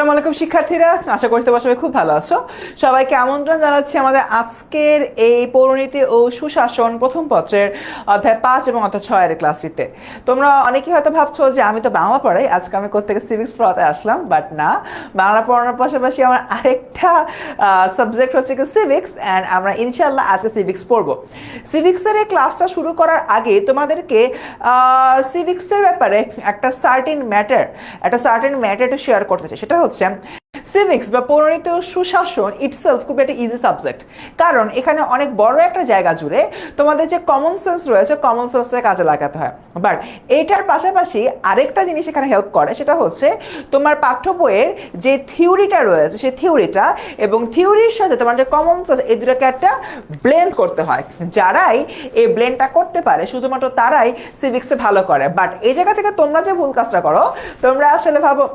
আসসালামু আলাইকুম শিক্ষার্থীরা, আশা করি তোমরা সবাই খুব ভালো আছো। সবাইকে আমন্ত্রণ জানাচ্ছি আমাদের আজকের এই পৌরনীতি ও সুশাসন প্রথম পত্রের অধ্যায় 5 এবং অধ্যায় 6 এর ক্লাসটিতে। তোমরা অনেকেই হয়তো ভাবছো যে আমি তো বাংলা পড়াই, আজকে আমি কোত্থেকে সিভিক্স পড়াতে আসলাম, বাট না, বাংলা পড়ানোর পাশাপাশি আমার আরেকটা সাবজেক্ট হচ্ছে কি সিভিক্স, অ্যান্ড আমরা ইনশাআল্লাহ আজকে সিভিক্স পড়বো। সিভিক্সের এই ক্লাসটা শুরু করার আগে তোমাদেরকে সিভিক্সের ব্যাপারে একটা সার্টেন ম্যাটার একটু শেয়ার করতে চাই। সেটা হচ্ছে সিভিক্স বা পৌরনীতি ও সুশাসন ইটসেলফ খুব একটা ইজি সাবজেক্ট, কারণ এখানে অনেক বড় একটা জায়গা জুড়ে তোমাদের যে কমন সেন্স রয়েছে, কমন সেন্সটা কাজে লাগাতে হয়। বাট এইটার পাশাপাশি আরেকটা জিনিস এখানে হেল্প করে, সেটা হচ্ছে তোমার পাঠ্য বইয়ের যে থিওরিটা রয়েছে সেই থিওরিটা এবং থিওরির সাথে তোমার যে কমন সেন্স, এই দুটোকে একটা ব্লেন্ড করতে হয়। যারাই এই ব্লেন্ডটা করতে পারে শুধুমাত্র তারাই সিভিক্সে ভালো করে। বাট এই জায়গা থেকে তোমরা যে ভুল কাজটা করো, তোমরা আসলে ভাবো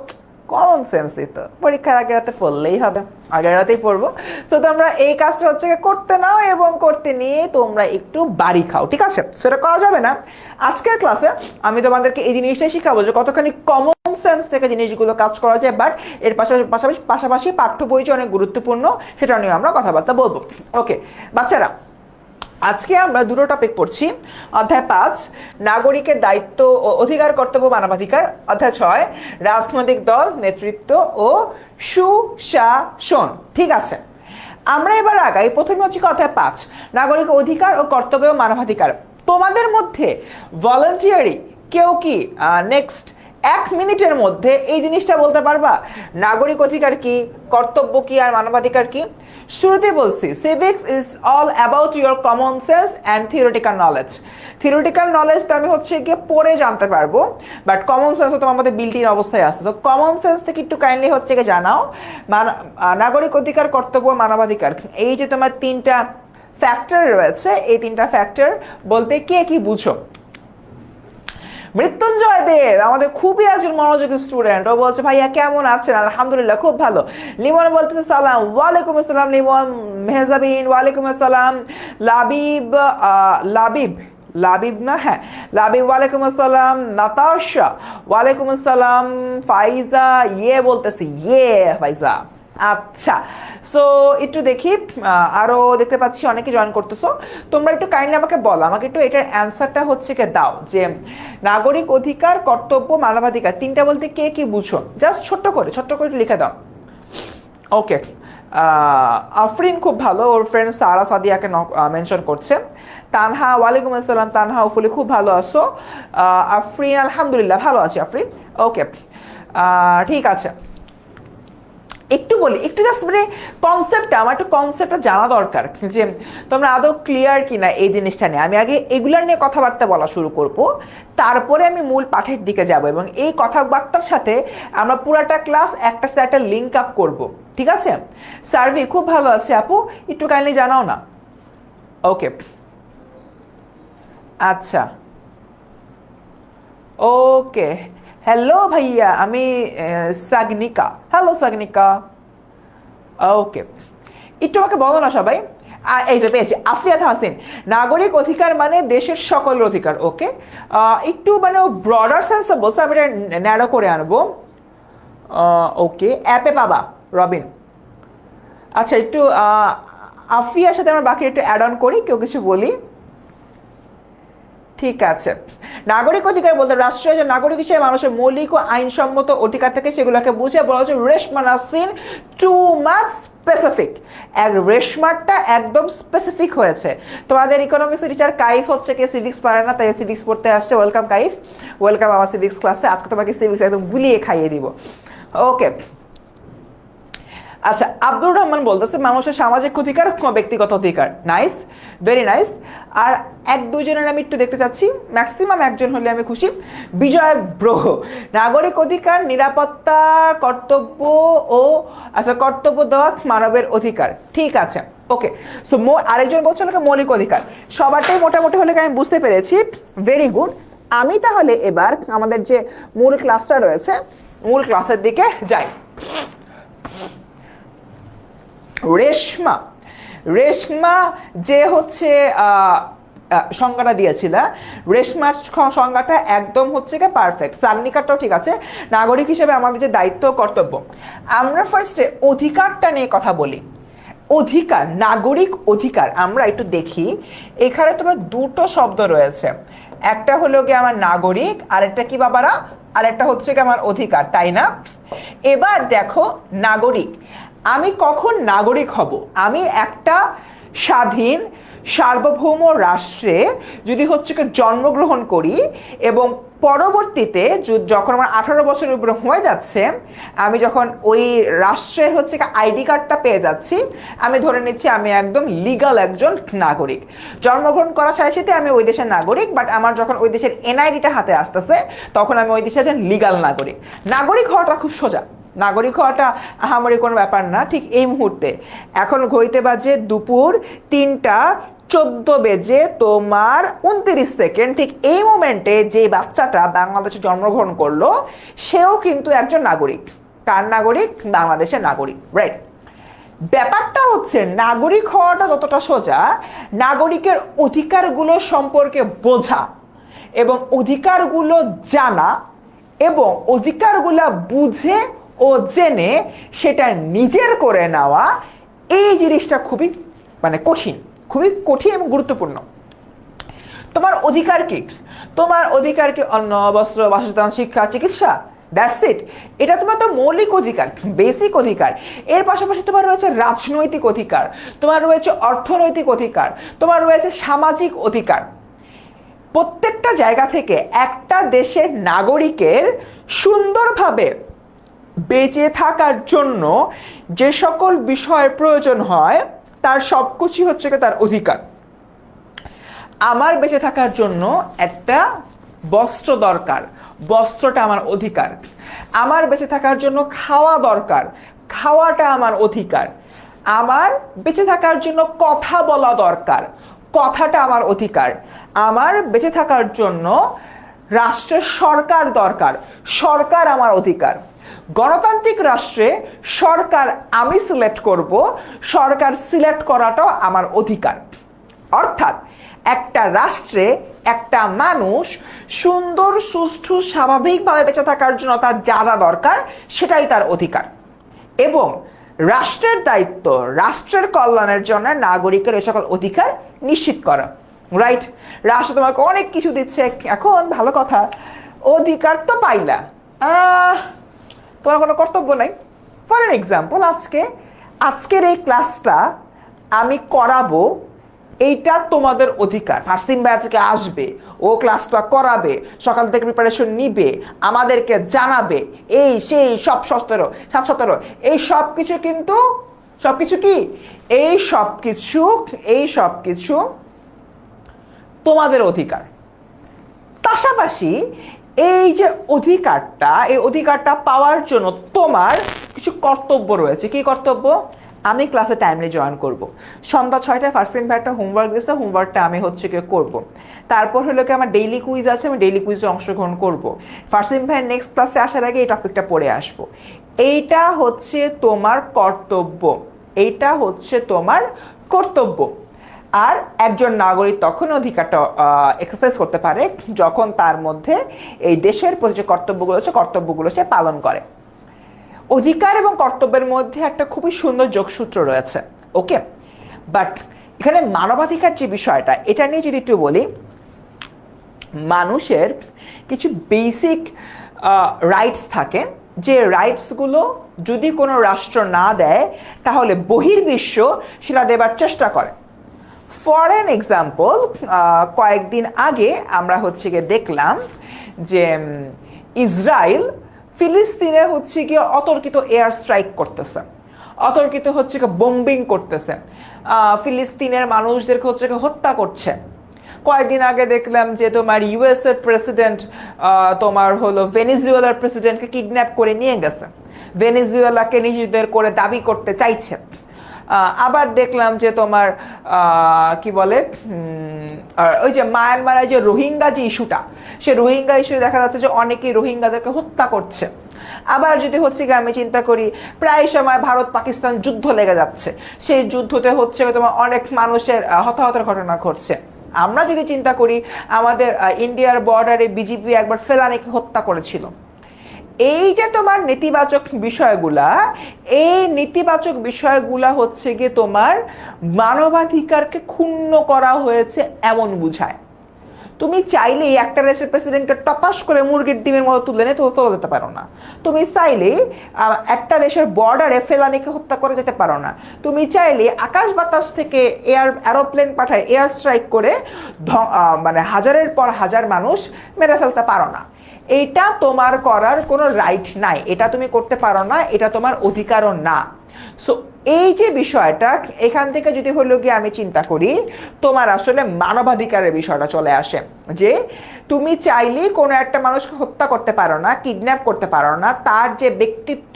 কমন সেন্সই তো, পরীক্ষার আগের রাতে পড়লেই হবে, আগের রাতেই পড়বো। তো তোমরা এই কাজটা হচ্ছে করতে নাও এবং করতে নিয়ে তোমরা একটু বাড়ি খাও, ঠিক আছে? সেটা করা যাবে না। আজকের ক্লাসে আমি তোমাদেরকে এই জিনিসটাই শিখাবো যে কতখানি কমন সেন্স থেকে জিনিসগুলো কাজ করা যায়, বাট এর পাশাপাশি পাঠ্য বই যে অনেক গুরুত্বপূর্ণ সেটা নিয়ে আমরা কথাবার্তা বলবো। ওকে বাচ্চারা, আজকে আমরা দুটো টপিক পড়ছি। অধ্যায় 5 নাগরিকের দায়িত্ব ও অধিকার, কর্তব্য, মানবাধিকার। অধ্যায় 6 রাজনৈতিক দল, নেতৃত্ব ও সুশাসন। ঠিক আছে, আমরা এবার আগাই। প্রথমে হচ্ছে অধ্যায় 5 নাগরিক অধিকার ও কর্তব্য ও মানবাধিকার। তোমাদের মধ্যে ভলান্টিয়ারি কেউ কি নেক্সট 1 মিনিটের মধ্যে এই জিনিসটা বলতে পারবা নাগরিক অধিকার কি, কর্তব্য কি আর মানবাধিকার কি? শুরুতে বলছি civics is all about your common sense and theoretical knowledge. Theoretical নলেজটা আমি হচ্ছে গিয়ে পড়ে জানতে পারবো, বাট কমন সেন্স তো তোমার মধ্যে বিল্ট ইন অবস্থায় আসছে। তো কমন সেন্স থেকে একটু কাইন্ডলি হচ্ছে গিয়ে জানাও নাগরিক অধিকার, কর্তব্য, মানবাধিকার, এই যে তোমার 3টা ফ্যাক্টর রয়েছে, এই 3টা ফ্যাক্টর বলতে কে কি বুঝো? মৃত্যুঞ্জয় দেব আমাদের খুবই একজন মনোযোগী স্টুডেন্ট, ও বলছে ভাইয়া কেমন আছেন? আলহামদুলিল্লাহ খুব ভালো। লিমন বলতেছে সালাম। ওয়ালাইকুম আসসালাম লিমন। মেহজাবিন ওয়ালাইকুম আসসালাম। লাবিব লাবিব না, হ্যাঁ লাবিব ওয়ালাইকুম আসসালাম। নাতাশা ওয়ালাইকুম আসসালাম। ফাইজা বলতেছে ফাইজা। আচ্ছা, সো একটু দেখি, আরো দেখতে পাচ্ছি অনেকে জয়েন করতেছো। তোমরা একটু কাইন্ডলি আমাকে বলো, আমাকে একটু এটার অ্যান্সারটা হচ্ছে কে দাও যে নাগরিক অধিকার, কর্তব্য, মানবাধিকার 3টা বলতে কে কি বুঝো? জাস্ট ছোট্ট করে একটু লিখে দাও। ওকে, আফরিন খুব ভালো, ওর ফ্রেন্ড সারা সাদিয়াকে মেনশন করছে। তানহা ওয়ালাইকুম আসসালাম। তানহা ওফুলি খুব ভালো আছো। আফরিন আলহামদুলিল্লাহ ভালো আছি আফরিন। ওকে ঠিক আছে, একটু বলি, একটু জাস্ট মানে আমার একটু কনসেপ্টটা জানা দরকার যে তোমরা আদৌ ক্লিয়ার কিনা এই জিনিসটা নিয়ে। আমি আগে এগুলার নিয়ে কথাবার্তা বলা শুরু করব, তারপরে আমি মূল পাঠের দিকে যাব এবং এই কথাবার্তার সাথে আমরা পুরাটা ক্লাস একটার সাথে একটা লিঙ্ক আপ করব, ঠিক আছে? সার্ভি খুব ভালো আছে আপু, একটু কাইন্ডলি জানাও না। ওকে আচ্ছা, ওকে হ্যালো ভাইয়া, আমি সাগনিকা। হ্যালো সাগনিকা। ওকে, একটু আমাকে বলো না সবাই। এই তো পেয়েছি, আফিয়াত হাসিন। নাগরিক অধিকার মানে দেশের সকলের অধিকার। ওকে, একটু মানে ব্রডার সেন্সে বলছে, আমি এটা ন্যারো করে আনবো। ওকে, অ্যাপে পাবা রবিন। আচ্ছা, একটু আফিয়ার সাথে আমরা বাকি একটু অ্যাড অন করি, কেউ কিছু বলি। ঠিক আছে, নাগরিক অধিকার বলতে রাষ্ট্রীয় যে নাগরিক হিসেবে মানুষের মৌলিক ও আইনসম্মত অধিকার থেকে সেগুলোকে বুঝে বলা হচ্ছে রেশমা নাসিন টু মাচ স্পেসিফিক। রেশমারটা একদম স্পেসিফিক হয়েছে। তোমাদের ইকোনমিক্স টিচার কাইফ হচ্ছে কি সিভিক্স পারে না, তাই সিভিক্স পড়তে আসছে। ওয়েলকাম কাইফ, ওয়েলকাম আমার সিভিক্স ক্লাসে। আজকে তোমাকে সিভিক্স একদম গুলিয়ে খাইয়ে দিব। ওকে আচ্ছা, আব্দুর রহমান বলতেছে মানুষের সামাজিক অধিকার, ব্যক্তিগত অধিকার। Nice, very nice. আর 1-2 জনের আমি একটু দেখতে চাচ্ছি, ম্যাক্সিমাম একজন হলে আমি খুশি। বিজয় ব্রো, নাগরিক অধিকার, নিরাপত্তা, কর্তব্য ও আচ্ছা কর্তব্য দেওয়া মানবের অধিকার। ঠিক আছে, ওকে। সো আরেকজন বলছে মৌলিক অধিকার। সবারটাই মোটামুটি হলে আমি বুঝতে পেরেছি, ভেরি গুড। আমি তাহলে এবার আমাদের যে মূল ক্লাসটা রয়েছে, মূল ক্লাসের দিকে যাই। রেশমা যে হচ্ছে সংজ্ঞাটা দিয়েছিল, রেশমার সংজ্ঞাটা একদম হচ্ছে গিয়ে পারফেক্ট, সাগনিকাটাও ঠিক আছে। নাগরিক হিসেবে আমাদের যে দায়িত্ব কর্তব্য, আমরা ফার্স্টে অধিকারটা নিয়ে কথা বলি। অধিকার, নাগরিক অধিকার, আমরা একটু দেখি এখানে তোমার দুটো শব্দ রয়েছে, একটা হলো গিয়ে আমার নাগরিক, আরেকটা কি বাবারা, আরেকটা হচ্ছে কি আমার অধিকার, তাই না? এবার দেখো নাগরিক, আমি কখন নাগরিক হব? আমি একটা স্বাধীন সার্বভৌম রাষ্ট্রে যদি হচ্ছে কি জন্মগ্রহণ করি এবং পরবর্তীতে যখন আমার 18 বছরের উপরে হয়ে যাচ্ছে, আমি যখন ওই রাষ্ট্রের হচ্ছে আইডি কার্ডটা পেয়ে যাচ্ছি, আমি ধরে নিচ্ছি আমি একদম লিগাল একজন নাগরিক। জন্মগ্রহণ করার সাথে সাথে আমি ওই দেশের নাগরিক, বাট আমার যখন ওই দেশের এনআইডিটা হাতে আসতেছে তখন আমি ওই দেশের একজন লিগাল নাগরিক। নাগরিক হওয়াটা খুব সোজা, নাগরিক হওয়াটা আহামরি কোনো ব্যাপার না। ঠিক এই মুহূর্তে এখন ঘড়িতে বাজে দুপুর 3টা 14 বেজে তোমার 29 সেকেন্ড, ঠিক এই মোমেন্টে যে বাচ্চাটা বাংলাদেশে জন্মগ্রহণ করলো সেও কিন্তু একজন নাগরিক। কার নাগরিক? বাংলাদেশের নাগরিক, রাইট? ব্যাপারটা হচ্ছে নাগরিক হওয়াটা যতটা সোজা, নাগরিকের অধিকারগুলো সম্পর্কে বোঝা এবং অধিকারগুলো জানা এবং অধিকারগুলো বুঝে ও জেনে সেটা নিজের করে নেওয়া, এই জিনিসটা খুবই কঠিন, খুবই কঠিন এবং গুরুত্বপূর্ণ। তোমার অধিকার কি? তোমার অধিকার কি অন্ন, বস্ত্র, বাসস্থান, শিক্ষা, চিকিৎসা? That's it. এটা তোমার তো মৌলিক অধিকার, বেসিক অধিকার। এর পাশাপাশি তোমার রয়েছে রাজনৈতিক অধিকার, তোমার রয়েছে অর্থনৈতিক অধিকার, তোমার রয়েছে সামাজিক অধিকার। প্রত্যেকটা জায়গা থেকে একটা দেশের নাগরিকের সুন্দরভাবে বেঁচে থাকার জন্য যে সকল বিষয়ের প্রয়োজন হয় তার সবকিছু হচ্ছে তার অধিকার। আমার বেঁচে থাকার জন্য একটা বস্ত্র দরকার, বস্ত্রটা আমার অধিকার। আমার বেঁচে থাকার জন্য খাওয়া দরকার, খাওয়াটা আমার অধিকার। আমার বেঁচে থাকার জন্য কথা বলা দরকার, কথাটা আমার অধিকার। আমার বেঁচে থাকার জন্য রাষ্ট্রের সরকার দরকার, সরকার আমার অধিকার। গণতান্ত্রিক রাষ্ট্রে সরকার আমি সিলেক্ট করব, সরকার সিলেক্ট করাটাও আমার অধিকার। অর্থাৎ একটা রাষ্ট্রে একটা মানুষ সুন্দর, সুষ্ঠু, স্বাভাবিকভাবে বেঁচে থাকার জন্য তার যা যা দরকার সেটাই তার অধিকার। এবং রাষ্ট্রের দায়িত্ব রাষ্ট্রের কল্যাণের জন্য নাগরিকের এই সকল অধিকার নিশ্চিত করা, রাইট? রাষ্ট্র তোমাকে অনেক কিছু দিচ্ছে, এখন ভালো কথা, অধিকার তো পাইলা, তোমার কোনো কর্তব্য নাই। ফর এন এক্সাম্পল, আজকের এই ক্লাসটা আমি করাবো, এইটা তোমাদের অধিকার। ফার্সিম ভাই আজকে আসবে, ও ক্লাসটা করাবে, সকাল থেকে প্রিপারেশন নিবে, আমাদেরকে জানাবে, এই সেই সব 17 এই সব কিছু, কিন্তু সবকিছু কি, এই সব কিছু তোমাদের অধিকার। পাশাপাশি এই যে এই অধিকারটা পাওয়ার জন্য তোমার কিছু কর্তব্য রয়েছে। কি কর্তব্য? আমি ক্লাসে টাইমলি জয়েন করব, সন্ধ্যা 6টায় ফার্সিম ভাই একটা হোমওয়ার্ক দিয়েছে, হোমওয়ার্কটা আমি করব। তারপর হলো কি আমার ডেইলি কুইজ আছে, আমি ডেইলি কুইজে অংশগ্রহণ করব। ফার্সিম ভাই নেক্সট ক্লাসে আসার আগে এই টপিকটা পড়ে আসবো। এইটা হচ্ছে তোমার কর্তব্য, এইটা হচ্ছে তোমার কর্তব্য। আর একজন নাগরিক তখন অধিকারটা এক্সারসাইজ করতে পারে যখন তার মধ্যে এই দেশের প্রতি যে কর্তব্যগুলো সে পালন করে। অধিকার এবং কর্তব্যের মধ্যে একটা খুবই সুন্দর যোগসূত্র রয়েছে, ওকে? বাট এখানে মানবাধিকার যে বিষয়টা, এটা নিয়ে যদি একটু বলি, মানুষের কিছু বেসিক রাইটস থাকে, যে রাইটসগুলো যদি কোনো রাষ্ট্র না দেয় তাহলে বহির্বিশ্ব সেটা দেবার চেষ্টা করে। ফর অ্যান এক্সাম্পল, কয়েকদিন আগে আমরা দেখলাম যে ইসরায়েল ফিলিস্তিনে অতর্কিত এয়ার স্ট্রাইক করতেছে, অতর্কিত বোম্বিং করতেছে, ফিলিস্তিনের মানুষদেরকে হত্যা করছে। কয়েকদিন আগে দেখলাম যে তোমার ইউএস এর প্রেসিডেন্ট তোমার ভেনেজুয়েলার প্রেসিডেন্টকে কিডন্যাপ করে নিয়ে গেছে, ভেনেজুয়েলাকে নিজেদের করে দাবি করতে চাইছে। আবার দেখলাম যে তোমার কি বলে, ওই যে মায়ানমারের যে রোহিঙ্গা যে ইস্যুটা, সে রোহিঙ্গা ইস্যু দেখা যাচ্ছে যে অনেকেই রোহিঙ্গাদেরকে হত্যা করছে। আবার যদি আমি চিন্তা করি, প্রায় সময় ভারত পাকিস্তান যুদ্ধ লেগে যাচ্ছে, সেই যুদ্ধতে তোমার অনেক মানুষের হতাহতের ঘটনা ঘটছে। আমরা যদি চিন্তা করি আমাদের ইন্ডিয়ার বর্ডারে বিজেপি একবার ফেলানিকে হত্যা করেছিল, এই যে তোমার নেতিবাচক বিষয়গুলা, এই নেতিবাচক বিষয়গুলা হচ্ছে গিয়ে তোমার মানবাধিকারকে ক্ষুণ্ণ করা হয়েছে এমন বুঝায়। তুমি চাইলেই একটা দেশের প্রেসিডেন্টকে টপাস করে মুরগির ডিমের মতো তুলে নিয়ে তো চলে যেতে পারো না। তুমি চাইলেই একটা দেশের বর্ডারে ফেলানিকে হত্যা করে যেতে পারো না। তুমি চাইলে আকাশ বাতাস থেকে এরোপ্লেন পাঠায় এয়ার স্ট্রাইক করে মানে হাজারের পর হাজার মানুষ মেরে ফেলতে পারো না। এটা তোমার করার কোনো রাইট নাই, এটা তুমি করতে পারো না, এটা তোমার অধিকারও না। সো এই যে বিষয়টা, এখান থেকে যদি হলো গিয়ে আমি চিন্তা করি, তোমার আসলে মানবাধিকারের বিষয়টা চলে আসে যে তুমি চাইলেই কোনো একটা মানুষকে হত্যা করতে পারো না, কিডন্যাপ করতে পারো না, তার যে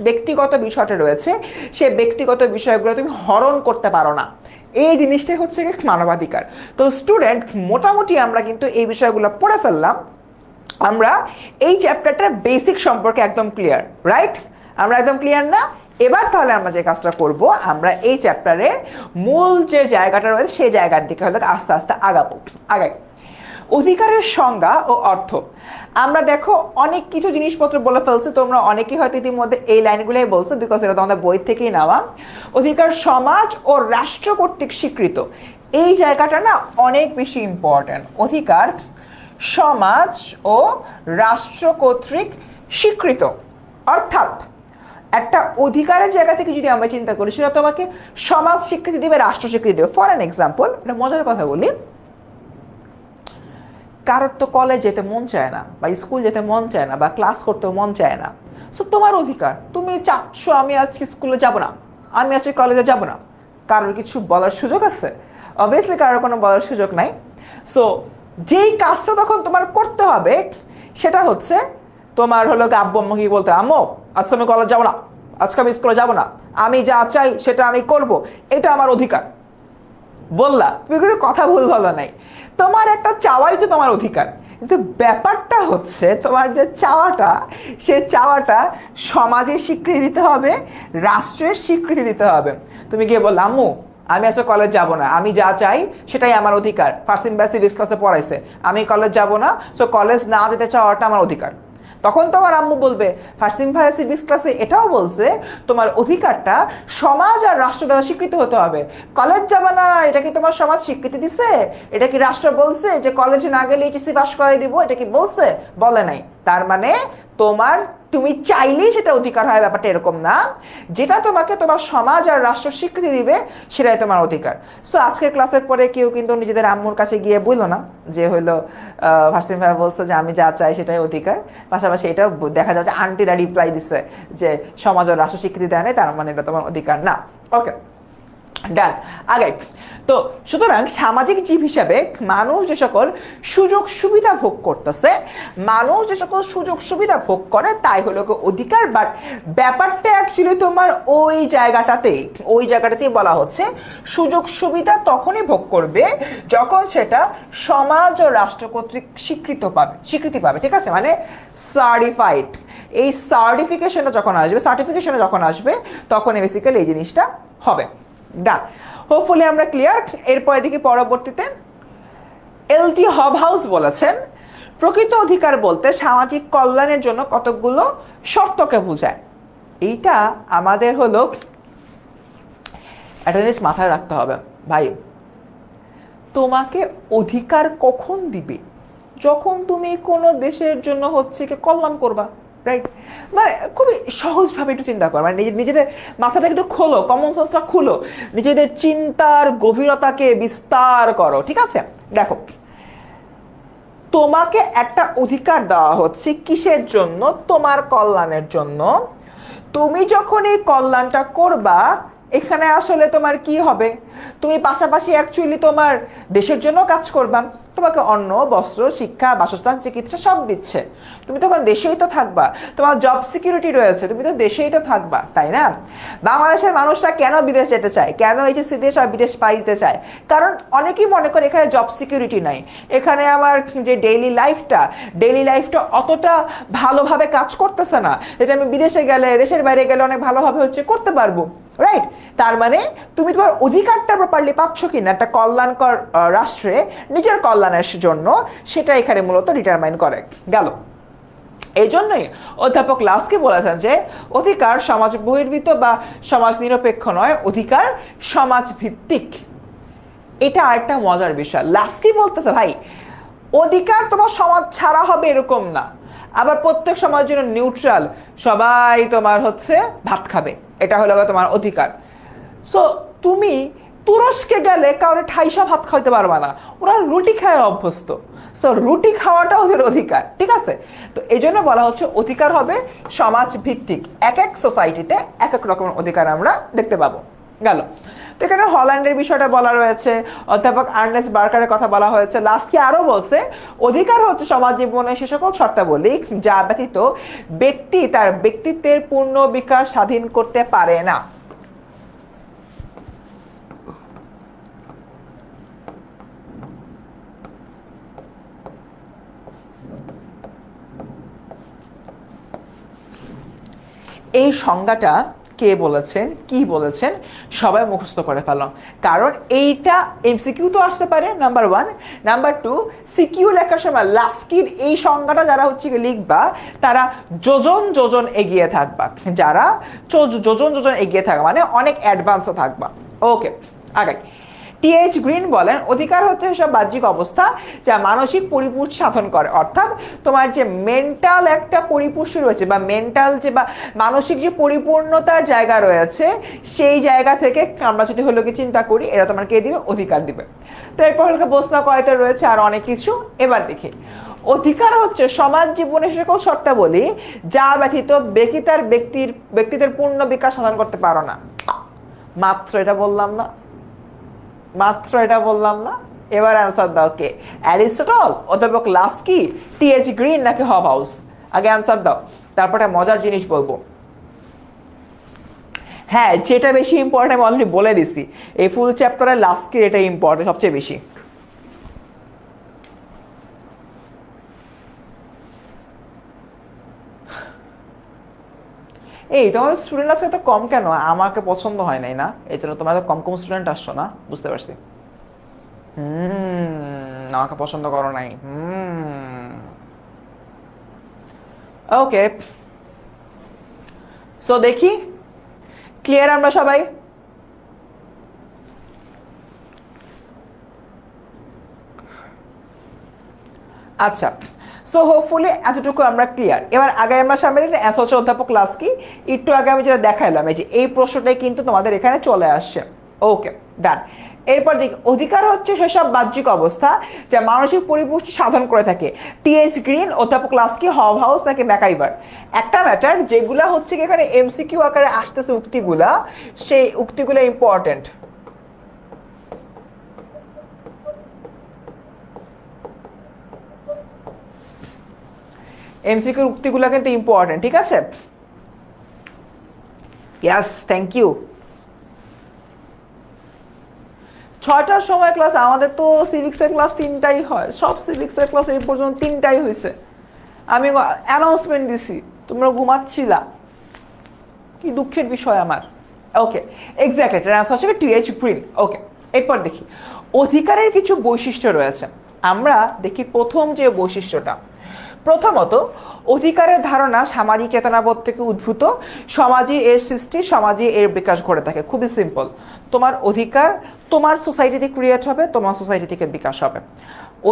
ব্যক্তিগত বিষয়টা রয়েছে সে ব্যক্তিগত বিষয়গুলো তুমি হরণ করতে পারো না। এই জিনিসটাই হচ্ছে মানবাধিকার। তো স্টুডেন্ট, মোটামুটি আমরা কিন্তু এই বিষয়গুলো পড়ে ফেললাম। আমরা এই চ্যাপ্টারটার বেসিক সম্পর্কে একদম ক্লিয়ার, রাইট? আমরা একদম ক্লিয়ার না? এবার তাহলে আমরা যে কাজটা করব, আমরা এই চ্যাপ্টারের মূল যে জায়গাটা রয়েছে সেই জায়গার দিকে হয়তো আস্তে আস্তে আগাবো। আগাই অধিকারের সংজ্ঞা ও অর্থ। আমরা দেখো অনেক কিছু জিনিসপত্র বলে ফেলছি, তোমরা অনেকেই হয়তো ইতিমধ্যে এই লাইনগুলোই বলছো, বিকজ এটা তোমাদের বই থেকেই নেওয়া। অধিকার সমাজ ও রাষ্ট্র কর্তৃক স্বীকৃত, এই জায়গাটা না অনেক বেশি ইম্পর্ট্যান্ট। অধিকার সমাজ ও রাষ্ট্র কর্তৃক স্বীকৃত, অর্থাৎ একটা অধিকারের জায়গা থেকে যদি আমরা চিন্তা করি, সেটা তোমাকে সমাজ স্বীকৃতি দেবে, রাষ্ট্র স্বীকৃতি দেবে। ফর অ্যান এক্সাম্পল, একটা মজার কথা বলি, কারোর তো কলেজ যেতে মন চায় না, বা স্কুল যেতে মন চায় না, বা ক্লাস করতে মন চায় না। সো তোমার অধিকার, তুমি চাচ্ছ আমি আজকে স্কুলে যাব না, আমি আজকে কলেজে যাব না। কারোর কিছু বলার সুযোগ আছে? অবভিয়াসলি কারোর কোনো বলার সুযোগ নাই। সো যেই কাজটা তখন তোমার করতে হবে সেটা হচ্ছে তোমার হলো আব্বু আম্মুকে বলতে, আম্মু আজকে আমি কলেজ যাবো না, আজকে আমি স্কুলে যাবো না, আমি যা চাই সেটা আমি করব, এটা আমার অধিকার। বললা, তুমি কিন্তু কথা ভুল ভালো নাই, তোমার একটা চাওয়াই তো তোমার অধিকার। কিন্তু ব্যাপারটা হচ্ছে তোমার যে চাওয়াটা, সে চাওয়াটা সমাজের স্বীকৃতি দিতে হবে, রাষ্ট্রের স্বীকৃতি দিতে হবে। তুমি গিয়ে বললাম, আম্মু আমি আজকে কলেজ যাব না, আমি যা চাই সেটাই আমার অধিকার, ফার্স্ট ইউনিভার্সিটি বিশ ক্লাসে পড়াইছে, আমি কলেজ যাব না, সো কলেজ না যেতে চাওয়াটা আমার অধিকার। তখন তোমার আম্মু বলবে, ফার্স্ট ইউনিভার্সিটি বিশ ক্লাসে এটাও বলছে তোমার অধিকারটা সমাজ আর রাষ্ট্র দ্বারা স্বীকৃত হতে হবে। কলেজ যাবে না, এটা কি তোমার সমাজ স্বীকৃতি দিছে? এটা কি রাষ্ট্র বলছে যে কলেজে না গেলে এইচএসসি পাস করাই দিব? এটা কি বলছে? বলে নাই। তার মানে তুমি চাইলেই সেটা অধিকার হয়, ব্যাপারটা এরকম না। যেটা তোমাকে তোমার সমাজ আর রাষ্ট্র স্বীকৃতি দিবে সেটাই তোমার অধিকার। সো আজকের ক্লাসের পরে কেউ কিন্তু নিজেদের আম্মুর কাছে গিয়ে বললো না যে হইলো ভার্সিন ভাই বলছে যে আমি যা চাই সেটাই অধিকার। পাশাপাশি এটাও দেখা যাচ্ছে আন্টিরা রিপ্লাই দিচ্ছে যে সমাজ ও রাষ্ট্র স্বীকৃতি দেয় নাই, তার মানে এটা তোমার অধিকার না। ওকে, ডান। আগে তো সুতরাং সামাজিক জীব হিসাবে মানুষ যে সকল সুযোগ সুবিধা ভোগ করতেছে, মানুষ যে সকল সুযোগ সুবিধা ভোগ করে তাই হলো অধিকার। বাট ব্যাপারটা অ্যাকচুয়ালি তোমার ওই জায়গাটাতেই বলা হচ্ছে সুযোগ সুবিধা তখনই ভোগ করবে যখন সেটা সমাজ ও রাষ্ট্র কর্তৃক স্বীকৃতি পাবে। ঠিক আছে, মানে সার্টিফাইড। এই সার্টিফিকেশনে যখন আসবে তখন বেসিক্যালি এই জিনিসটা হবে। ডান, হোপফুলি আমরা ক্লিয়ার। এরপরে দেখি পরবর্তীতে এলটি হবহাউস বলেছেন, প্রকৃত অধিকার বলতে সামাজিক কল্যাণের জন্য কতকগুলো শর্তকে বোঝায়। এইটা আমাদের হলো একটা জিনিস মাথায় রাখতে হবে ভাই, তোমাকে অধিকার কখন দিবে? যখন তুমি কোনো দেশের জন্য হচ্ছে কি কল্যাণ করবা, রাইট? মানে খুবই সহজভাবে একটু চিন্তা করো, মানে নিজেদের মাথাটা একটু খোলো, কমন সেন্সটা খুলো, নিজেদের চিন্তার গভীরতাকে বিস্তার করো। ঠিক আছে, দেখো তোমাকে একটা অধিকার দেওয়া হচ্ছে কিসের জন্য? তোমার কল্যাণের জন্য। তুমি যখন এই কল্যাণটা করবা, এখানে আসলে তোমার কি হবে? তুমি পাশাপাশি অ্যাকচুয়ালি তোমার দেশের জন্য কাজ করবা, তোমাকে অন্ন, বস্ত্র, শিক্ষা, বাসস্থান, চিকিৎসা সব দিচ্ছে, তুমি তখন দেশেই তো থাকবা, তোমার জব সিকিউরিটি রয়েছে, তুমি তো দেশেই তো থাকবা, তাই না? বাংলাদেশের মানুষরা কেন বিদেশ যেতে চায়, কেন এইচএসসি দেশ আর বিদেশ পাই দিতে চায়? কারণ অনেকেই মনে করে এখানে জব সিকিউরিটি নাই, এখানে আমার যে ডেইলি লাইফটা অতটা ভালোভাবে কাজ করতেছে না, যেটা আমি বিদেশে গেলে, দেশের বাইরে গেলে অনেক ভালোভাবে হচ্ছে করতে পারবো। রাইট? তার মানে তুমি তোমার অধিকারটা প্রপারলি পাচ্ছ কিনা একটা কল্যাণকর রাষ্ট্রে নিজের কল্যাণের জন্য, সেটা এখানে মূলত ডিটারমাইন করে গেল। এই জন্যই অধ্যাপক লাস্কি বলেছেন যে অধিকার সমাজ বহির্ভূত বা সমাজ নিরপেক্ষ নয়, অধিকার সমাজ ভিত্তিক। এটা আরেকটা মজার বিষয়। লাস্কি বলতেছে ভাই অধিকার তোমার সমাজ ছাড়া হবে এরকম না, আবার প্রত্যেক সমাজের জন্য নিউট্রাল, সবাই তোমার হচ্ছে ভাত খাবে, এটা হলো তোমার অধিকার। সো তুমি তুরস্কে গেলে কাউরে ঠাইসা ভাত খাইতে পারবা না, ওরা রুটি খায় অভ্যস্ত। সো রুটি খাওয়াটা ওদের অধিকার, ঠিক আছে? তো এই জন্য বলা হচ্ছে অধিকার হবে সমাজ ভিত্তিক, এক এক সোসাইটিতে এক এক রকমের অধিকার আমরা দেখতে পাবো গেল। তো এখানে হল্যান্ডের বিষয়টা বলা রয়েছে, অধ্যাপক আর্নেস্ট বার্কারের কথা বলা হয়েছে। লাস্কি আরো বলছে অধিকার হচ্ছে সমাজ জীবনে সে সকল শর্তাবলী যা ব্যতীত ব্যক্তি তার ব্যক্তিত্বের পূর্ণ বিকাশ স্বাধীন করতে পারে না। এই সংজ্ঞাটা কে বলেছেন, কি বলেছেন, সবাই মুখস্থ করে ফেলো, কারণ এইটা এমসিকিউ তো আসতে পারে নাম্বার 1। নাম্বার 2, সিকিউ লেখার সময় লাস্কির এই সংজ্ঞাটা যারা হচ্ছে লিখবা তারা যোজন যোজন এগিয়ে থাকবা, যারা যোজন যোজন এগিয়ে থাকবা মানে অনেক অ্যাডভান্সে থাকবা। ওকে, আগে টি.এইচ. গ্রিন বলেন অধিকার হচ্ছে সব বাহ্যিক অবস্থা যা মানসিক পরিপুষ্টি সাধন করে, অর্থাৎ তোমার যে মেন্টাল একটা পরিপুষ্টি রয়েছে বা মেন্টাল যে বা মানসিক যে পরিপূর্ণতার জায়গা রয়েছে সেই জায়গা থেকে আমরা যদি হলো কি চিন্তা করি এরা তোমার কে দিবে, অধিকার দিবে। তো এরপর হলো বসনা কয়টা রয়েছে আর অনেক কিছু। এবার দেখি অধিকার হচ্ছে সমাজ জীবনে সকল শর্তাবলী যা ব্যতীত ব্যক্তি তার ব্যক্তিত্বের পূর্ণ বিকাশ সাধন করতে পারো না। মাত্র এটা বললাম না, মাত্র এটা বললাম না। এবার অ্যান্সার দাও কে, অ্যারিস্টটল, অধ্যাপক লাস্কি, টি.এইচ. গ্রিন নাকি হবহাউস? আগে অ্যান্সার দাও, তারপরে মজার জিনিস বলবো। হ্যাঁ, যেটা বেশি ইম্পর্টেন্ট আমি অলরেডি বলে দিছি, এই ফুল চ্যাপ্টারে লাস্কির এটা ইম্পর্টেন্ট সবচেয়ে বেশি। এই তোমাদের স্টুডেন্ট আছে তো কম কেন? আমাকে পছন্দ হয় নাই না, এই জন্য তোমরা কম কম স্টুডেন্ট আসছো না, বুঝতে পারছি। আমাকে পছন্দ করো নাই। ওকে, সো দেখি ক্লিয়ার আমরা সবাই? আচ্ছা, সো হোপফুলি এতটুকু আমরা ক্লিয়ার। এবার আগে আমরা সামনে দেখি অ্যান্সার হচ্ছে অধ্যাপক লাস্কি। একটু আগে আমি যেটা দেখাইলাম এই যে এই প্রশ্নটাই কিন্তু তোমাদের এখানে চলে আসছে। ওকে, ডান। এরপর দেখি অধিকার হচ্ছে সেসব বাহ্যিক অবস্থা যা মানসিক পরিপুষ্টি সাধন করে থাকে। টি.এইচ. গ্রিন, অধ্যাপক লাস্কি, হবহাউস নাকি ম্যাকাইভার? একটা ম্যাটার যেগুলা হচ্ছে কি এখানে এমসিকিউ আকারে আসতেছে উক্তিগুলা, সেই উক্তিগুলো ইম্পর্টেন্ট। এমসিকিউর উক্তিগুলো কিন্তু ইম্পর্টেন্ট, ঠিক আছে? ইয়াস, থ্যাংক ইউ। 6টার সময় ক্লাস, আমাদের তো সিভিক্সের ক্লাস 3টাই হয়, সব সিভিক্সের ক্লাস এই পর্যন্ত 3টাই হয়েছে। আমি অ্যানাউন্সমেন্ট দিছি, তোমরা ঘুমাচ্ছিলা, কি দুঃখের বিষয় আমার। ওকে, এক্স্যাক্টলি, এটার অ্যান্সার হচ্ছে টি.এইচ. গ্রিন। ওকে, এরপর দেখি অধিকারের কিছু বৈশিষ্ট্য রয়েছে। আমরা দেখি প্রথম যে বৈশিষ্ট্যটা, প্রথমত অধিকারের ধারণা সামাজিক চেতনাবোধ থেকে উদ্ভূত, সমাজে এর সৃষ্টি, সমাজে এর বিকাশ ঘটে থাকে। খুবই সিম্পল, তোমার অধিকার তোমার সোসাইটিতে ক্রিয়েট হবে, তোমার সোসাইটি থেকে বিকাশ হবে।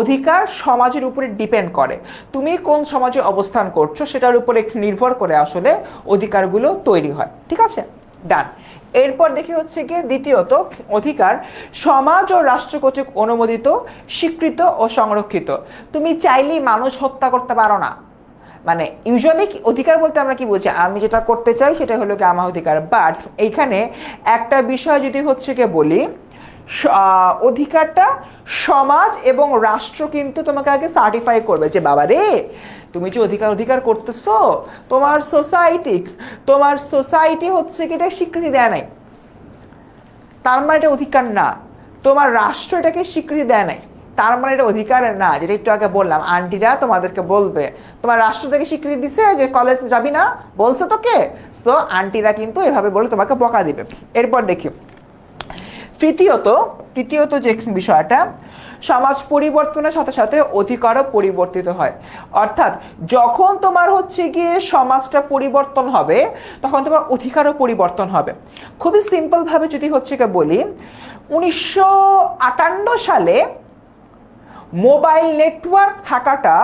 অধিকার সমাজের উপরে ডিপেন্ড করে, তুমি কোন সমাজে অবস্থান করছো সেটার উপরে নির্ভর করে আসলে অধিকারগুলো তৈরি হয়, ঠিক আছে? ডান। এরপর দেখি হচ্ছে গিয়ে দ্বিতীয়ত অধিকার সমাজ ও রাষ্ট্র কর্তৃক অনুমোদিত, স্বীকৃত ও সংরক্ষিত। তুমি চাইলেই মানুষ হত্যা করতে পারো না। মানে ইউজুয়ালি অধিকার বলতে আমরা কি বলছি, আমি যেটা করতে চাই সেটা হলো কি আমার অধিকার। বাট এইখানে একটা বিষয় যদি হচ্ছে কি বলি, অধিকারটা সমাজ এবং রাষ্ট্র কিন্তু তোমাকে আগে সার্টিফাই করবে যে বাবা রে তুমি যে অধিকার করতেছো, তোমার সোসাইটি হচ্ছে কি এটা স্বীকৃতি দেয় নাই, তার মানে এটা অধিকার না। তোমার রাষ্ট্র এটাকে স্বীকৃতি দেয় নাই, তার মানে এটা অধিকার না, যেটা একটু আগে বললাম, আন্টিরা তোমাদেরকে বলবে তোমার রাষ্ট্র থেকে স্বীকৃতি দিছে যে কলেজ যাবি না, বলছে তোকে, সো আন্টিরা কিন্তু এভাবে বলে তোমাকে বকা দিবে। এরপর দেখি তৃতীয়ত যে বিষয়টা, সমাজ পরিবর্তনের সাথে সাথে অধিকারও পরিবর্তিত হয়। অর্থাৎ যখন তোমার হচ্ছে গিয়ে সমাজটা পরিবর্তন হবে তখন তোমার অধিকারও পরিবর্তন হবে। খুবই সিম্পল ভাবে যদি হচ্ছে গিয়ে বলি, 1958 সালে মোবাইল নেটওয়ার্ক থাকাটা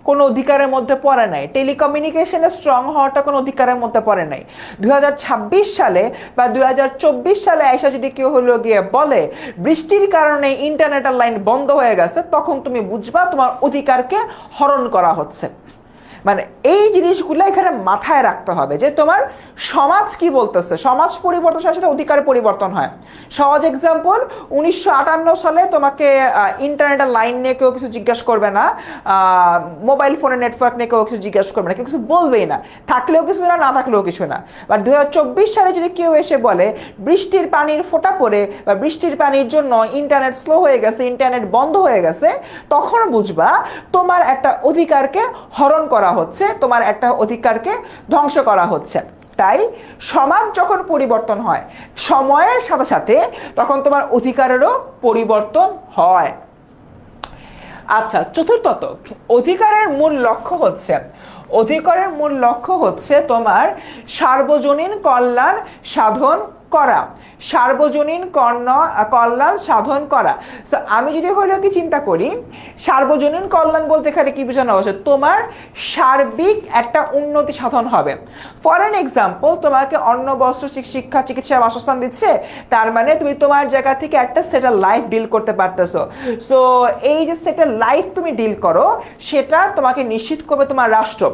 কোনো অধিকারের মধ্যে পড়ে নাই, টেলিকমিউনিকেশনে স্ট্রং হওয়াটা কোনো অধিকারের মধ্যে পড়ে নাই। 2026 সালে বা 2024 সালে এসে যদি কেউ হলো গিয়ে বলে বৃষ্টির কারণে ইন্টারনেটের লাইন বন্ধ হয়ে গেছে, তখন তুমি বুঝবা তোমার অধিকারকে হরণ করা হচ্ছে। মানে এই জিনিসগুলো এখানে মাথায় রাখতে হবে যে তোমার সমাজ কি বলতেছে, সমাজ পরিবর্তনের সাথে সাথে অধিকার পরিবর্তন হয়। সহজ এক্সাম্পল, 1958 সালে তোমাকে ইন্টারনেটের লাইন নিয়ে কেউ কিছু জিজ্ঞাসা করবে না, মোবাইল ফোনের নেটওয়ার্ক নিয়ে কেউ কিছু জিজ্ঞাসা করবে না, কেউ কিছু বলবেই না, থাকলেও কিছু না, না থাকলেও কিছু না। বাট 2024 সালে যদি কেউ এসে বলে বৃষ্টির পানির ফোঁটা পড়ে বা বৃষ্টির পানির জন্য ইন্টারনেট স্লো হয়ে গেছে, ইন্টারনেট বন্ধ হয়ে গেছে, তখন বুঝবা তোমার একটা অধিকারকে হরণ করা হচ্ছে, তোমার একটা অধিকারকে ধ্বংস করা হচ্ছে। তাই সমাজ যখন পরিবর্তন হয় সময়ের সাথে সাথে, তখন তোমার অধিকারেরও পরিবর্তন হয়। আচ্ছা, চতুর্থত, অধিকারের মূল লক্ষ্য হচ্ছে তোমার সার্বজনীন কল্যাণ সাধন করা, সার্বজনীন কল্যাণ সাধন করা। সো আমি যদি হলো কি চিন্তা করি, সার্বজনীন কল্যাণ বলতে এখানে কি বোঝানো হচ্ছে, তোমার সার্বিক একটা উন্নতি সাধন হবে। ফর এন এক্সাম্পল, তোমাকে অন্ন বস্ত্র শিক্ষা চিকিৎসা বাসস্থান দিচ্ছে, তার মানে তুমি তোমার জায়গা থেকে একটা সেটেল লাইফ ডিল করতে পারতেছো। সো এই যে সেটেল লাইফ তুমি ডিল করো, সেটা তোমাকে নিশ্চিত করবে তোমার রাষ্ট্র।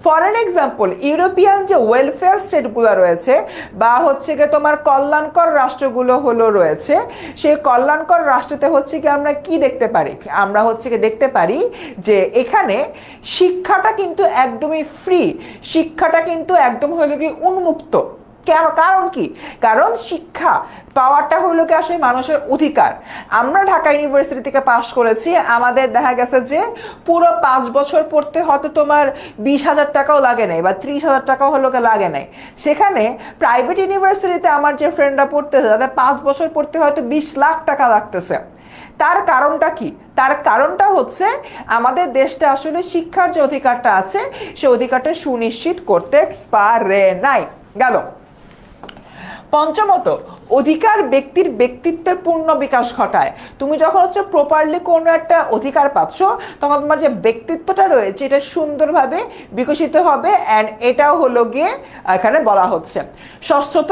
ফর এন এক্সাম্পল, ইউরোপিয়ান যে ওয়েলফেয়ার স্টেটগুলো রয়েছে বা হচ্ছে গিয়ে তোমার কল্যাণকর রাষ্ট্রগুলো হলো রয়েছে, সেই কল্যাণকর রাষ্ট্রতে হচ্ছে কি আমরা কি দেখতে পারি, আমরা হচ্ছে কি দেখতে পারি যে এখানে শিক্ষাটা কিন্তু একদমই ফ্রি, শিক্ষাটা কিন্তু একদম হলো কি উন্মুক্ত। কারণ কি, কারণ শিক্ষা পাওয়াটা হলো কি আসলে মানুষের অধিকার। আমরা ঢাকা ইউনিভার্সিটি থেকে পাশ করেছি, আমাদের দেখা গেছে যে পুরো 5 বছর পড়তে হয়তো তোমার 20,000 টাকাও লাগে নাই বা 30,000 টাকাও হলো লাগে নাই। সেখানে প্রাইভেট ইউনিভার্সিটিতে আমার যে ফ্রেন্ডরা পড়তেছে, তাদের 5 বছর পড়তে হয়তো 20 লাখ টাকা লাগতেছে। তার কারণটা কি, তার কারণটা হচ্ছে আমাদের দেশটা আসলে শিক্ষার যে অধিকারটা আছে সে অধিকারটা সুনিশ্চিত করতে পারে নাই। গেল। পঞ্চমত, অধিকার ব্যক্তির ব্যক্তিত্বের পূর্ণ বিকাশ ঘটায়। তুমি যখন হচ্ছে প্রপারলি কোনো একটা অধিকার পাচ্ছ, তখন তোমার যে ব্যক্তিত্বটা রয়েছে এটা সুন্দরভাবে বিকশিত হবে, অ্যান্ড এটাও হলো গিয়ে এখানে বলা হচ্ছে। ষষ্ঠত,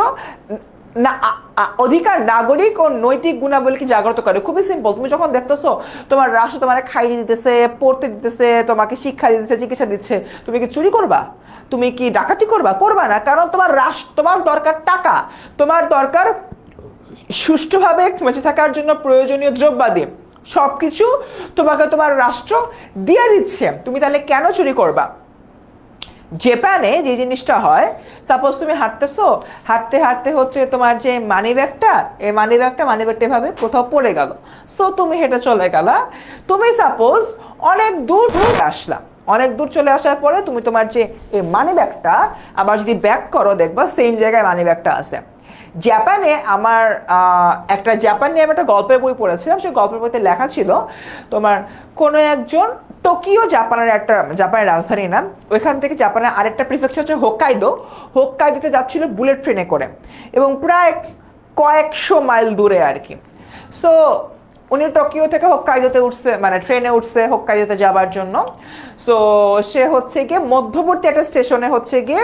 না অধিকার নাগরিক ও নৈতিক গুণাবলীকে জাগ্রত করে। খুবই সিম্পল, তুমি যখন দেখতেছো তোমার রাষ্ট্র তোমার খাইয়ে দিতেছে, পড়তে দিতেছে, তোমাকে শিক্ষা দিতেছে, চিকিৎসা দিচ্ছে, তুমি কি চুরি করবা, তুমি কি ডাকাতি করবা না, কারণ তোমার রাষ্ট্র, তোমার দরকার টাকা, তোমার দরকার সুষ্ঠুভাবে বেঁচে থাকার জন্য প্রয়োজনীয় দ্রব্যাদি, সবকিছু তোমাকে তোমার রাষ্ট্র দিয়ে দিচ্ছে, তুমি তাহলে কেন চুরি করবা? জাপানে যে জিনিসটা হয়, সাপোজ তুমি হাঁটতে হাঁটতে হচ্ছে তোমার যে মানি ব্যাগটা এভাবে কোথাও পড়ে গেল, সো তুমি হেঁটে চলে গেলা, তুমি সাপোজ অনেক দূর চলে আসার পরে তুমি তোমার যে এই মানি ব্যাগটা আবার যদি ব্যাক করো, দেখবা সেম জায়গায় মানি ব্যাগটা আছে। জাপানে আমার জাপান নিয়ে আমি একটা গল্পের বই পড়েছিলাম, সেই গল্পের বইতে লেখা ছিল তোমার কোনো একজন টোকিও, জাপানের রাজধানী নাম, ওইখান থেকে জাপানের আরেকটা প্রিফেকচার হচ্ছে হোক্কাইদোতে যাচ্ছিল বুলেট ট্রেনে করে, এবং প্রায় কয়েকশো মাইল দূরে আর কি। সো উনি টোকিও থেকে হোক্কাইদোতে উঠছে, মানে ট্রেনে উঠছে হোক্কাইদোতে যাবার জন্য। সো সে হচ্ছে গিয়ে মধ্যবর্তী একটা স্টেশনে হচ্ছে গিয়ে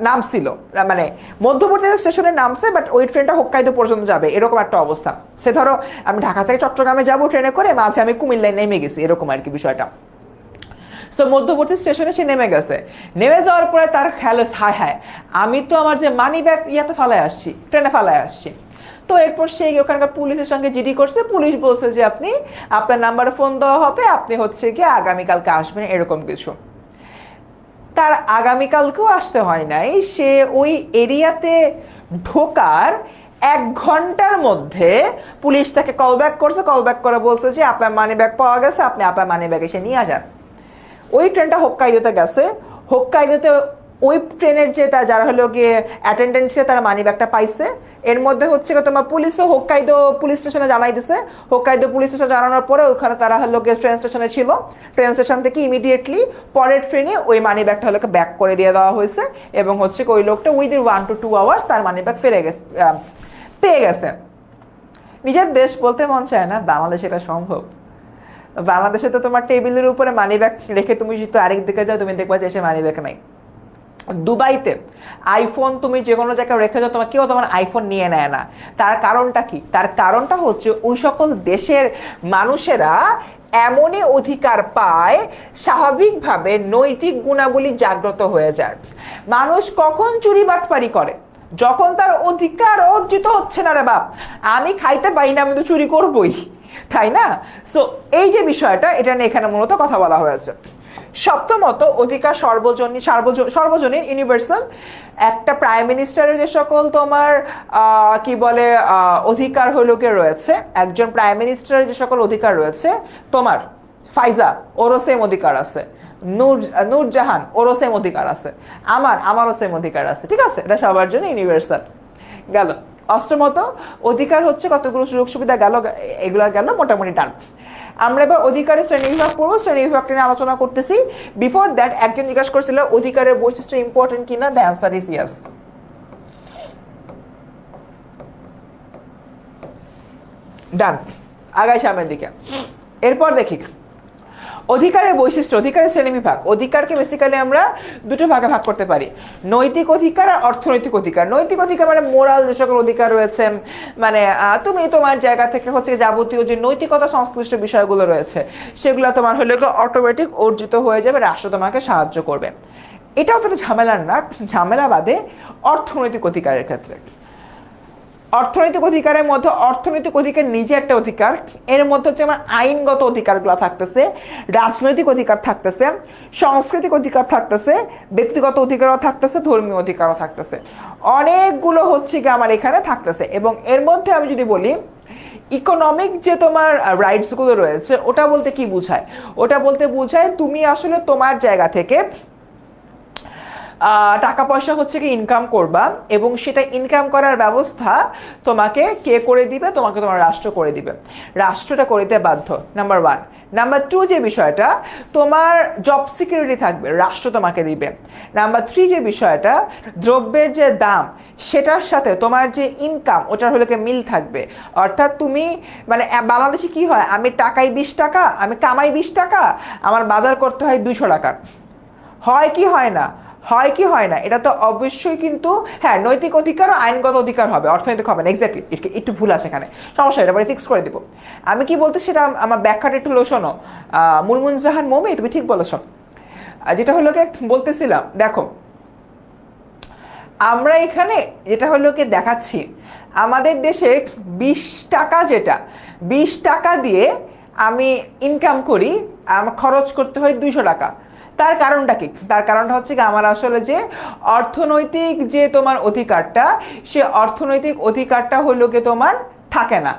নামছিল, মানে মধ্যবর্তী স্টেশনে নামছে, বাট ওই ট্রেনটা হোক্কাইদো পর্যন্ত যাবে এরকম একটা অবস্থা। সে ধরো আমি ঢাকা থেকে চট্টগ্রামে যাবো ট্রেনে করে, মাঝে আমি কুমিল্লায় নেমে গেছি, এরকম আর কি বিষয়টা। সো মধ্যবর্তী স্টেশনে সে নেমে গেছে, নেমে যাওয়ার পরে তার খেয়াল হায় আমি তো আমার যে মানি ব্যাগ ট্রেনে ফালায় আসছি। তো এরপর সে ওখানকার পুলিশের সঙ্গে জিডি করছে, পুলিশ বলছে যে আপনার নাম্বারে ফোন দেওয়া হবে, আপনি হচ্ছে গিয়ে আগামীকালকে আসবেন, এরকম কিছু। তার আগামীকালকেও আসতে হয় নাই, সে ওই এরিয়াতে ঢোকার 1 ঘন্টার মধ্যে পুলিশ তাকে কল ব্যাক করছে, কল ব্যাক করে বলছে যে আপনার মানি ব্যাগ পাওয়া গেছে, আপনি আপনার মানি ব্যাগ এসে নিয়ে যান। ওই ট্রেনটা হোক্কাইদোতে গেছে, হোক্কাইদোতে ওই ট্রেনের যে যারা হলো গিয়ে অ্যাটেন্ডেন্ট ছিল তারা মানি ব্যাগটা পাইছে। এর মধ্যে হচ্ছে তোমার পুলিশও হোক্কাইদো পুলিশ স্টেশনে জানাই দিছে। হোক্কাইদো পুলিশ স্টেশনে জানানোর পরে ওখানে তারা হলো গিয়ে ট্রেন স্টেশনে ছিল, ট্রেন স্টেশন থেকে ইমিডিয়েটলি পরের ট্রেনে ওই মানি ব্যাগটা হলো ব্যাক করে দিয়ে দেওয়া হয়েছে এবং হচ্ছে ওই লোকটা উইদিন 1 to 2 আওয়ার্স তার মানি ব্যাগ পেয়ে গেছে। নিজের দেশ বলতে মন চায় না, বাংলাদেশে এটা সম্ভব। বাংলাদেশে তো তোমার টেবিলের উপরে মানি ব্যাগ রেখে তুমি যদি আরেক দিকে যাও তুমি দেখবা যে এসে মানি ব্যাগ নাই। দুবাইতে আইফোন তুমি যে কোনো জায়গায় রেখে যাও তোমার কেউ তোমার আইফোন নিয়ে নেয় না। তার কারণটা কি? তার কারণটা হচ্ছে ওই সকল দেশের মানুষেরা এমনই অধিকার পায়, স্বাভাবিকভাবে নৈতিক গুণাবলী জাগ্রত হয়ে যায়। মানুষ কখন চুরি বাটপারি করে? যখন তার অধিকার অর্জিত হচ্ছে না রে বাপ, আমি খাইতে পারি না, আমি তো চুরি করবই, তাই না? সো এই যে বিষয়টা, এটা নিয়ে এখানে মূলত কথা বলা হয়েছে। সপ্তমত, অধিকার সর্বজনীন ইউনিভার্সাল। একটা প্রাইম মিনিস্টারের যে সকল তোমার কি বলে অধিকার হলো কে রয়েছে, একজন প্রাইম মিনিস্টারের যে সকল অধিকার রয়েছে, তোমার ফাইজা ওরও সেম অধিকার আছে, নূরজাহান ওরও সেম অধিকার আছে, আমারও সেম অধিকার আছে, ঠিক আছে? এটা সবার জন্য ইউনিভার্সাল গেল। অষ্টমত, অধিকার হচ্ছে কতগুলো সুযোগ সুবিধা গেল, এগুলো গেল মোটামুটি ডান। আমরা এবার অধিকারের শ্রেণীবিভাগ পড়বো, শ্রেণীবিভাগটা নিয়ে আলোচনা করতেছি। বিফোর দ্যাট একজন জিজ্ঞাসা করছিল অধিকারের বৈশিষ্ট্য ইম্পর্টেন্ট কিনা, দ্য অ্যান্সার ইজ ইয়েস। ডান, আগাই সামনের দিকে। এরপর দেখি অধিকারের বৈশিষ্ট্য, অধিকারের শ্রেণীবিভাগ। অধিকারকে বেসিক্যালি আমরা দুটো ভাগে ভাগ করতে পারি, নৈতিক অধিকার আর অর্থনৈতিক অধিকার। নৈতিক অধিকার মানে মোরাল যে সকল অধিকার রয়েছে, মানে তুমি তোমার জায়গা থেকে হচ্ছে যাবতীয় যে নৈতিকতা সংশ্লিষ্ট বিষয়গুলো রয়েছে সেগুলো তোমার হলে অটোমেটিক অর্জিত হয়ে যাবে, রাষ্ট্র তোমাকে সাহায্য করবে। এটাও তো ঝামেলার না, ঝামেলা বাদে অর্থনৈতিক অধিকারের ক্ষেত্রে। অর্থনৈতিক অধিকারের মধ্যে অর্থনৈতিক অধিকার নিজে একটা অধিকার, এর মধ্যে হচ্ছে আমার আইনগত অধিকারগুলো থাকতেছে, রাজনৈতিক অধিকার থাকতেছে, সাংস্কৃতিক অধিকার থাকতেছে, ব্যক্তিগত অধিকারও থাকতেছে, ধর্মীয় অধিকারও থাকতেছে, অনেকগুলো হচ্ছে কি আমার এখানে থাকতেছে। এবং এর মধ্যে আমি যদি বলি ইকোনমিক যে তোমার রাইটসগুলো রয়েছে, ওটা বলতে কি বোঝায়? ওটা বলতে বোঝায় তুমি আসলে তোমার জায়গা থেকে টাকা পয়সা হচ্ছে কি ইনকাম করবা এবং সেটা ইনকাম করার ব্যবস্থা তোমাকে কে করে দিবে? তোমাকে তোমার রাষ্ট্র করে দিবে, রাষ্ট্রটা করে দিতে বাধ্য, নাম্বার 1। নাম্বার 2 যে বিষয়টা, তোমার জব সিকিউরিটি থাকবে, রাষ্ট্র তোমাকে দিবে। নাম্বার 3 যে বিষয়টা, দ্রব্যের যে দাম সেটার সাথে তোমার যে ইনকাম ওটার হলে মিল থাকবে। অর্থাৎ তুমি মানে বাংলাদেশে কি হয়, আমি টাকায় 20 টাকা, আমি কামাই 20 টাকা, আমার বাজার করতে হয় 200 টাকা, হয় কি হয় না? হয় কি হয় না? এটা তো অবশ্যই কিন্তু হ্যাঁ নৈতিক অধিকার ও আইনগত অধিকার হবে, অর্থনৈতিক হবে না। এক্স্যাক্টলি, একটু ভুল আছে এখানে, সমস্যা, এটা পরে ফিক্স করে দিব। আমি কি বলতে সেটা আমার ব্যাখ্যাটা একটু শোনো। মুনমুনজাহান মমি, তুমি ঠিক বলেছ। যেটা হলো কি বলতেছিলাম, দেখো আমরা এখানে যেটা হলো কি দেখাচ্ছি, আমাদের দেশে 20 টাকা, যেটা 20 টাকা দিয়ে আমি ইনকাম করি, আমার খরচ করতে হয় 200 টাকা। তার কারণটা কি? তার কারণটা হচ্ছে কি আমার আসলে যে অর্থনৈতিক যে তোমার অধিকারটা, সে অর্থনৈতিক অধিকারটা হলো কি তোমার থাকে না।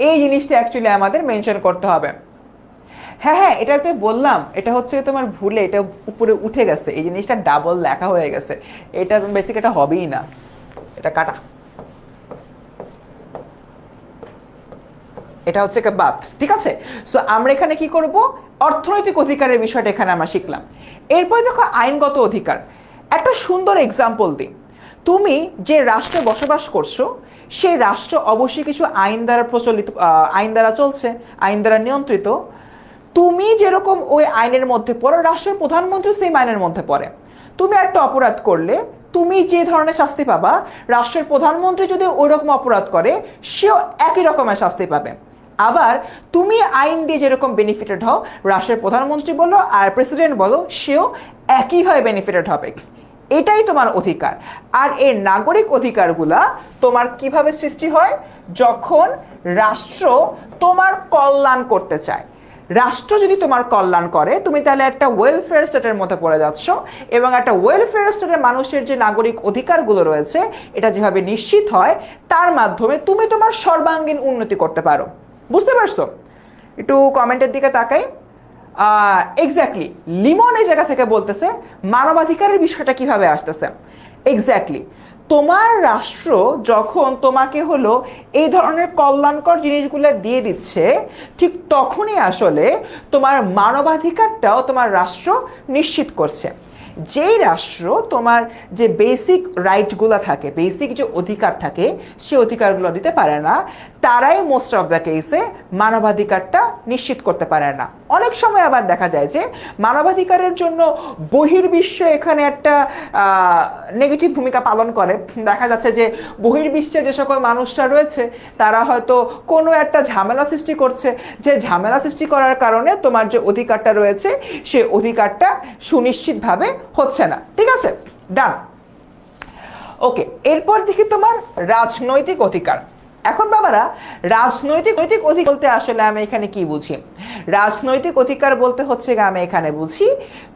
এই জিনিসটা অ্যাকচুয়ালি আমাদের মেনশন করতে হবে। হ্যাঁ হ্যাঁ, এটাতে বললাম, এটা হচ্ছে তোমার ভুলে এটা উপরে উঠে গেছে, এই জিনিসটা ডাবল লেখা হয়ে গেছে, এটা বেসিক এটা হবেই না, এটা কাটা, এটা হচ্ছে বাদ, ঠিক আছে? সো আমরা এখানে কি করব, অর্থনৈতিক অধিকারের বিষয়টা এখানে আমরা শিখলাম। এরপরে দেখো আইনগত অধিকার। একটা সুন্দর এক্সাম্পল দিই, তুমি যে রাষ্ট্রে বসবাস করছো সেই রাষ্ট্র অবশ্যই কিছু আইন দ্বারা প্রচলিত, আইন দ্বারা চলছে, আইন দ্বারা নিয়ন্ত্রিত। তুমি যেরকম ওই আইনের মধ্যে পড়ো, রাষ্ট্রের প্রধানমন্ত্রী সেই আইনের মধ্যে পড়ে। তুমি একটা অপরাধ করলে তুমি যে ধরনের শাস্তি পাবা, রাষ্ট্রের প্রধানমন্ত্রী যদি ওই রকম অপরাধ করে সেও একই রকমের শাস্তি পাবে। আবার তুমি আইন দিয়ে যেরকম বেনিফিটেড হও, রাষ্ট্রের প্রধানমন্ত্রী বলো আর প্রেসিডেন্ট বলো, সেও একইভাবে বেনিফিটেড হবে। এটাই তোমার অধিকার। আর এই নাগরিক অধিকারগুলা তোমার কিভাবে সৃষ্টি হয়? যখন রাষ্ট্র তোমার কল্যাণ করতে চায়। রাষ্ট্র যদি তোমার কল্যাণ করে তুমি তাহলে একটা ওয়েলফেয়ার স্টেটের মধ্যে পড়ে যাচ্ছ, এবং একটা ওয়েলফেয়ার স্টেটের মানুষের যে নাগরিক অধিকারগুলো রয়েছে এটা যেভাবে নিশ্চিত হয় তার মাধ্যমে তুমি তোমার সর্বাঙ্গীন উন্নতি করতে পারো। বুঝতে পারছো? একটু কমেন্টের দিকে তাকাই। এক্স্যাক্টলি লিমন এই জায়গা থেকে বলতেছে মানবাধিকারের বিষয়টা কিভাবে আসতেছে। এক্স্যাক্টলি তোমার রাষ্ট্র যখন তোমাকে হলো এই ধরনের কল্যাণকর জিনিসগুলো দিয়ে দিচ্ছে, ঠিক তখনই আসলে তোমার মানবাধিকারটাও তোমার রাষ্ট্র নিশ্চিত করছে। যেই রাষ্ট্র তোমার যে বেসিক রাইটগুলো থাকে, বেসিক যে অধিকার থাকে, সে অধিকারগুলো দিতে পারে না, তারাই মোস্ট অফ দ্য কেসে মানবাধিকারটা নিশ্চিত করতে পারে না। অনেক সময় আবার দেখা যায় যে মানবাধিকারের জন্য বহির্বিশ্ব এখানে একটা নেগেটিভ ভূমিকা পালন করে। দেখা যাচ্ছে যে বহির্বিশ্বে যে সকল মানুষরা রয়েছে তারা হয়তো কোনো একটা ঝামেলা সৃষ্টি করছে, যে ঝামেলা সৃষ্টি করার কারণে তোমার যে অধিকারটা রয়েছে সে অধিকারটা সুনিশ্চিতভাবে হচ্ছে না। ঠিক আছে, ডান। ওকে, এরপর দেখি তোমার রাজনৈতিক অধিকার। এখন বাবারা রাজনৈতিক অধিকার বলতে আসলে আমি এখানে কি বুঝি? রাজনৈতিক অধিকার বলতে হচ্ছে আমি এখানে বুঝি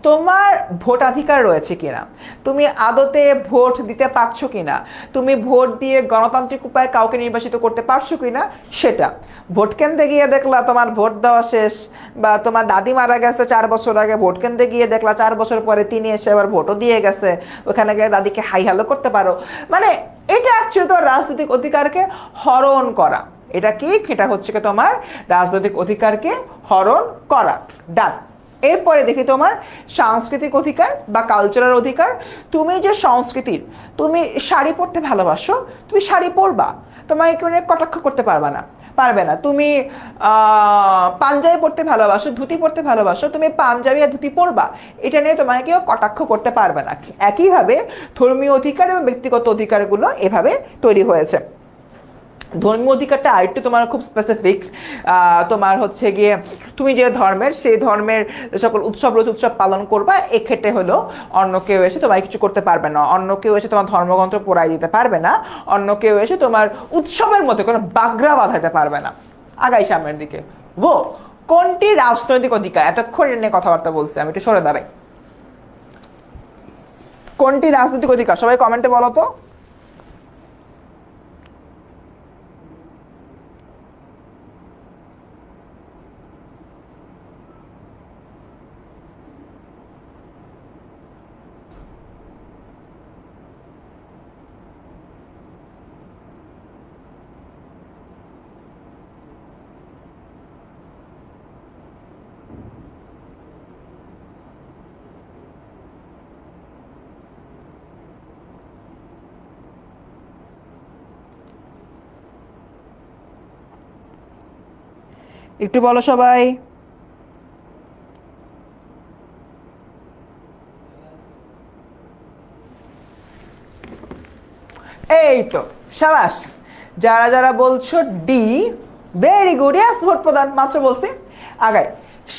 তোমার ভোটাধিকার রয়েছে কিনা, তুমি আদতে ভোট দিতে পারছো কিনা, তুমি ভোট দিয়ে গণতান্ত্রিক উপায়ে কাউকে নির্বাচিত করতে পারছো কিনা সেটা। ভোট কেন্দ্রে গিয়ে দেখলা তোমার ভোট দেওয়া শেষ, বা তোমার দাদি মারা গেছে 4 বছর আগে, ভোট কেন্দ্রে গিয়ে দেখলা 4 বছর পরে তিনি এসে আবার ভোটও দিয়ে গেছে, ওখানে গিয়ে দাদিকে হাই হ্যালো করতে পারো। মানে এটা অ্যাকচুয়ালি তোমার রাজনৈতিক অধিকারকে হরণ করা। এটা কি? এটা হচ্ছে কি তোমার রাজনৈতিক অধিকারকে হরণ করা। ডান। এরপরে দেখি তোমার সাংস্কৃতিক অধিকার বা কালচারাল অধিকার। তুমি যে সংস্কৃতির, তুমি শাড়ি পরতে ভালোবাসো, তুমি শাড়ি পরবা, তোমাকে কেউ কটাক্ষ করতে পারবে না। তুমি পাঞ্জাবি পরতে ভালোবাসো, ধুতি পরতে ভালোবাসো, তুমি পাঞ্জাবি আর ধুতি পরবা, এটা নিয়ে তোমাকে কেউ কটাক্ষ করতে পারবে না। একইভাবে ধর্মীয় অধিকার এবং ব্যক্তিগত অধিকারগুলো এভাবে তৈরি হয়েছে। ধর্মীয় অধিকারটা আরেকটু তোমার খুব স্পেসিফিক। তোমার হচ্ছে গিয়ে তুমি যে ধর্মের, সেই ধর্মের সকল উৎসব রয়েছে, উৎসব পালন করবা, এক্ষেত্রে হলো অন্য কেউ এসে তোমায় কিছু করতে পারবে না, অন্য কেউ এসে তোমার ধর্মগ্রন্থ পড়াই দিতে পারবে না, অন্য কেউ এসে তোমার উৎসবের মধ্যে কোনো বাগড়া বাঁধাইতে পারবে না। আগাই সামনের দিকে। কোনটি রাজনৈতিক অধিকার? এতক্ষণ নিয়ে কথাবার্তা বলছি, আমি একটু সরে দাঁড়াই। কোনটি রাজনৈতিক অধিকার সবাই কমেন্টে বলো তো। একটু বলো সবাই। এই তো সাবাস, যারা যারা বলছো ডি, ভেরি গুড। ইয়াস, ভোট প্রদান মাত্র বলছি। আগাই।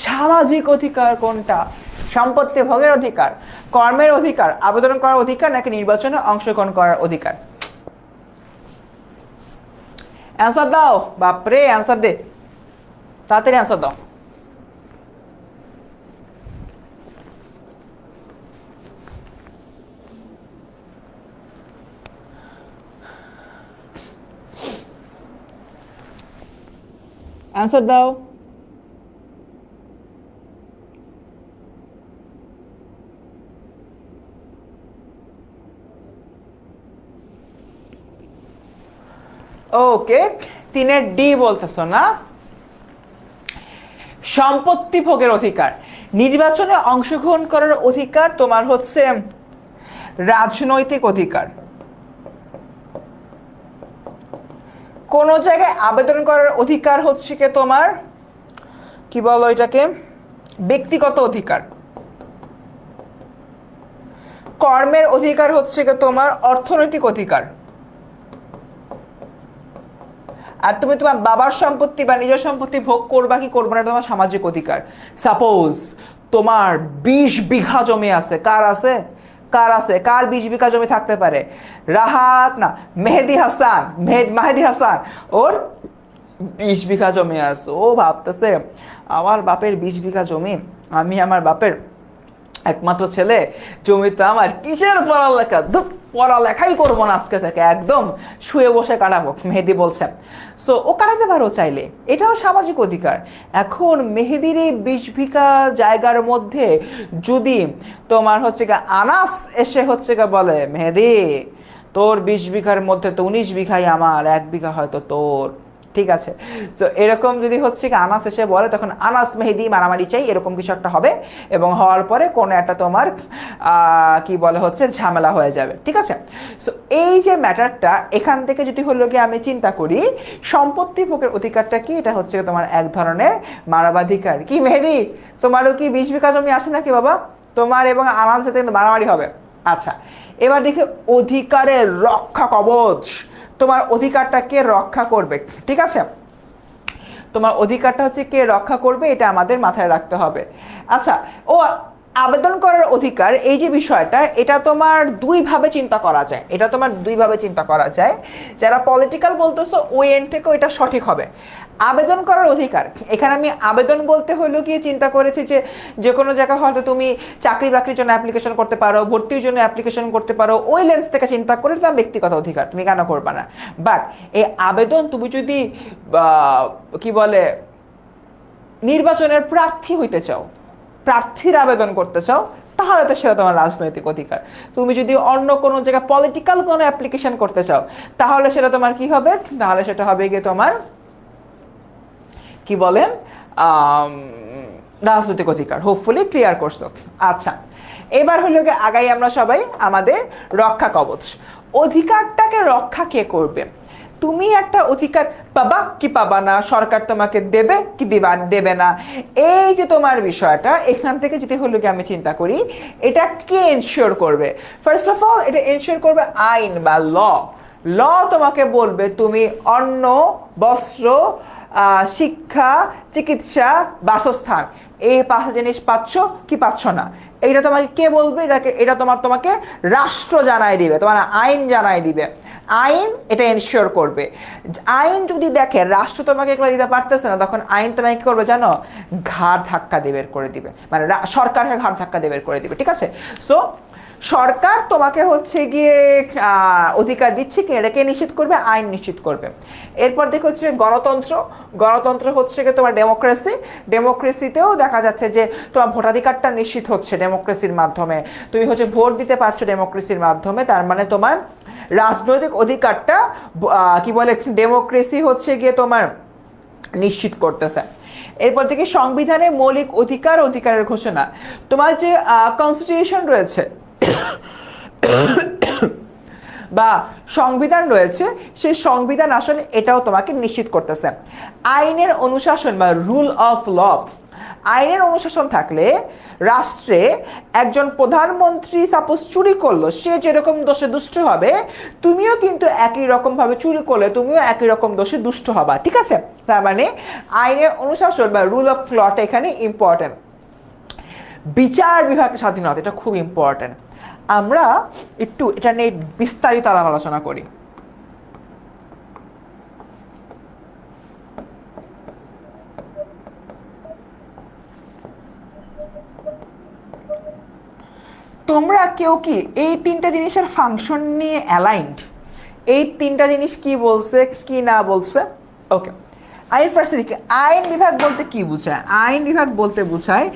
সামাজিক অধিকার কোনটা? সম্পত্তি ভোগের অধিকার, কর্মের অধিকার, আবেদন করার অধিকার, নাকি নির্বাচনে অংশগ্রহণ করার অধিকার? অ্যান্সার দাও বাপরে, অ্যান্সার দে, তাড়াতাড়ি অ্যান্সার দাও। অ্যান্সার দাও। ওকে, 3-এর ডি বলতেছো না? সম্পত্তি ভোগের অধিকার, নির্বাচনে অংশগ্রহণ করার অধিকার তোমার হচ্ছে রাজনৈতিক অধিকার। কোন জায়গায় আবেদন করার অধিকার হচ্ছে কি তোমার কি বলো এটাকে ব্যক্তিগত অধিকার। কর্মের অধিকার হচ্ছে কি তোমার অর্থনৈতিক অধিকার। আর তুমি তোমার বাবার সম্পত্তি বা নিজের সম্পত্তি ভোগ করবা কি করবে না তোমার সামাজিক অধিকার। সাপোজ তোমার 20 বিঘা জমি আছে, কার আছে? কার 20 বিঘা জমি থাকতে পারে? রাহাত না, মেহেদি হাসান, মাহেদি হাসান ওর 20 বিঘা জমি আছে, ও ভাবতেছে আমার বাপের 20 বিঘা জমি, আমি আমার বাপের একমাত্র ছেলে, জমিতে আমার কিসের পড়ালেখা, ধুপ, পড়ালেখাই করবো না আজকে থেকে, একদম শুয়ে বসে কাটাবো, মেহেদি বলছে। সো ও কাটাতে পারো চাইলে, এটাও সামাজিক অধিকার। এখন মেহেদির এই 20 বিঘা জায়গার মধ্যে যদি তোমার হচ্ছে গা আনাস এসে হচ্ছে গা বলে, মেহেদি তোর 20 বিঘার মধ্যে তো 19 বিঘাই আমার, 1 বিঘা হয়তো তোর, ঠিক আছে। সো এরকম যদি হচ্ছে কি আনাস এসে বলে, তখন আনাস মেহেদি মারামারি চাই, এরকম কিছু একটা হবে, এবং হওয়ার পরে কোনো একটা তোমার কি বলে হচ্ছে ঝামেলা হয়ে যাবে, ঠিক আছে। সো এই যে ম্যাটারটা, এখান থেকে যদি হলো কি আমি চিন্তা করি, সম্পত্তি ভোগের অধিকারটা কি, এটা হচ্ছে তোমার এক ধরনের মানবাধিকার। কি মেহেদি, তোমারও কি 20 বিঘা জমি আছে নাকি বাবা? তোমার এবং আনাস সাথে কিন্তু মারামারি হবে। আচ্ছা, এবার দেখি অধিকারের রক্ষা কবচ, তোমার অধিকারটা কে রক্ষা করবে, ঠিক আছে। তোমার অধিকারটা হচ্ছে কে রক্ষা করবে, এটা আমাদের মাথায় রাখতে হবে। আচ্ছা, ও আবেদন করার অধিকার, এই যে বিষয়টা, এটা তোমার দুইভাবে চিন্তা করা যায়, এটা তোমার দুইভাবে চিন্তা করা যায়। যারা পলিটিক্যাল বলতেছো ওই এন্ড থেকেও এটা সঠিক হবে। আবেদন করার অধিকার, এখানে আমি আবেদন বলতে হলো কি চিন্তা করেছি যে যে কোনো জায়গায় হয়তো তুমি চাকরি বাকরির জন্য অ্যাপ্লিকেশন করতে পারো, ভর্তির জন্য অ্যাপ্লিকেশন করতে পারো, ওই লেন্স থেকে চিন্তা করে তোমার ব্যক্তিগত অধিকার, তুমি কেন করবে না। বাট এই আবেদন তুমি যদি কি বলে নির্বাচনের প্রার্থী হইতে চাও, প্রার্থীর আবেদন করতে চাও, তাহলে তো সেটা তোমার রাজনৈতিক অধিকার। তুমি যদি অন্য কোনো জায়গায় পলিটিক্যাল কোনো অ্যাপ্লিকেশন করতে চাও, তাহলে সেটা তোমার কি হবে, তাহলে সেটা হবে গিয়ে তোমার কি বলেন রাজনৈতিক অধিকার। হোপফুলি ক্লিয়ার করছো। আচ্ছা, এবার হলো গিয়ে আগাই আমরা সবাই আমাদের রক্ষা কবচ। অধিকারটাকে রক্ষা কে করবে? তুমি একটা অধিকার পাবা কি পাবা না, সরকার তোমাকে দেবে কি দেবে না, এই যে তোমার বিষয়টা, এখান থেকে যদি হলো কি আমি চিন্তা করি, এটা কে এনশিওর করবে? ফার্স্ট অফ অল এটা এনশিওর করবে আইন বা ল। ল তোমাকে বলবে তুমি অন্ন, বস্ত্র, শিক্ষা, চিকিৎসা, বাসস্থান, এই 5 জিনিস পাচ্ছ কি পাচ্ছ না। এইটা তোমাকে কে বলবে? এটা তোমাকে রাষ্ট্র জানাই দিবে, তোমার আইন জানাই দিবে। আইন এটা এনশিওর করবে। আইন যদি দেখে রাষ্ট্র তোমাকে এগুলো দিতে পারতেছে না, তখন আইন তোমাকে কি করবে জানো? ঘাড় ধাক্কা দিয়ে বের করে দিবে, মানে সরকারকে ঘাড় ধাক্কা দিয়ে বের করে দিবে, ঠিক আছে। সো সরকার তোমাকে হচ্ছে গিয়ে অধিকার দিচ্ছে কি, এটাকে নিশ্চিত করবে, আইন নিশ্চিত করবে। এরপর দেখো হচ্ছে গণতন্ত্র। গণতন্ত্র হচ্ছে গিয়ে তোমার ডেমোক্রেসি। ডেমোক্রেসিতেও দেখা যাচ্ছে যে তোমার ভোটাধিকারটা নিশ্চিত হচ্ছে ডেমোক্রেসির মাধ্যমে, তুমি হচ্ছে ভোট দিতে পারছো ডেমোক্রেসির মাধ্যমে, তার মানে তোমার রাজনৈতিক অধিকারটা কি বলে ডেমোক্রেসি হচ্ছে গিয়ে তোমার নিশ্চিত করতেছে। এরপর থেকে সংবিধানের মৌলিক অধিকার, অধিকারের ঘোষণা। তোমার যে কনস্টিটিউশন রয়েছে বা সংবিধান রয়েছে, সেই সংবিধান আসলে এটাও তোমাকে নিশ্চিত করতেছে। আইনের অনুশাসন বা রুল অফ ল। আইনের অনুশাসন থাকলে রাষ্ট্রে একজন প্রধানমন্ত্রী সাপোজ চুরি করলো, সে যেরকম দোষে দুষ্ট হবে, তুমিও কিন্তু একই রকম ভাবে চুরি করলে তুমিও একই রকম দোষে দুষ্ট হবা, ঠিক আছে। তার মানে আইনের অনুশাসন বা রুল অফ লটা এখানে ইম্পর্টেন্ট। বিচার বিভাগের স্বাধীনতা, এটা খুব ইম্পর্টেন্ট। আমরা একটু এটা নিয়ে বিস্তারিত আলোচনা করি। তোমরা কেউ কি এই 3টা জিনিসের ফাংশন নিয়ে অ্যালাইন্ড? এই 3টা জিনিস কি বলছে কি না বলছে? ওকে, আইন ফার্স্ট দিকে আইন বিভাগ বলতে কি বোঝায়? আইন বিভাগ বলতে বোঝায়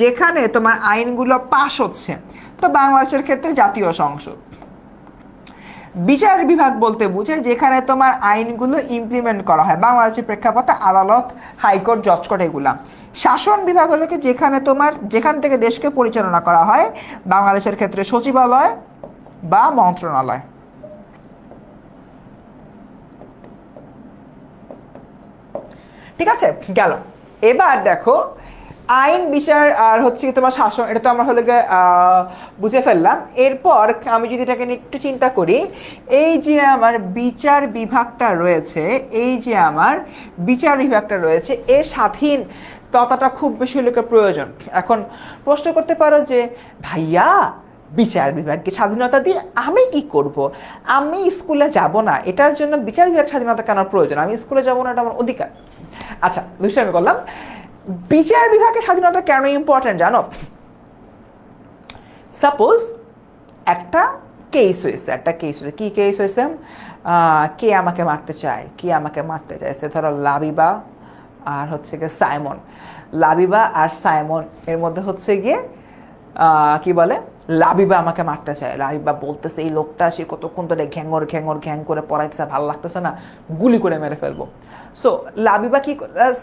যেখানে তোমার আইনগুলো পাস হচ্ছে, তো বাংলাদেশের ক্ষেত্রে জাতীয় সংসদ। বিচার বিভাগ বলতে বোঝায় যেখানে তোমার আইনগুলো ইমপ্লিমেন্ট করা হয়, বাংলাদেশের প্রেক্ষাপটে আদালত, হাইকোর্ট, জজ কোর্ট এগুলা। শাসন বিভাগ হলো কি যেখান থেকে দেশকে পরিচালনা করা হয়, বাংলাদেশের ক্ষেত্রে সচিবালয় বা মন্ত্রণালয়। ঠিক আছে, গেল। এবার দেখো আইন, বিচার আর হচ্ছে তোমার শাসন, এটা তো আমরা হলে বুঝে ফেললাম। এরপর আমি যদি এটাকে একটু চিন্তা করি, এই যে আমার বিচার বিভাগটা রয়েছে, এর স্বাধীন ততটা খুব বেশি লোকের প্রয়োজন। এখন প্রশ্ন করতে পারো যে ভাইয়া বিচার বিভাগকে স্বাধীনতা দিয়ে আমি কি করব? আমি স্কুলে যাব না, এটার জন্য বিচার বিভাগ স্বাধীনতা কেন প্রয়োজন? আমি স্কুলে যাব না, এটা আমার অধিকার। আচ্ছা, দুষ্টামি করলাম। বিচার বিভাগের স্বাধীনতা কেন ইম্পর্টেন্ট জানো? সাপোজ একটা কেস হয়েছে, কি কেস হয়েছে? কে আমাকে মারতে চায়, কে আমাকে মারতে চাইছে, ধরো লাবিবা আর হচ্ছে গিয়ে সাইমন। লাবিবা আর সাইমন এর মধ্যে হচ্ছে গিয়ে কি বলে, লাবিবা আমাকে মারতে চায়। লাবিবা বলতেছে এই লোকটা সে কতক্ষণ ধরে ঘ্যাং করে পড়াইতেছে, ভালো লাগতেছে না, গুলি করে মেরে ফেলবো। সো লাবিবা কি,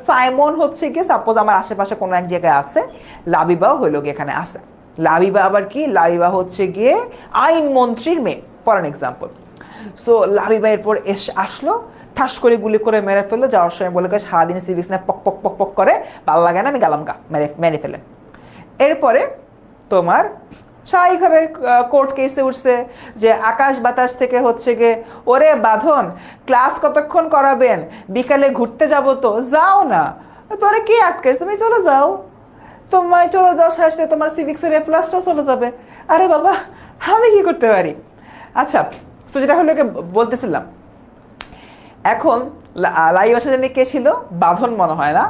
সাইমন হচ্ছে গিয়ে সাপোজ আমার আশেপাশে কোনো এক জায়গায় আছে, লাবিবাও হইলো গিয়ে এখানে আছে। লাবিবা আবার কি, লাবিবা হচ্ছে গিয়ে আইনমন্ত্রীর মেয়ে, for an example. So Labiba এরপর আসলো, ঠাস করে গুলি করে মেরে ফেললো। যাওয়ার সময় বলে গেছে সারাদিন সিভিক্স না পক পক পক পক করে, ভালো লাগে না, আমি গেলাম গা, মেরে ফেলে। এরপরে তোমার স্বাভাবিকভাবে কোর্ট কেসে উঠছে যে আকাশ বাতাস থেকে হচ্ছে গিয়ে, ওরে বাঁধন ক্লাস কতক্ষণ করাবেন, বিকালে ঘুরতে যাব, তো যাও না, তোরে কি আটকেছে, তুমি চলে যাও, তোমায় চলে যাও, শেষে তোমার সিভিক্সের এ প্লাসটাও চলে যাবে। আরে বাবা, আমি কি করতে পারি? আচ্ছা, তো যেটা হলো বলতেছিলাম, এখন লাইভ আসার জন্য কে ছিল? বাঁধন মনে হয় না।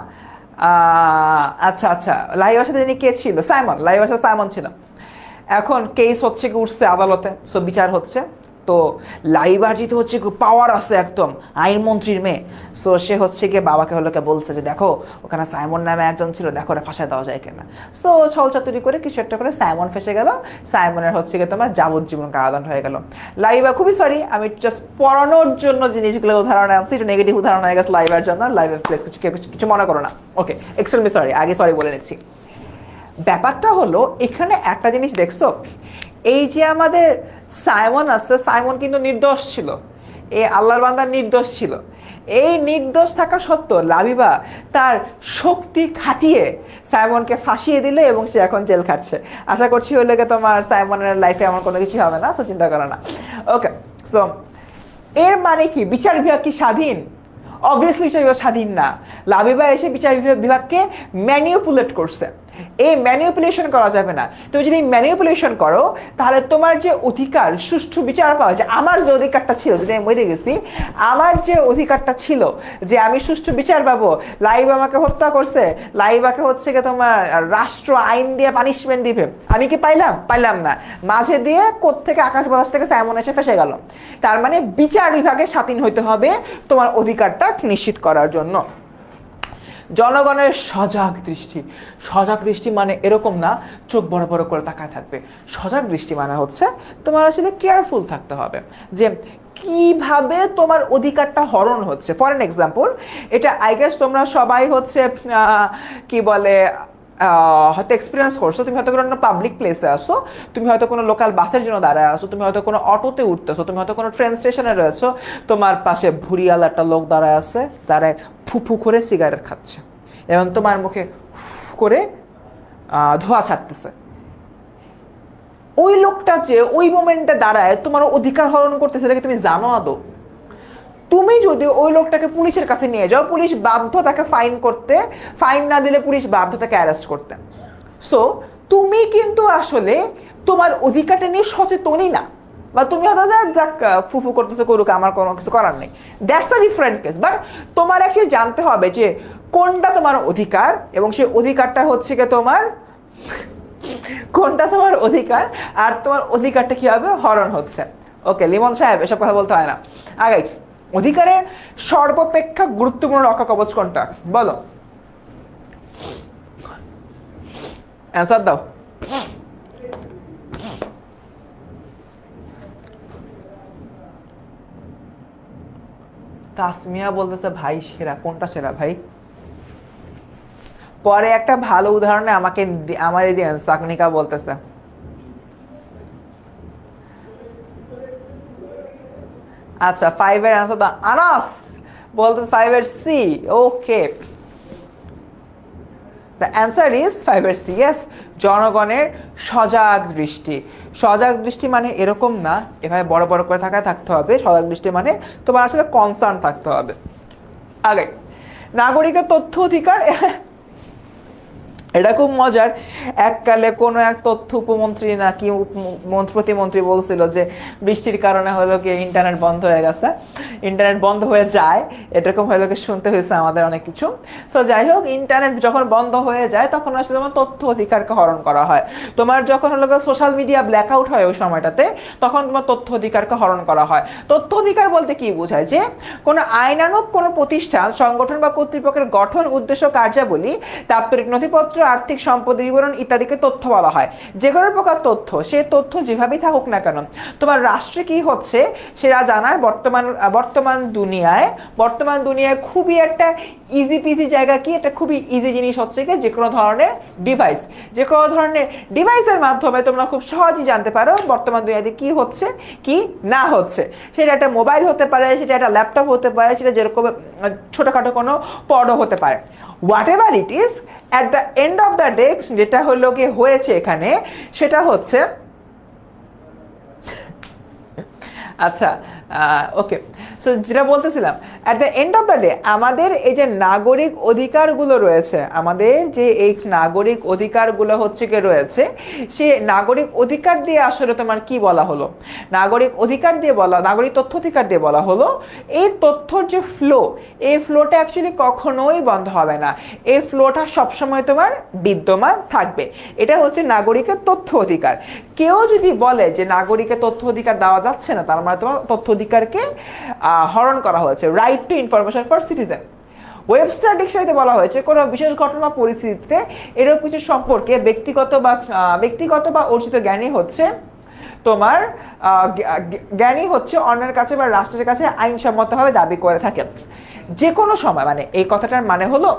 আচ্ছা, লাইভ আসার জন্য কে ছিল? সাইমন। লাইভ আসার সাইমন ছিল। এখন কেস হচ্ছে কি উঠছে আদালতে, সো বিচার হচ্ছে। তো লাইবার যেহেতু হচ্ছে পাওয়ার আছে একদম, আইনমন্ত্রীর মেয়ে, সো সে হচ্ছে গিয়ে বাবাকে বলছে যে দেখো ওখানে সাইমন নামে একজন ছিল, দেখো ওরা ফাঁসায় দেওয়া যায় কিনা। সো ছলচাতুরি করে কিছু একটা করে সাইমন ফেসে গেল, সাইমনের হচ্ছে গিয়ে তোমার যাবজ্জীবন কারাদণ্ড হয়ে গেল। লাইবা খুবই সরি, আমি জাস্ট পড়ানোর জন্য জিনিসগুলো উদাহরণ আনছি, একটু নেগেটিভ উদাহরণ হয়ে গেছে লাইবার জন্য, লাইভের প্লেস কিছু মনে করো না। ওকে, এক্সট্রিমলি সরি, আগে সরি বলে নিচ্ছি। ব্যাপারটা হলো এখানে একটা জিনিস দেখছো, এই যে আমাদের সাইমন আছে, সাইমন কিন্তু নির্দোষ ছিল, এই আল্লাহর বান্দার নির্দোষ ছিল। এই নির্দোষ থাকা সত্ত্বেও লাবিবা তার শক্তি খাটিয়ে সাইমনকে ফাঁসিয়ে দিলে এবং সে এখন জেল খাটছে। আশা করছি হলে তোমার সাইমনের লাইফে এমন কোনো কিছু হবে না, সো চিন্তা করো না। ওকে, সো এর মানে কি বিচার বিভাগ কি স্বাধীন? অবভিয়াসলি বিচার বিভাগ স্বাধীন না। লাবিবা এসে বিচার বিভাগকে ম্যানিপুলেট করছে। এই ম্যানিপুলেশন করা যাবে না। তুমি যদি ম্যানিপুলেশন করো তাহলে তোমার যে অধিকার সুষ্ঠু বিচার পাওয়া যায়, আমার যে অধিকারটা ছিল, যদি আমি মরে গেছি, আমার যে অধিকারটা ছিল যে আমি সুষ্ঠু বিচার পাবো, লাইভ আমাকে হত্যা করছে, লাইবাকে হচ্ছে গিয়ে তোমার রাষ্ট্র আইন দিয়ে পানিশমেন্ট দিবে, আমি কি পাইলাম না, মাঝে দিয়ে কোত্থেকে আকাশ বাতাস থেকে সাইমন এসে ফেসে গেল। তার মানে বিচার বিভাগে স্বাধীন হইতে হবে তোমার অধিকারটা নিশ্চিত করার জন্য। জনগণের সজাগ দৃষ্টি মানে এরকম না চোখ বড় বড় করে তাকায় থাকবে। সজাগ দৃষ্টি মানে হচ্ছে তোমার আসলে কেয়ারফুল থাকতে হবে যে কিভাবে তোমার অধিকারটা হরণ হচ্ছে। ফর এন এক্সাম্পল, এটা আই গেস তোমরা সবাই হচ্ছে কি বলে হয়তো এক্সপিরিয়েন্স করছো। তুমি হয়তো কোনো পাবলিক প্লেসে আসো, তুমি হয়তো কোনো লোকাল বাসের জন্য দাঁড়ায় আসো, তুমি হয়তো কোনো অটোতে উঠতেছো, তুমি হয়তো কোনো ট্রেন স্টেশনে রয়েছো, তোমার পাশে ভুরিয়ালা একটা লোক দাঁড়ায় আছে, দাঁড়ায় ফুফু করে সিগারেট খাচ্ছে এবং তোমার মুখে করে ধোঁয়া ছাড়তেছে। ওই লোকটা যে ওই মোমেন্টে দাঁড়ায় তোমার অধিকার হরণ করতেছে, এটাকে তুমি জানো আদৌ? তুমি যদি ওই লোকটাকে পুলিশের কাছে নিয়ে যাও, পুলিশ বাধ্য তাকে ফাইন করতে, ফাইন না দিলে পুলিশ বাধ্য তাকে অ্যারেস্ট করতে। সো তুমি কিন্তু আসলে তোমার অধিকারটা নিয়ে সচেতনই না, বা তুমি হয়তো যাক ফুফু করতেছে করুক, আমার কোনো কিছু করার নেই, that's a different case. But তোমার অ্যাকচুয়ালি জানতে হবে যে কোনটা তোমার অধিকার এবং সেই অধিকারটা হচ্ছে কি তোমার কোনটা তোমার অধিকার আর তোমার অধিকারটা কিভাবে হরণ হচ্ছে। ওকে লিমন সাহেব, এসব কথা বলতে হয় না। আগে অধিকারের সর্বাপেক্ষা গুরুত্বপূর্ণ রক্ষা কবচ কোনটা বলো? অ্যান্সার দাও। তাসমিয়া বলতেছে ভাই সেরা, কোনটা সেরা ভাই? পরে একটা ভালো উদাহরণে আমারই দিয়ে সাকনিকা বলতেছে। আচ্ছা, 5 এর অ্যান্সার দাও। আনাস বলতেছে 5 এর C. Okay, the answer is 5 এর সি। ইয়েস, জনগণের সজাগ দৃষ্টি মানে এরকম না এভাবে বড় বড় করে থাকতে হবে। সজাগ দৃষ্টি মানে তোমার আসলে কনসার্ন থাকতে হবে। আগে নাগরিকের তথ্য অধিকার, এটা খুব মজার। এককালে কোনো এক তথ্য উপমন্ত্রী নাকি প্রতিমন্ত্রী বলছিল যে বৃষ্টির কারণে হলো কি ইন্টারনেট বন্ধ হয়ে গেছে, ইন্টারনেট বন্ধ হয়ে যায়, এরকম হলো কি শুনতে হয়েছে আমাদের অনেক কিছু। সো যাই হোক, ইন্টারনেট যখন বন্ধ হয়ে যায় তখন আসলে তোমার তথ্য অধিকারকে হরণ করা হয়। তোমার যখন হলো সোশ্যাল মিডিয়া ব্ল্যাক আউট হয় ওই সময়টাতে, তখন তোমার তথ্য অধিকারকে হরণ করা হয়। তথ্য অধিকার বলতে কি বোঝায়? যে কোনো আইনানুগ কোনো প্রতিষ্ঠান, সংগঠন বা কর্তৃপক্ষের গঠন, উদ্দেশ্য, কার্যাবলী, দাপ্তরিক নথিপত্র, আর্থিক সম্পদ বিবরণ ইত্যাদিকে তথ্য বলা হয়। যে কোনো প্রকার তথ্য, সে তথ্য যেভাবেই থাকুক না কেন, তোমার রাষ্ট্রে কি হচ্ছে সেটা জানার বর্তমান দুনিয়ায় খুবই একটা ইজি পিজি জায়গা। কি একটা খুবই ইজি জিনিস হচ্ছে কি, যে কোনো ধরনের ডিভাইসের মাধ্যমে তোমরা খুব সহজেই জানতে পারো বর্তমান দুনিয়াতে কি হচ্ছে কি না হচ্ছে। সেটা একটা মোবাইল হতে পারে, সেটা একটা ল্যাপটপ হতে পারে, সেটা যেরকম ছোটখাটো কোনো পডও হতে পারে। What ever it is, at the end of the day যেটা হলো কি হয়েছে এখানে, সেটা হচ্ছে আচ্ছা ওকে। সো যেটা বলতেছিলাম, at the end of the day আমাদের এই যে নাগরিক অধিকারগুলো রয়েছে, আমাদের যে এই নাগরিক অধিকারগুলো হচ্ছে কি রয়েছে, সে নাগরিক অধিকার দিয়ে আসলে তোমার কি বলা হলো, নাগরিক তথ্য অধিকার দিয়ে বলা হলো এই তথ্যর যে ফ্লো, এই ফ্লোটা অ্যাকচুয়ালি কখনোই বন্ধ হবে না, এই ফ্লোটা সবসময় তোমার বিদ্যমান থাকবে। এটা হচ্ছে নাগরিকের তথ্য অধিকার। কেউ যদি বলে যে নাগরিকের তথ্য অধিকার দেওয়া যাচ্ছে না, তার মানে তোমার তথ্য অধিকারকে হরণ করা হয়েছে। Right to information for citizen. Webster ডিকশনারিতে বলা হয়েছে কোনো বিশেষ ঘটনা পরিস্থিতিতে এরকম কিছু সম্পর্কে ব্যক্তিগত বা অর্জিত জ্ঞানী হচ্ছে তোমার অন্যের কাছে বা রাষ্ট্রের কাছে আইনসম্মতভাবে দাবি করে থাকে। যে কোনো সময়, মানে এই কথাটার মানে হলো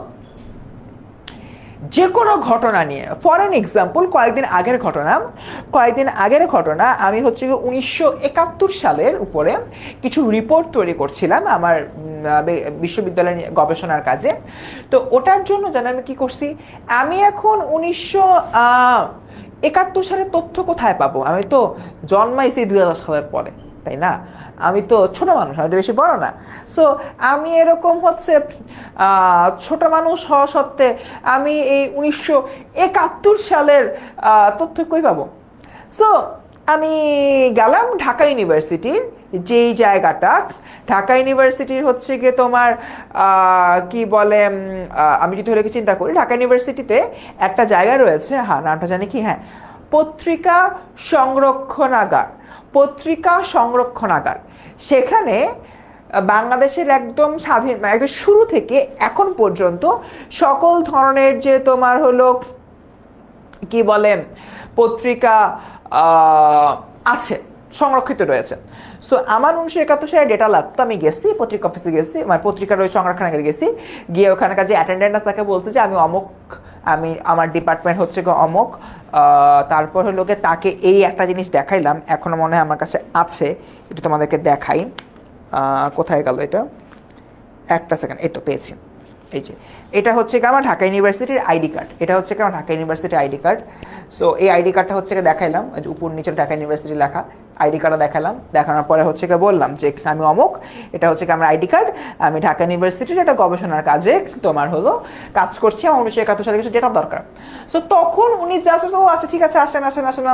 যে কোনো ঘটনা নিয়ে। ফর এন এক্সাম্পল, কয়েকদিন আগের ঘটনা আমি হচ্ছে 1971 সালের উপরে কিছু রিপোর্ট তৈরি করছিলাম আমার বিশ্ববিদ্যালয়ের গবেষণার কাজে। তো ওটার জন্য জানো আমি কি করছি, আমি এখন 1971 সালের তথ্য কোথায় পাবো? আমি তো জন্মাইছি 2000 সালের পরে, তাই না? আমি তো ছোট মানুষ, আমি তো বেশি বড় না। সো আমি এরকম হচ্ছে ছোট মানুষ হওয়া সত্ত্বে আমি এই 1971 সালের তথ্য কই পাবো? সো আমি গেলাম ঢাকা ইউনিভার্সিটির যেই জায়গাটা, ঢাকা ইউনিভার্সিটির হচ্ছে গিয়ে তোমার কি বলে, আমি যদি হলে চিন্তা করি, ঢাকা ইউনিভার্সিটিতে একটা জায়গা রয়েছে, হ্যাঁ নামটা জানি কি, হ্যাঁ পত্রিকা সংরক্ষণাগার। সেখানে বাংলাদেশের একদম একদম শুরু থেকে এখন পর্যন্ত সকল ধরনের যে তোমার হলো কি বলে পত্রিকা আছে, সংরক্ষিত রয়েছে। সো আমার 1971 সালে ডেটা লাগতো, আমি গেছি পত্রিকা অফিসে, গেছি মানে পত্রিকার ওই সংরক্ষণাগারে গেছি, গিয়ে ওখানকার যে অ্যাটেন্ডেন্ট তাকে বলতে যে আমার ডিপার্টমেন্ট হচ্ছে অমুক, তারপর হলো গিয়ে তাকে এই একটা জিনিস দেখাইলাম, এখনো মনে হয় আমার কাছে আছে, এটা তোমাদেরকে দেখাই। কোথায় গেল এটা, একটা সেকেন্ড, এই তো পেয়েছি। এই যে এটা হচ্ছে কি আমার ঢাকা ইউনিভার্সিটির আইডি কার্ড, এটা হচ্ছে কি আমার ঢাকা ইউনিভার্সিটির আইডি কার্ড। সো এই আইডি কার্ডটা হচ্ছে কি দেখাইলাম, উপর নিচে ঢাকা ইউনিভার্সিটি লেখা, আইডি কার্ডটা দেখালাম। দেখানোর পরে হচ্ছে কি বললাম যে আমি অমুক, এটা হচ্ছে কি আমার আইডি কার্ড, আমি ঢাকা ইউনিভার্সিটির একটা গবেষণার কাজে তোমার হলো কাজ করছি, আমার 1971 সালে কিছু ডেটা দরকার। সো তখন উনি জাস্ট ও আচ্ছা ঠিক আছে আসেন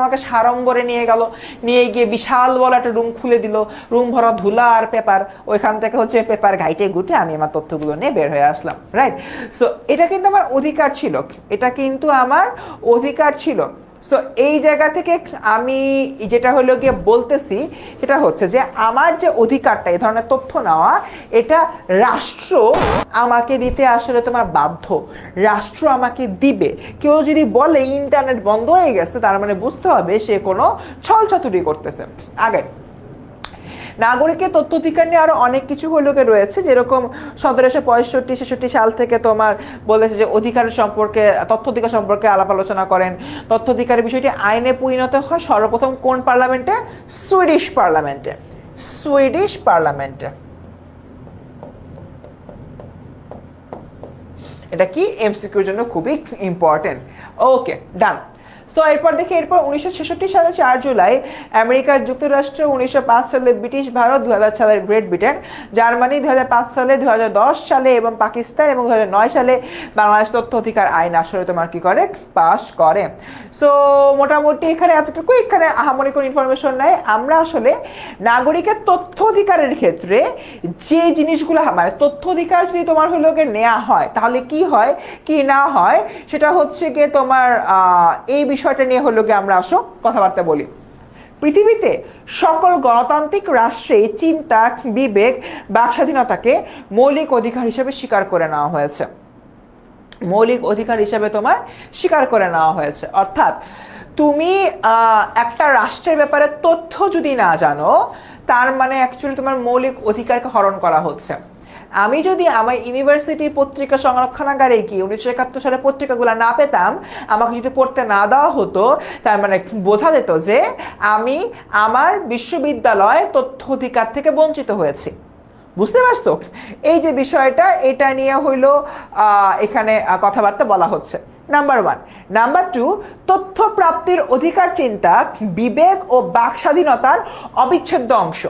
আমাকে সাড়ম্বরে নিয়ে গেল, নিয়ে গিয়ে বিশাল বড় একটা রুম খুলে দিল, রুম ভরা ধুলা আর পেপার, ওইখান থেকে হচ্ছে পেপার ঘাইটে ঘুটে আমি আমার তথ্যগুলো নিয়ে বের হয়ে আসলাম, রাইট? সো এটা কিন্তু আমার অধিকার ছিল, সো এই জায়গা থেকে আমি যেটা হলো গিয়ে বলতেছি, এটা হচ্ছে যে আমার যে অধিকারটা এই ধরনের তথ্য নেওয়া, এটা রাষ্ট্র আমাকে দিতে আসলে তোমার বাধ্য, রাষ্ট্র আমাকে দিবে। কেউ যদি বলে ইন্টারনেট বন্ধ হয়ে গেছে, তার মানে বুঝতে হবে সে কোনো ছলচাতুরি করতেছে। আগে নাগরিকের তথ্য অধিকার নিয়ে আরো অনেক কিছু হলোকে রয়েছে, যেরকম 1765-66 সাল থেকে তোমার বলেছে যে তথ্য অধিকার সম্পর্কে আলাপ আলোচনা করেন। তথ্য অধিকারের বিষয়টি আইনে পরিণত হয় সর্বপ্রথম কোন পার্লামেন্টে? সুইডিশ পার্লামেন্টে। এটা কি এমসিকিউর জন্য খুবই ইম্পর্টেন্ট। ওকে ডান। সো এরপর দেখি, এরপর 1966 সালে 4 জুলাই আমেরিকা যুক্তরাষ্ট্র, 1905 সালে ব্রিটিশ ভারত, 2000 সালে গ্রেট ব্রিটেন, জার্মানি 2005 সালে, 2010 সালে এবং পাকিস্তান এবং 2009 সালে বাংলাদেশ তথ্য অধিকার আইন আসলে তোমার কি করে, পাস করে। সো মোটামুটি এখানে এতটুকু, এখানে আহামরি কোনো ইনফরমেশন নাই। আমরা আসলে নাগরিকের তথ্য অধিকারের ক্ষেত্রে যে জিনিসগুলো, মানে তথ্য অধিকার যদি তোমার হলো গিয়ে নেওয়া হয় তাহলে কি হয় কি না হয় সেটা হচ্ছে গিয়ে তোমার এই বিষয়টা নিয়ে হলো গিয়ে আমরা আসো কথাবার্তা বলি। পৃথিবীতে সকল গণতান্ত্রিক রাষ্ট্রে চিন্তা, বিবেক, বাক স্বাধীনতাকে মৌলিক অধিকার হিসেবে স্বীকার করে নেওয়া হয়েছে। মৌলিক অধিকার হিসেবে তোমার স্বীকার করে নেওয়া হয়েছে। অর্থাৎ তুমি একটা রাষ্ট্রের ব্যাপারে তথ্য যদি না জানো, তার মানে অ্যাকচুয়ালি তোমার মৌলিক অধিকারকে হরণ করা হচ্ছে। আমি যদি আমার ইউনিভার্সিটির পত্রিকা সংরক্ষণাগারে গিয়ে 1971 সালে পত্রিকাগুলো না পেতাম, আমাকে যদি পড়তে না দেওয়া হতো, তার মানে বোঝা যেত যে আমি আমার বিশ্ববিদ্যালয়ে তথ্য অধিকার থেকে বঞ্চিত হয়েছি। বুঝতে পারছো এই যে বিষয়টা, এটা নিয়ে হইল এখানে কথাবার্তা বলা হচ্ছে। নাম্বার 1। নাম্বার 2, তথ্য প্রাপ্তির অধিকার চিন্তা, বিবেক ও বাক স্বাধীনতার অবিচ্ছেদ্য অংশ।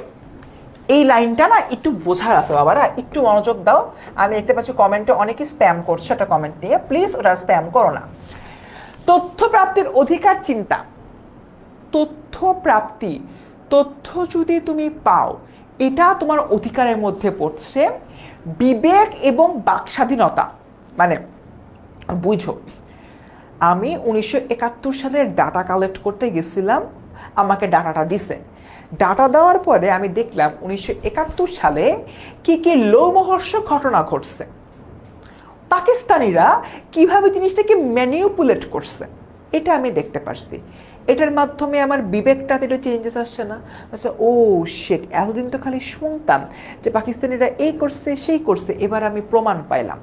এই লাইনটা না একটু বোঝার আছে বাবারা, একটু মনোযোগ দাও। আমি দেখতে পাচ্ছি কমেন্টে অনেকেই স্প্যাম করছে, একটা কমেন্ট দিয়ে প্লিজ ওটা স্প্যাম করো না। তথ্য প্রাপ্তির অধিকার চিন্তা, তথ্য প্রাপ্তি, তথ্য যদি তুমি পাও এটা তোমার অধিকারের মধ্যে পড়ছে। বিবেক এবং বাক স্বাধীনতা মানে বুঝো, আমি 1971 সালের ডাটা কালেক্ট করতে গেছিলাম, আমাকে ডাটাটা দিছে। ডাটা দেওয়ার পরে আমি দেখলাম 1971 সালে কি কি লোমহর্ষক ঘটনা ঘটছে, পাকিস্তানিরা কিভাবে জিনিসটাকে ম্যানিপুলেট করছে, এটা আমি দেখতে পারছি। এটার মাধ্যমে আমার বিবেকটাতে একটু চেঞ্জেস আসছে না? আচ্ছা, ও শিট, এতদিন তো খালি শুনতাম যে পাকিস্তানিরা এই করছে সেই করছে, এবার আমি প্রমাণ পাইলাম।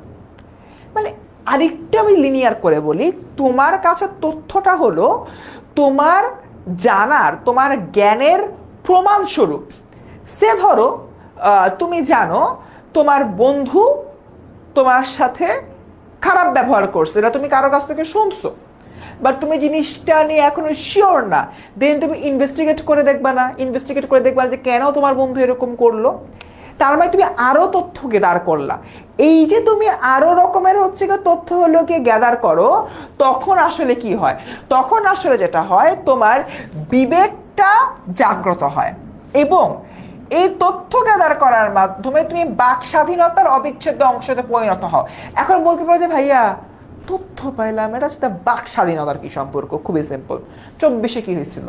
মানে আরেকটা আমি লিনিয়ার করে বলি, তোমার কাছে তথ্যটা হলো তোমার জানার, তোমার জ্ঞানের প্রমাণস্বরূপ। সে ধরো তুমি জানো তোমার বন্ধু তোমার সাথে খারাপ ব্যবহার করছে, এটা তুমি কারো কাছ থেকে শুনছো, বাট তুমি জিনিসটা নিয়ে এখনো শিওর না, দেন তুমি ইনভেস্টিগেট করে দেখবা না, ইনভেস্টিগেট করে দেখবা যে কেন তোমার বন্ধু এরকম করলো। তার মানে তুমি আরো তথ্য গ্যাদার করলা। এই যে তুমি আরো রকমের হচ্ছে তথ্য হলো গিয়ে গ্যাদার করো, তখন আসলে কি হয়, তখন আসলে যেটা হয় তোমার বিবেকটা জাগ্রত হয় এবং এই তথ্য গ্যাদার করার মাধ্যমে তুমি বাক স্বাধীনতার অবিচ্ছেদ্য অংশতে পরিণত হও। এখন বলতে পারো যে ভাইয়া তথ্য পাইলাম, এটা সাথে বাক স্বাধীনতার কি সম্পর্ক? খুবই সিম্পল। 24-এ কি হয়েছিল?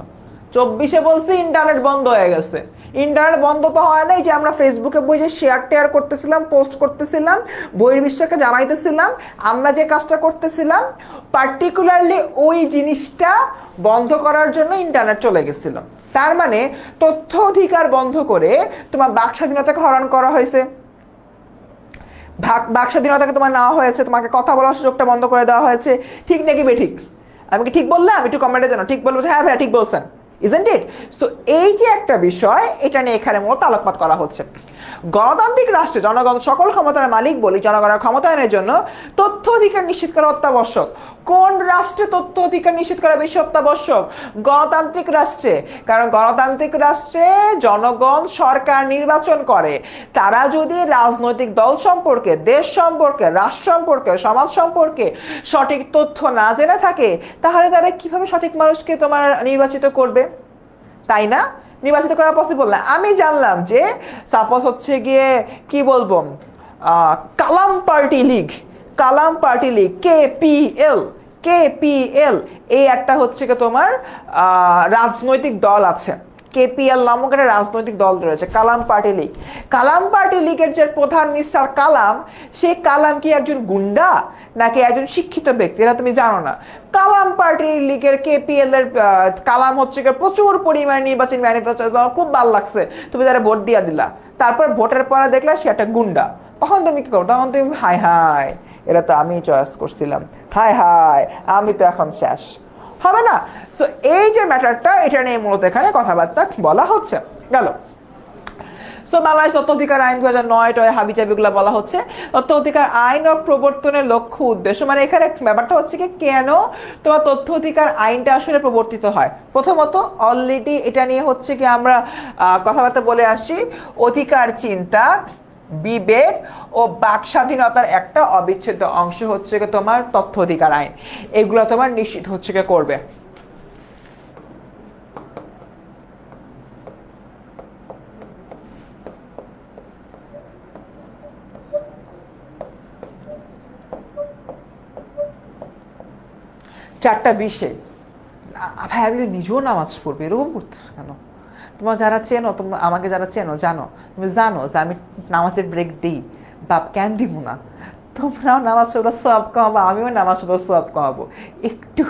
24-এ বলছি ইন্টারনেট বন্ধ হয়ে গেছে। ইন্টারনেট বন্ধ তো হয় নাই যে আমরা ফেসবুকে বই যে শেয়ার টেয়ার করতেছিলাম, পোস্ট করতেছিলাম, বহির্বিশ্বকে জানাইতেছিলাম, আমরা যে কাজটা করতেছিলাম পার্টিকুলারলি ওই জিনিসটা বন্ধ করার জন্য ইন্টারনেট চলে গেছিল। তার মানে তথ্য অধিকার বন্ধ করে তোমার বাক স্বাধীনতাকে হরণ করা হয়েছে, বাক স্বাধীনতাকে তোমার নেওয়া হয়েছে, তোমাকে কথা বলার সুযোগটা বন্ধ করে দেওয়া হয়েছে। ঠিক নাকি বেঠিক? আমি কি ঠিক বললাম? একটু কমেন্টে জানো, ঠিক বলবো হ্যাঁ ভাইয়া ঠিক বলছেন, ইজন্ট ইট? সো এই যে একটা বিষয়, এটা নিয়ে এখানে মূলত আলোকপাত করা হচ্ছে। গণতান্ত্রিক রাষ্ট্রে জনগণ সকল ক্ষমতার মালিক বলি জনগণের ক্ষমতায়নের জন্য তথ্য অধিকার নিশ্চিত করা অত্যাবশ্যক। কোন রাষ্ট্রে তথ্য অধিকার নিশ্চিত করা বেশি অত্যাবশ্যক? গণতান্ত্রিক রাষ্ট্রে। কারণ গণতান্ত্রিক রাষ্ট্রে জনগণ সরকার নির্বাচন করে। তারা যদি রাজনৈতিক দল সম্পর্কে, দেশ সম্পর্কে, রাষ্ট্র সম্পর্কে, সমাজ সম্পর্কে সঠিক তথ্য না জেনে থাকে, তাহলে তারা কিভাবে সঠিক মানুষকে তোমার নির্বাচিত করবে? তাই না? নির্বাচিত করা পসিবল না। আমি জানলাম যে সাপোজ হচ্ছে গিয়ে কি বলবো, কালাম পার্টি লীগ, কালাম পার্টি লীগ, কেপিএল এই একটা হচ্ছে কি তোমার রাজনৈতিক দল আছে। কেপিএল নামক একটা রাজনৈতিক দল রয়েছে, কালাম পার্টি লীগ। কালাম পার্টি লীগের যে প্রধান মিস্টার কালাম, সেই কালাম কি একজন গুন্ডা নাকি একজন শিক্ষিত ব্যক্তি? এটা তুমি জানো না। কালাম পার্টি লীগের কেপিএল এর কালাম হচ্ছে প্রচুর পরিমাণে নির্বাচন ম্যানিফেস্টো, আমার খুব ভালো লাগছে, তুমি যারা ভোট দিয়া দিলা, তারপর ভোটের পরে দেখলা সে একটা গুন্ডা, তখন তুমি কি করো? তখন তুমি হাই হাই এটা তো আমি চয়েস করছিলাম, হাই হাই আমি তো এখন শেষ, হবে না? সো এই যে ম্যাটারটা, এটা নিয়ে মূলত এখানে কথাবার্তা বলা হচ্ছে। গেল। সো বাংলাদেশ তথ্য অধিকার আইন 2009 হাবিজাবিগুলো বলা হচ্ছে তথ্য অধিকার আইন ও প্রবর্তনের লক্ষ্য উদ্দেশ্য, মানে এখানে ব্যাপারটা হচ্ছে কি কেন তোমার তথ্য অধিকার আইনটা আসলে প্রবর্তিত হয়। প্রথমত অলরেডি এটা নিয়ে হচ্ছে কি আমরা কথাবার্তা বলে আসছি, অধিকার চিন্তা, বিবেক ও বাক স্বাধীনতার একটা অবিচ্ছেদ্য অংশ হচ্ছে কি তোমার তথ্য অধিকার আইন, এগুলো তোমার নিশ্চিত হচ্ছে কি করবে। চারটা বিশে ভাই আমি তো নিজেও নামাজ পড়বো, এরকম করতেছো কেন? তোমার যারা চেনো, তোমরা আমাকে যারা চেনো জানো, তুমি জানো যে আমি নামাজের ব্রেক দিই, বাপ কেন দিব না? তোমরাও নামাজ পড়ো সব কমাবো, আমিও নামাজ পড়বো সব কমাবো। একটু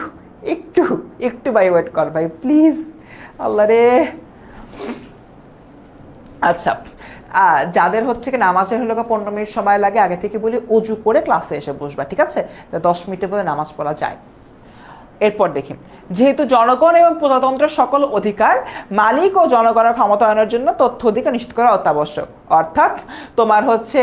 একটু একটু বাই ওয়েট কর ভাই প্লিজ, আল্লাহ রে। আচ্ছা, যাদের হচ্ছে কি নামাজে হলো 15 মিনিট সময় লাগে, আগে থেকে বলি অজু করে ক্লাসে এসে বসবা, ঠিক আছে? 10 মিনিটের মধ্যে নামাজ পড়া যায়। এরপর দেখি, যেহেতু জনগণ এবং প্রজাতন্ত্রের সকল অধিকার মালিক ও জনগণের ক্ষমতায়নের জন্য তথ্য অধিকার নিশ্চিত করা অত্যাবশ্যক, অর্থাৎ তোমার হচ্ছে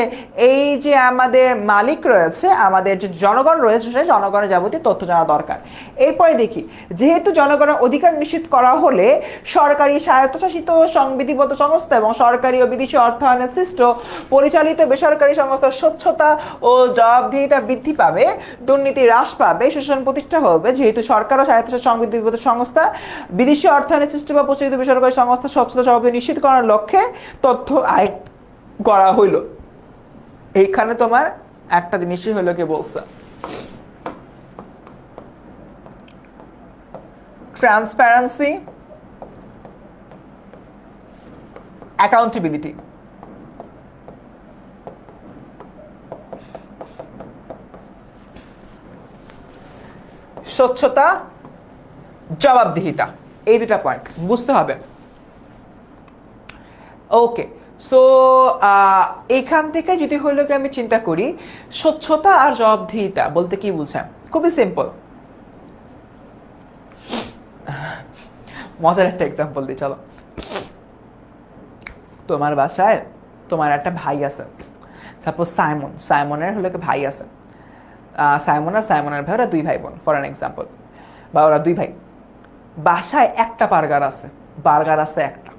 এই যে আমাদের মালিক রয়েছে, আমাদের যে জনগণ রয়েছে, সেই জনগণের যাবতীয় তথ্য জানা দরকার। এরপরে দেখি, যেহেতু জনগণের অধিকার নিশ্চিত করা হলে সরকারি স্বায়ত্তশাসিত সংবিধিবদ্ধ সংস্থা এবং সরকারি ও বিদেশি অর্থায়নে সৃষ্ট পরিচালিত বেসরকারি সংস্থার স্বচ্ছতা ও জবাবদিহিতা বৃদ্ধি পাবে, দুর্নীতি হ্রাস পাবে, সুশাসন প্রতিষ্ঠা হবে। যেহেতু সরকার ও স্বায়ত্তশাসিত সংবিধিবদ্ধ সংস্থা বিদেশি অর্থায়নে সৃষ্ট বা পরিচালিত বেসরকারি সংস্থা স্বচ্ছতা জবাবদিহি নিশ্চিত করার লক্ষ্যে তথ্য আইন করা হইল। এইখানে তোমার একটা জিনিসই হইলো কি বলছে, ট্রান্সপারেন্সি, অ্যাকাউন্টেবিলিটি। স্বচ্ছতা, জবাবদিহিতা, এই দুটা পয়েন্ট বুঝতে হবে। ওকে, সো এখান থেকে যদি হলো কি আমি চিন্তা করি, স্বচ্ছতা আর জবাবদিহিতা বলতে কি বুঝায়? খুবই সিম্পল, মজার একটা এক্সাম্পল দিই চলো। তোমার বাসায় তোমার একটা ভাই আছে, সাপোজ সাইমন, সাইমনের হলো কি ভাই আছে, সাইমন আর সাইমনের ভাই, ওরা দুই ভাই বোন ফর অ্যান এক্সাম্পল, বা ওরা দুই ভাই। বাসায় একটা বার্গার আছে, বার্গার আছে একটা।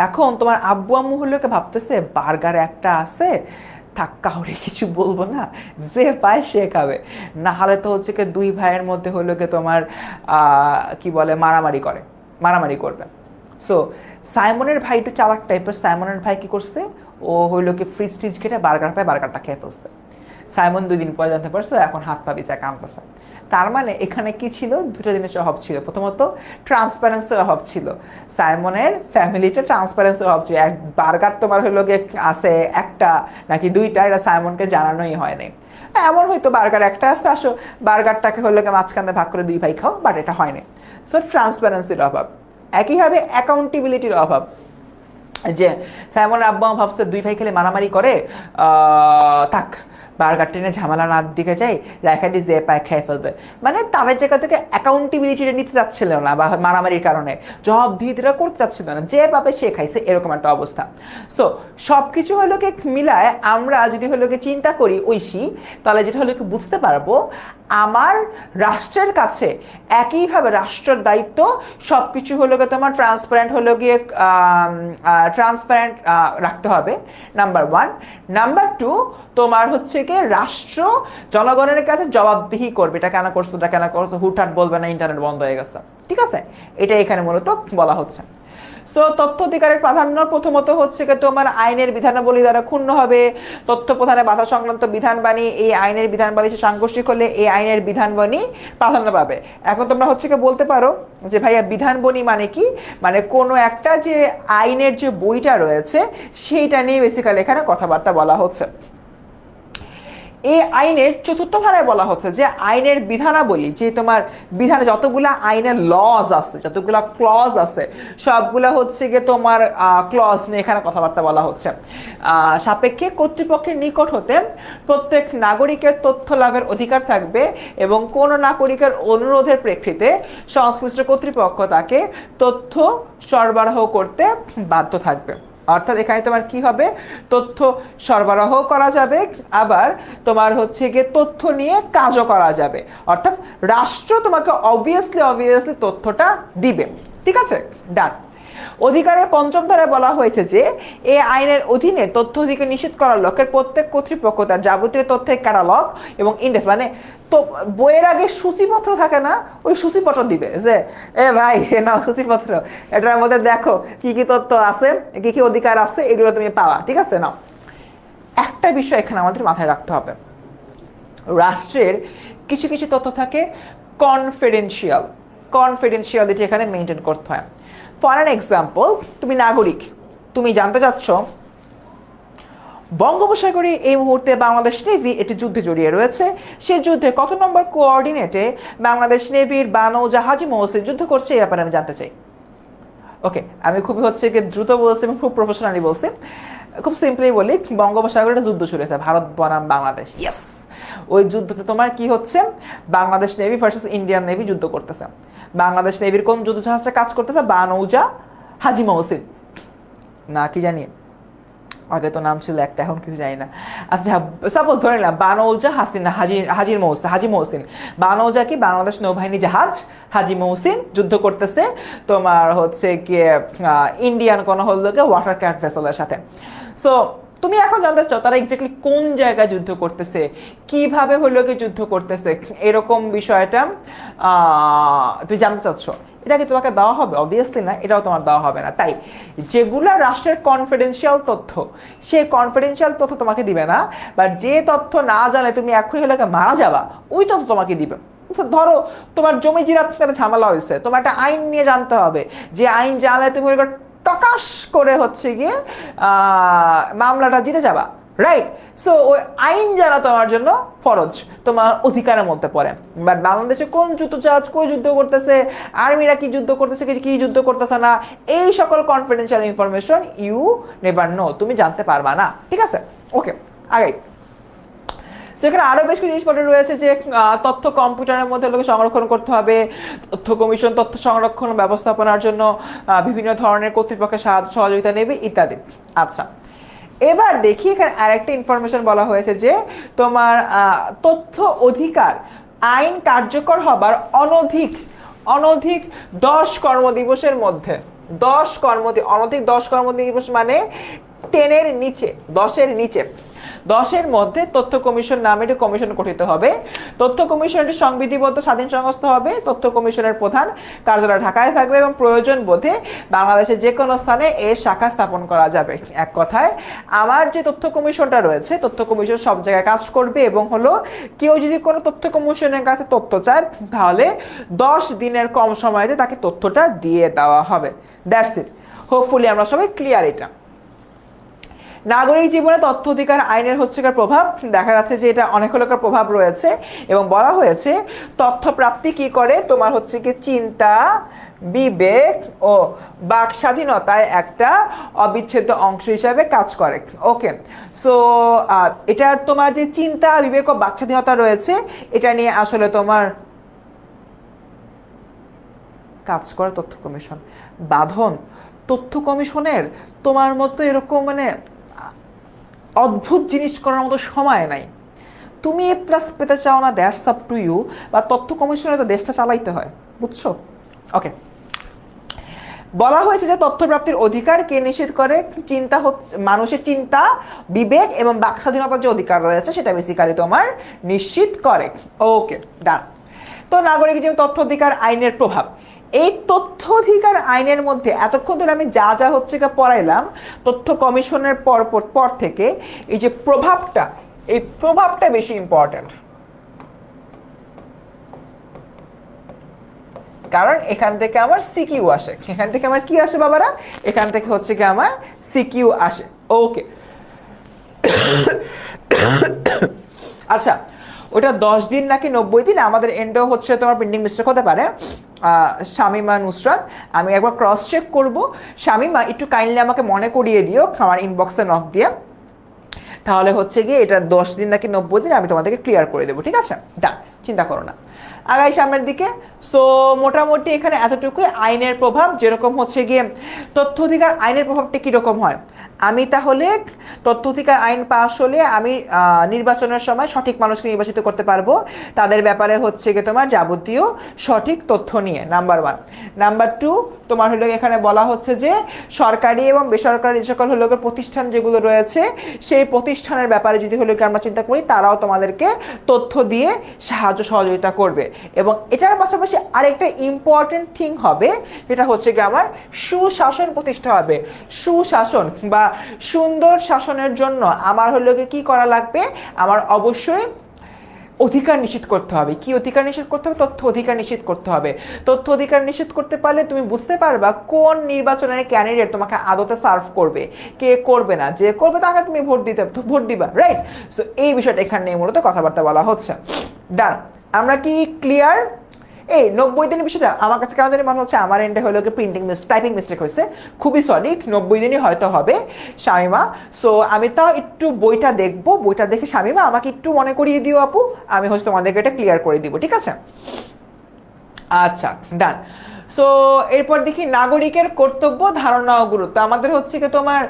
এখন তোমার আব্বু আম্মু হলো কি ভাবতেছে বার্গার একটা আছে, থাক কাউরে কিছু বলবো না, যে পায় সে খাবে, না হলে তো হচ্ছে কি দুই ভাইয়ের মধ্যে হলো কি তোমার কি বলে মারামারি করবে। সো সাইমনের ভাই একটু চালাক টাইপের, সাইমনের ভাই কি করছে, ও হইলো কি ফ্রিজ টিজ কেটে বার্গার পায়, বার্গারটা খেয়ে ফেলছে। সাইমন 2 দিন পরে জানতে পারছে, এখন হাত পা বিছায় কাঁদতেছে। তার মানে এখানে কি ছিল? দুটো জিনিসের অভাব ছিল। প্রথমত ট্রান্সপারেন্সির অভাব ছিল, সাইমনের ফ্যামিলিতে ট্রান্সপারেন্সির অভাব ছিল। এক বার্গার তোমার হইলো গিয়ে আছে একটা নাকি দুইটা, এটা সাইমনকে জানানোই হয়নি। এমন হয়তো বার্গার একটা আছে, আসো বার্গারটাকে হইলো গিয়ে মাঝখানে ভাগ করে দুই ভাই খাও, বাট এটা হয়নি। সো ট্রান্সপারেন্সির অভাব। একইভাবে অ্যাকাউন্টেবিলিটির অভাব, যে সাইমনের আব্বা ভাবছে দুই ভাই খেলে মারামারি করে, থাক বার্গার টেনে ঝামেলা না দিকে যাই, রেখা দিয়ে যে পায় খেয়ে ফেলবে, মানে তাদের জায়গা থেকে অ্যাকাউন্টেবিলিটিটা নিতে চাচ্ছিল না, বা মারামারির কারণে জবাবদিহিতা করতে চাচ্ছিল না, যে পাবে সে খাইছে, এরকম একটা অবস্থা। সো সব কিছু হলো কি মিলায় আমরা যদি হলো কি চিন্তা করি ঐশী, তাহলে যেটা হলো কি বুঝতে পারবো, আমার রাষ্ট্রের কাছে একইভাবে রাষ্ট্রের দায়িত্ব সব কিছু হলো গিয়ে তোমার ট্রান্সপারেন্ট হলো গিয়ে ট্রান্সপারেন্ট রাখতে হবে, নাম্বার 1। নাম্বার 2, তোমার হচ্ছে কি রাষ্ট্র জনগণের কাছে জবাবদিহি করবে, এটা কেন করছো, এটা কেন করছো, হুটহাট বলবে না ইন্টারনেট বন্ধ হয়ে গেছে, ঠিক আছে? এটা এখানে মূলত বলা হচ্ছে। সো তথ্য অধিকারের প্রাধান্য প্রথমত হচ্ছে কি তোমার আইনের বিধানাবলী দ্বারা ক্ষুণ্ণ হবে, তথ্য প্রধানে বাধা সংক্রান্ত বিধানবাণী এই আইনের বিধানবাণী সে সাংঘর্ষিক হলে এই আইনের বিধানবাণী প্রাধান্য পাবে। এখন তোমরা হচ্ছে কি বলতে পারো যে ভাইয়া বিধানবাণী মানে কি? মানে কোনো একটা যে আইনের যে বইটা রয়েছে সেইটা নিয়ে বেসিক্যালি এখানে কথাবার্তা বলা হচ্ছে। এই আইনের 4র্থ ধারায় বলা হচ্ছে যে আইনের বিধানাবলী, যে তোমার বিধানে যতগুলা আইনের লজ আছে, যতগুলা ক্লজ আছে, সবগুলা হচ্ছে গিয়ে তোমার ক্লজ নিয়ে এখানে কথাবার্তা বলা হচ্ছে। সাপেক্ষে কর্তৃপক্ষের নিকট হতে প্রত্যেক নাগরিকের তথ্য লাভের অধিকার থাকবে এবং কোন নাগরিকের অনুরোধের প্রেক্ষিতে সংশ্লিষ্ট কর্তৃপক্ষ তাকে তথ্য সরবরাহ করতে বাধ্য থাকবে। অর্থাৎ এখানে তোমার কি হবে, তথ্য সরবরাহ করা যাবে, আবার তোমার হচ্ছে গিয়ে তথ্য নিয়ে কাজও করা যাবে। অর্থাৎ রাষ্ট্র তোমাকে অবভিয়াসলি তথ্যটা দিবে। ঠিক আছে, ডান। অধিকারের পঞ্চম ধারায় বলা হয়েছে যে এই আইনের অধীনে তথ্য অধিকার নিশ্চিত করার লক্ষ্যে প্রত্যেক কর্তৃপক্ষ তার যাবতীয় তথ্যের ক্যাটালগ এবং ইন্ডেক্স, মানে তো বইয়ের আগে সূচিপত্র থাকে না, ওই সূচিপত্র দিবে যে এ ভাই নাও সূচিপত্র, এটার মধ্যে দেখো কি কি তথ্য আছে, কি কি অধিকার আছে, এগুলো তুমি পাওয়া। ঠিক আছে, নাও একটা বিষয় এখানে আমাদের মাথায় রাখতে হবে, রাষ্ট্রের কিছু কিছু তথ্য থাকে কনফিডেন্সিয়ালিটি এখানে মেনটেন করতে হয়। ফর অ্যান এক্সাম্পল, তুমি নাগরিক, তুমি জানতে চাচ্ছ বঙ্গোপসাগরে এই মুহূর্তে বাংলাদেশ নেভি একটি যুদ্ধে জড়িয়ে রয়েছে, সেই যুদ্ধে কত নম্বর কোঅর্ডিনেটে বাংলাদেশ নেভির বানৌজা হাজী মহসিন যুদ্ধ করছে, এই ব্যাপারে আমি জানতে চাই। ওকে, আমি খুবই হচ্ছে কি দ্রুত বলছি এবং খুব প্রফেশনালি বলছি। খুব সিম্পলি বলি, বঙ্গোপসাগরে একটা যুদ্ধ শুরু হয়েছে, ভারত বনাম বাংলাদেশ। ইয়েস, ওই যুদ্ধতে তোমার কি হচ্ছে, Bangladesh navy versus Indian navy যুদ্ধ করতেছে। বাংলাদেশ নেভির কোন যুদ্ধ জাহাজটা কাজ করতেছে, বানৌজা হাজী মহসিন না কি জানি, আগে তো নাম ছিল একটা, এখন কিছু জানি না। আচ্ছা, সাপোজ ধরে নিলাম বানৌজা হাজী মহসিন। বানৌজা কি বাংলাদেশ নৌবাহিনী জাহাজ, হাজী মহসিন যুদ্ধ করতেছে তোমার হচ্ছে গিয়ে ইন্ডিয়ান কোন হলো ওয়াটার ক্রাফট ভেসেলের সাথে। সো তুমি এখন জানতে চাও তারা এক্স্যাক্টলি কোন জায়গায় যুদ্ধ করতেছে, কিভাবে হলো কি যুদ্ধ করতেছে, এরকম বিষয়টা তুই জানতে চাচ্ছ। এটা কি তোমাকে দেওয়া হবে? অবভিয়াসলি না, এটাও তোমার দেওয়া হবে না। তাই যেগুলা রাষ্ট্রের কনফিডেন্সিয়াল তথ্য, সেই কনফিডেন্সিয়াল তথ্য তোমাকে দিবে না, বা যে তথ্য না জানে তুমি এখনই হলে মারা যাবা, ওই তথ্য তোমাকে দিবে। ধরো তোমার জমি জিরাত ঝামেলা হয়েছে, তোমার একটা আইন নিয়ে জানতে হবে, যে আইন জানলে তুমি টকাশ করে হচ্ছে গিয়ে মামলাটা জিতে যাবা, রাইট? সো ওই আইন জানা তোমার জন্য ফরজ, তোমার অধিকারের মধ্যে পড়ে। বাট বাংলাদেশে কোন যুদ্ধজাহাজ কই যুদ্ধ করতেছে, আর্মিরা কি যুদ্ধ করতেছে, কি যুদ্ধ করতেছে না, এই সকল confidential information you never know, তুমি জানতে পারবা না। ঠিক আছে, ওকে, আগে সেখানে আরো বেশ কিছু জিনিসপত্র রয়েছে, যে তথ্য কম্পিউটারের মধ্যে লোকে সংরক্ষণ করতে হবে, তথ্য কমিশন তথ্য সংরক্ষণ ব্যবস্থাপনার জন্য বিভিন্ন ধরনের কর্তৃপক্ষের সাহায্য সহযোগিতা নেবে ইত্যাদি। আচ্ছা, এবার দেখি এখানে আরেকটা ইনফরমেশন বলা হয়েছে যে তোমার তথ্য অধিকার আইন কার্যকর হবার অনধিক 10 কর্মদিবসের মধ্যে, অনধিক 10 কর্মদিবস মানে 10-এর নিচে, 10-এর নিচে, 10-এর মধ্যে তথ্য কমিশন নামে একটি কমিশন গঠিত হবে। তথ্য কমিশনটি সংবিধিবদ্ধ স্বাধীন সংস্থা হবে। তথ্য কমিশনের প্রধান কার্যালয় ঢাকায় থাকবে এবং প্রয়োজন বোধে বাংলাদেশের যে কোনো স্থানে এর শাখা স্থাপন করা যাবে। এক কথায় আমার যে তথ্য কমিশনটা রয়েছে, তথ্য কমিশন সব জায়গায় কাজ করবে, এবং হলো কেউ যদি কোনো তথ্য কমিশনের কাছে তথ্য চায় তাহলে 10 দিনের কম সময়তে তাকে তথ্যটা দিয়ে দেওয়া হবে। That's it. হোপফুলি আমরা সবাই ক্লিয়ার। এটা নাগরিক জীবনে তথ্য অধিকার আইনের হচ্ছে প্রভাব, দেখা যাচ্ছে যে এটা অনেক হলো প্রভাব রয়েছে, এবং বলা হয়েছে তথ্য প্রাপ্তি কি করে, তোমার হচ্ছে কি চিন্তা, বিবেক ও বাক স্বাধীনতায় একটা অবিচ্ছেদ্য অংশ হিসাবে কাজ করে। ওকে, সো এটার তোমার যে চিন্তা, বিবেক ও বাক স্বাধীনতা রয়েছে, এটা নিয়ে আসলে তোমার কাজ করে তথ্য কমিশন। বাঁধন, তথ্য কমিশনের তোমার মতো এরকম মানে অদ্ভুত জিনিস করার মতো সময় নাই। তুমি এ প্লাস পেতে চাও না, দ্যাটস আপ টু ইউ, বা তথ্য কমিশনে তো দেশটা চালাইতে হয়, বুঝছো? ওকে, বলা হয়েছে যে তথ্য প্রাপ্তির অধিকার কে নিশ্চিত করে, চিন্তা হচ্ছে মানুষের চিন্তা, বিবেক এবং বাক স্বাধীনতার যে অধিকার রয়েছে সেটা বেসিক্যালি তোমার নিশ্চিত করে। ওকে, ডান। তো নাগরিক জীবন তথ্য অধিকার আইনের প্রভাব, এই তথ্য অধিকার আইনের মধ্যে এতক্ষণ ধরে আমি যা যা হচ্ছে পড়াইলাম তথ্য কমিশনের পর থেকে, এই যে প্রভাবটা, এই প্রভাবটা বেশি ইম্পর্টেন্ট, কারণ এখান থেকে আমার সিকিউ আসে। এখান থেকে আমার কি আসে বাবারা? এখান থেকে হচ্ছে কি আমার সিকিউ আসে। ওকে, আচ্ছা, ওটা 10 দিন নাকি 90 দিন, আমাদের এন্ডেও হচ্ছে তোমার প্রিন্টিং মিস্টেক হতে পারে। শামিমা নুসরাত, আমি একবার ক্রস চেক করব। শামিমা একটু কাইন্ডলি আমাকে মনে করিয়ে দিও আমার ইনবক্সে নক দিয়ে, তাহলে হচ্ছে গিয়ে এটা 10 দিন নাকি 90 দিন আমি তোমাদেরকে ক্লিয়ার করে দেবো। ঠিক আছে, ডান, চিন্তা করো না। আগাই সামনের দিকে। সো মোটামুটি এখানে এতটুকুই আইনের প্রভাব, যেরকম হচ্ছে গিয়ে তথ্য অধিকার আইনের প্রভাবটা কীরকম হয়। আমি তাহলে তথ্য অধিকার আইন পাশ হলে আমি নির্বাচনের সময় সঠিক মানুষকে নির্বাচিত করতে পারবো, তাদের ব্যাপারে হচ্ছে গিয়ে তোমার যাবতীয় সঠিক তথ্য নিয়ে, নাম্বার 1। নাম্বার 2, তোমার হলো এখানে বলা হচ্ছে যে সরকারি এবং বেসরকারি যে সকল হলো প্রতিষ্ঠান যেগুলো রয়েছে, সেই প্রতিষ্ঠানের ব্যাপারে যদি হলো আমরা চিন্তা করি, তারাও তোমাদেরকে তথ্য দিয়ে সাহায্য সহযোগিতা করবে। এবং এটার পাশাপাশি আরেকটা ইম্পর্টেন্ট থিং হবে, যেটা হচ্ছে গিয়ে আমার সুশাসন প্রতিষ্ঠা হবে। সুশাসন বা সুন্দর শাসনের জন্য আমার হলো কি করা লাগবে, আমার অবশ্যই অধিকার নিশ্চিত করতে হবে। কি অধিকার নিশ্চিত করতে হবে? তথ্য অধিকার নিশ্চিত করতে হবে। তথ্য অধিকার নিশ্চিত করতে পারলে তুমি বুঝতে পারবা কোন নির্বাচনের ক্যান্ডিডেট তোমাকে আদতে সার্ভ করবে, কে করবে না। যে করবে তাকে তুমি ভোট দিবা, রাইট? সো এই বিষয়টা এখানে মূলত কথাবার্তা বলা হচ্ছে। ডান, আমরা কি ক্লিয়ার? এই 90 দিনের বিষয়টা আমার কাছে কেন জানি মনে হচ্ছে আমার এন্ডে হলো টাইপিং মিস্টেক হয়েছে, খুবই সরি। 90 দিনই হয়তো হবে শামিমা। সো আমি তাও একটু বইটা দেখবো, বইটা দেখে শামিমা আমাকে একটু মনে করিয়ে দিও আপু, আমি হচ্ছে তোমাদেরকে এটা ক্লিয়ার করে দিব, ঠিক আছে? আচ্ছা, ডান। সো এরপর দেখি নাগরিকের কর্তব্য, ধারণা ও গুরুত্ব। আমাদের হচ্ছে কি তোমার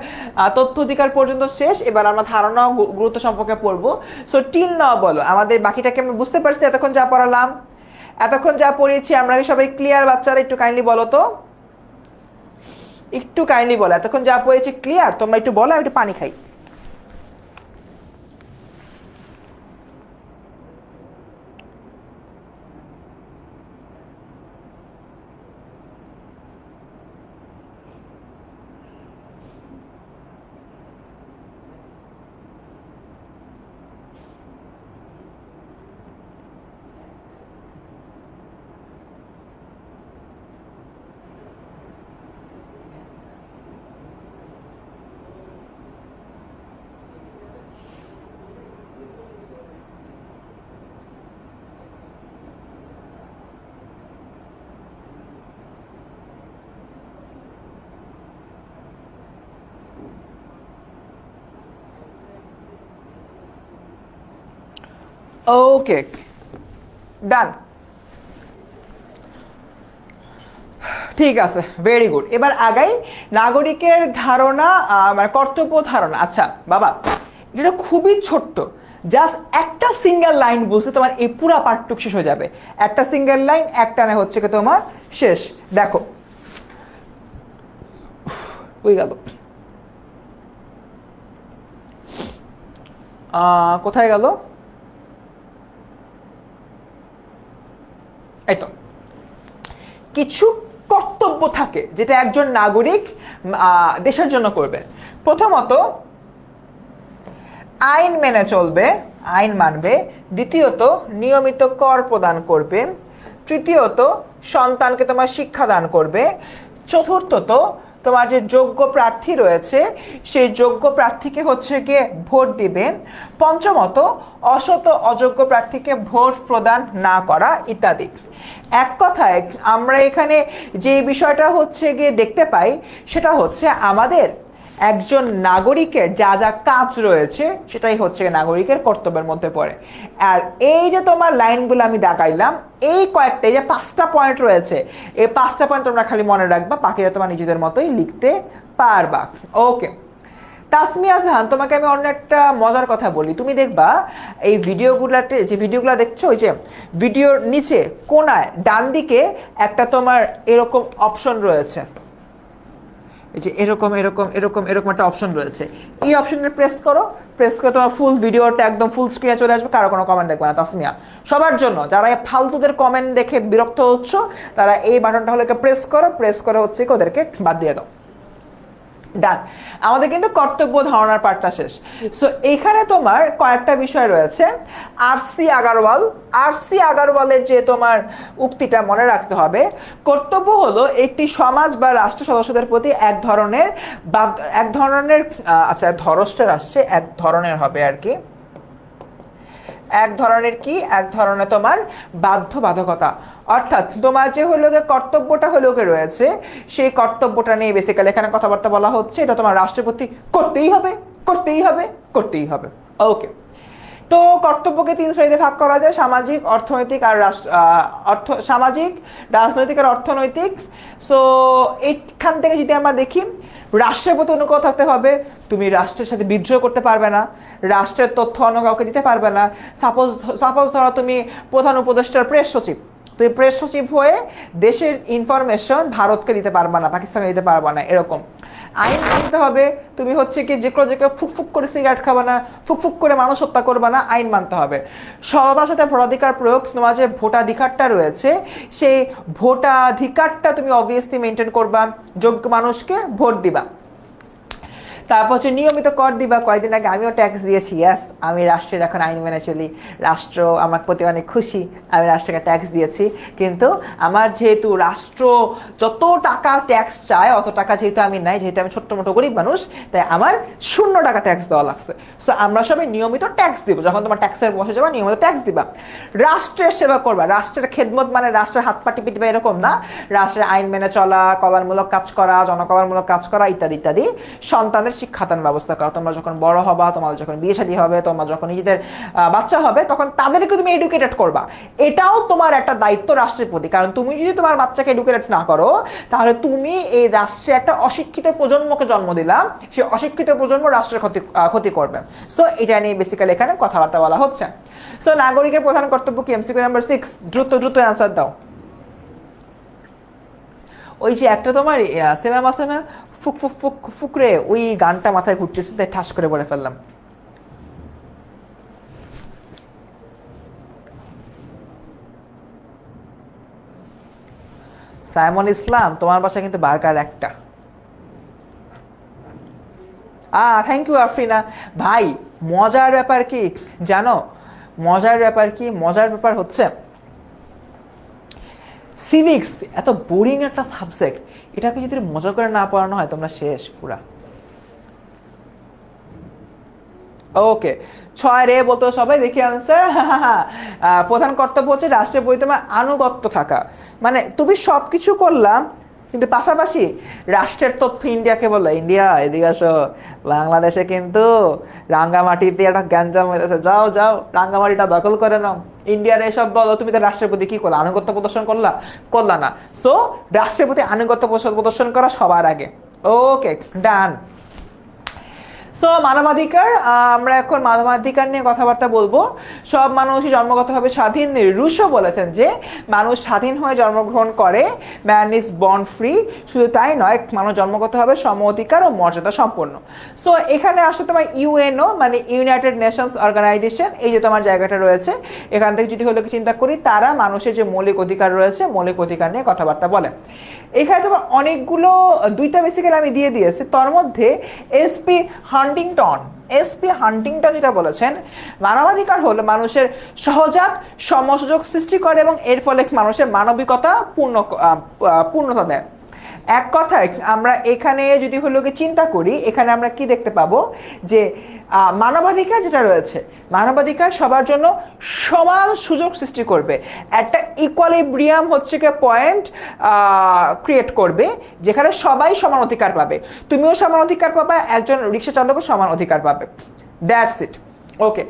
তথ্য অধিকার পর্যন্ত শেষ, এবার আমরা ধারণা ও গুরুত্ব সম্পর্কে পড়বো। সো টিল নাও বলো, আমাদের বাকিটাকে আমরা বুঝতে পারছি এতক্ষণ যা পড়ালাম, এতক্ষণ যা পড়িয়েছি আমরা সবাই ক্লিয়ার? বাচ্চারা একটু কাইন্ডলি বলো তো, একটু কাইন্ডলি বলো এতক্ষণ যা পড়েছি ক্লিয়ার? তোমরা একটু বলো, একটু পানি খাই। ওকে, ডান, ঠিক আছে, ভেরি গুড। এবার আগাই, নাগরিকের ধারণা মানে কর্তব্য ধারণা। আচ্ছা বাবা, এটা খুবই ছোট্ট, জাস্ট একটা সিঙ্গেল লাইন বুঝতে তোমার এই পুরা পাঠটুক শেষ হয়ে যাবে। একটা সিঙ্গেল লাইন একটানে হচ্ছে কি তোমার শেষ। দেখো ওই গেল, কোথায় গেল? এই তো, কিছু কর্তব্য থাকে যেটা একজন নাগরিক দেশের জন্য করবে। প্রথমত, আইন মেনে চলবে, আইন মানবে। দ্বিতীয়ত, নিয়মিত কর প্রদান করবে। তৃতীয়ত, সন্তানকে তোমার শিক্ষাদান করবে। চতুর্থত, তোমার যে যোগ্য প্রার্থী রয়েছে সেই যোগ্য প্রার্থীকে হচ্ছে গিয়ে ভোট দিবে। পঞ্চমত, অসৎ অযোগ্য প্রার্থীকে ভোট প্রদান না করা ইত্যাদি। এক কথায় আমরা এখানে যে বিষয়টা হচ্ছে গিয়ে দেখতে পাই, সেটা হচ্ছে আমাদের একজন নাগরিকের যা যা কাজ রয়েছে সেটাই হচ্ছে নাগরিকের কর্তব্যের মধ্যে পড়ে। আর এই যে তোমার লাইনগুলো আমি দেখাইলাম, এই কয়েকটা, এই যে 5টা পয়েন্ট রয়েছে, এই 5টা পয়েন্ট তোমরা খালি মনে রাখবা, বাকিটা তোমার নিজেদের মতোই লিখতে পারবা। ওকে, তাসমিয়া জাহান, তোমাকে আমি অন্য একটা মজার কথা বলি। তুমি দেখবা এই ভিডিওগুলাতে, যে ভিডিওগুলো দেখছো, ওই যে ভিডিওর নিচে কোনায় ডান দিকে একটা তোমার এরকম অপশন রয়েছে, এই যে এরকম এরকম এরকম এরকম একটা অপশন রয়েছে। এই অপশনে প্রেস করো, প্রেস করে তোমার ফুল ভিডিওটা একদম ফুল স্ক্রিনে চলে আসবে, কারো কোনো কমেন্ট দেখবে না। তাসমিয়া, সবার জন্য যারা এই ফালতুদের কমেন্ট দেখে বিরক্ত হচ্ছ, তারা এই বাটনটা হলে প্রেস করো, প্রেস করে হচ্ছে ওদেরকে বাদ দিয়ে দাও। ডান, আমাদের কিন্তু কর্তব্য ধারণার পার্টটা শেষ। সো এইখানে তোমার কয়েকটা বিষয় রয়েছে। আরসি আগারওয়ালের যে তোমার উক্তিটা মনে রাখতে হবে, কর্তব্য হলো একটি সমাজ বা রাষ্ট্র সদস্যদের প্রতি এক ধরনের আচ্ছা ধরস্টের আসছে, এক ধরনের হবে আর কি, এক ধরনের তোমার বাধ্যবাধকতা। অর্থাৎ তোমার যে হলো কর্তব্যটা হলো রয়েছে, সেই কর্তব্যটা নিয়ে বেসিক্যালি এখানে কথাবার্তা বলা হচ্ছে। এটা তোমার রাষ্ট্রের প্রতি করতেই হবে। ওকে, তো কর্তব্যকে 3 শ্রেণীতে ভাগ করা যায়: সামাজিক, অর্থনৈতিক আর সামাজিক, রাজনৈতিক আর অর্থনৈতিক। সো এইখান থেকে যদি আমরা দেখি, রাষ্ট্রের প্রতি অনুগত থাকতে হবে। তুমি রাষ্ট্রের সাথে বিদ্রোহ করতে পারবে না, রাষ্ট্রের তথ্য অন্য কাউকে দিতে পারবে না। সাপোজ ধরো তুমি প্রধান উপদেষ্টার প্রেস সচিব, তুমি প্রেস সচিব হয়ে দেশের ইনফরমেশন ভারতকে দিতে পারবা না, পাকিস্তানকে দিতে পারবা না, এরকম। আইন মানতে হবে। তুমি হচ্ছে কি যে কেউ ফুকফুক করে সিগারেট খাবা না, ফুকফুক করে মানুষ হত্যা করবা না, আইন মানতে হবে। সততার সাথে ভোটাধিকার প্রয়োগ। তোমার যে ভোটাধিকারটা রয়েছে, সেই ভোটাধিকারটা তুমি অবভিয়াসলি মেনটেন করবা, যোগ্য মানুষকে ভোট দিবা। তারপর হচ্ছে নিয়মিত কর দিবা। কয়েকদিন আগে আমিও ট্যাক্স দিয়েছি, ইয়াস, আমি রাষ্ট্রের এখন আইন মেনে চলি, রাষ্ট্র আমার প্রতি অনেক খুশি, আমি রাষ্ট্রকে ট্যাক্স দিয়েছি। কিন্তু আমার যেহেতু রাষ্ট্র যত টাকা ট্যাক্স চায় অত টাকা যেহেতু আমি নাই, যেহেতু আমি ছোট্ট মোটো গরিব মানুষ, তাই আমার 0 টাকা ট্যাক্স দেওয়া লাগছে। সো আমরা সবাই নিয়মিত ট্যাক্স দিব। যখন তোমার ট্যাক্সের বসে যাবা, নিয়মিত ট্যাক্স দিবা। রাষ্ট্রের সেবা করবা। রাষ্ট্রের খেদমত মানে রাষ্ট্রের হাত পা টিপে দিবা এরকম না, রাষ্ট্রের আইন মেনে চলা, কল্যাণমূলক কাজ করা, জনকল্যাণমূলক কাজ করা, ইত্যাদি ইত্যাদি। সন্তানের শিক্ষাদান ব্যবস্থা করা। তোমরা যখন বড় হবা, তোমাদের যখন বিয়ে শাদী হবে, তোমরা যখন নিজেদের বাচ্চা হবে, তখন তাদেরকে তুমি এডুকেটেড করবা। এটাও তোমার একটা দায়িত্ব রাষ্ট্রের প্রতি। কারণ তুমি যদি তোমার বাচ্চাকে এডুকেটেড না করো, তাহলে তুমি এই রাষ্ট্রে একটা অশিক্ষিত প্রজন্মকে জন্ম দিলাম, সেই অশিক্ষিত প্রজন্ম রাষ্ট্রের ক্ষতি করবে। সো এটা নিয়ে বেসিক্যালি এখানে কথাবার্তা বলা হচ্ছে। সো নাগরিকের প্রধান কর্তব্য কি? এমসিকিউ নাম্বার 6, দ্রুত অ্যান্সার দাও। ওই যে একটা তোমার সিনেমা আছে না, ফুক ফুক ফুক ফুকরে, ওই গানটা মাথায় ঘুরতেছে, তাই ঠাস করে বলে ফেললাম। সাইমন ইসলাম, তোমার বাসায় কিন্তু বার্গার একটা। থ্যাংক ইউ আফরিনা ভাই। মজার ব্যাপার কি জানো? মজার ব্যাপার হচ্ছে সিভিক্স এত বোরিং একটা সাবজেক্ট, এটাকে যদি মজা করে না পড়ানো হয়, তোমরা শেষ পুরা। ওকে, 6 রে বলতো সবাই, দেখি আনসার। প্রধান কর্তব্য হচ্ছে রাষ্ট্রের প্রতি তোমার আনুগত্য থাকা। মানে তুমি সবকিছু করলাম, কিন্তু পাশাপাশি রাষ্ট্রের তথ্য ইন্ডিয়াকে বললো, ইন্ডিয়া এদিকে আসো, বাংলাদেশে কিন্তু রাঙ্গামাটিতে একটা গ্যাঞ্জাম হয়েছে, যাও রাঙ্গামাটিটা দখল করে নাও। ইন্ডিয়ার এসব বলো, তুমি তো রাষ্ট্রের প্রতি কি করলা? আনুগত্য প্রদর্শন করলা না। সো রাষ্ট্রের প্রতি আনুগত্য প্রদর্শন করা সবার আগে। ওকে, ডান। সো মানবাধিকার, আমরা এখন মানবাধিকার নিয়ে কথাবার্তা বলবো। সব মানুষই জন্মগতভাবে স্বাধীন। রুশো বলেছেন যে মানুষ স্বাধীন হয়ে জন্মগ্রহণ করে, ম্যান ইজ বর্ন ফ্রি। শুধু তাই নয়, মানুষ জন্মগতভাবে সম অধিকার ও মর্যাদা সম্পন্ন। সো এখানে আসলে তোমার ইউএনও মানে ইউনাইটেড নেশনস অর্গানাইজেশন, এই যে তোমার জায়গাটা রয়েছে, এখান থেকে যদি হলো চিন্তা করি, তারা মানুষের যে মৌলিক অধিকার রয়েছে, মৌলিক অধিকার নিয়ে কথাবার্তা বলে। এখানে তোমার অনেকগুলো, 2টা বেসিক্যালি আমি দিয়ে দিয়েছি। তার মধ্যে এসপি হান্টিংটন যেটা বলেছেন, মানবাধিকার হলো মানুষের সহজাত সমসুযোগ সৃষ্টি করে এবং এর ফলে মানুষের মানবিকতা পূর্ণতা দেয়। এক কথায় আমরা এখানে যদি হলো চিন্তা করি, এখানে আমরা কি দেখতে পাবো যে মানবাধিকার যেটা রয়েছে, মানবাধিকার সবার জন্য সমান সুযোগ সৃষ্টি করবে, একটা ইকুয়ালিব্রিয়াম হচ্ছে কি পয়েন্ট ক্রিয়েট করবে, যেখানে সবাই সমান অধিকার পাবে। তুমিও সমান অধিকার পাবে, একজন রিক্সা চালকও সমান অধিকার পাবে। That's it. ওকে,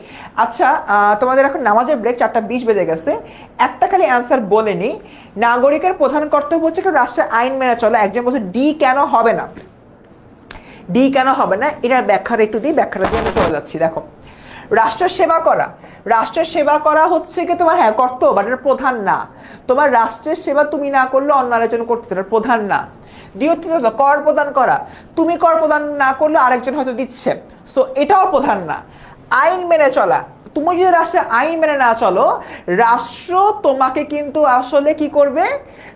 আচ্ছা, তোমাদের এখন নামাজের ব্রেক, 4:20 বেজে গেছে। একটা খালি অ্যান্সার বলে নি। নাগরিকের প্রধান কর্তব্য হচ্ছে রাষ্ট্রের আইন মেনে চলা। একজন বলছে ডি কেন হবে না, এটার ব্যাখ্যাটা একটু দিই, ব্যাখ্যাটা দিয়ে আমি চলে যাচ্ছি। দেখো, রাষ্ট্রের সেবা করা হচ্ছে কি তোমার কর্তব্য, বাট এটা প্রধান না। তোমার রাষ্ট্রের সেবা তুমি না করলে অন্য আরেকজন করতেছে, এটা প্রধান না। দ্বিতীয়ত, কর প্রদান করা, তুমি কর প্রদান না করলে আরেকজন হয়তো দিচ্ছে, সো এটাও প্রধান না। আইন মেনে চলা, তুমি যদি রাষ্ট্রের আইন মেনে না চলো, রাষ্ট্র তোমাকে কিন্তু আসলে কি করবে,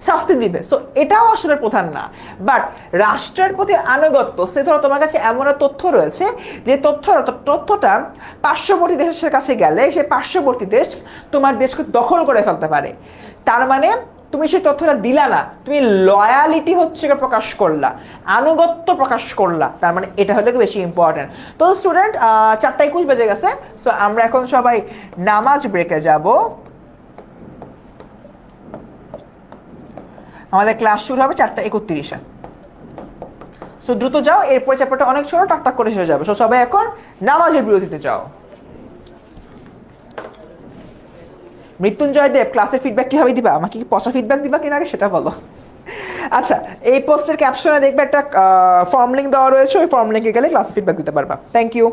শাস্তি দিবে, সো এটাও আসলে প্রধান না। বাট রাষ্ট্রের প্রতি আনুগত্য, সে ধরো তোমার কাছে এমন একটা তথ্য রয়েছে, যে তথ্যটা পার্শ্ববর্তী দেশের কাছে গেলে সেই পার্শ্ববর্তী দেশ তোমার দেশকে দখল করে ফেলতে পারে। তার মানে তুমি সেই তথ্যটা দিলা না, তুমি লয়ালিটি হচ্ছে প্রকাশ করলা, আনুগত্য প্রকাশ করলা। তার মানে এটা হলো বেশি ইম্পর্টেন্ট। তো স্টুডেন্ট, 4:21 বেজে গেছে। সো আমরা এখন সবাই নামাজ ব্রেকে যাব। আমাদের ক্লাস শুরু হবে 4:31-এ। সো দ্রুত যাও, এরপর চ্যাপ্টারটা অনেক ছোট, টাক টাক করে শেষ হয়ে যাবে। সো সবাই এখন নামাজের বিরতিতে যাও। মৃত্যুঞ্জয় দেব ক্লাসের ফিডব্যাক কিভাবে দিবা, আমাকে কি পচা ফিডব্যাক দিবা কিনা আগে সেটা বলো। আচ্ছা, এই পোস্টের ক্যাপশনে দেখবে একটা ফর্ম লিঙ্ক দেওয়া রয়েছে, ওই ফর্ম লিঙ্কে গেলে ক্লাসে ফিডব্যাক দিতে পারবা। Thank you.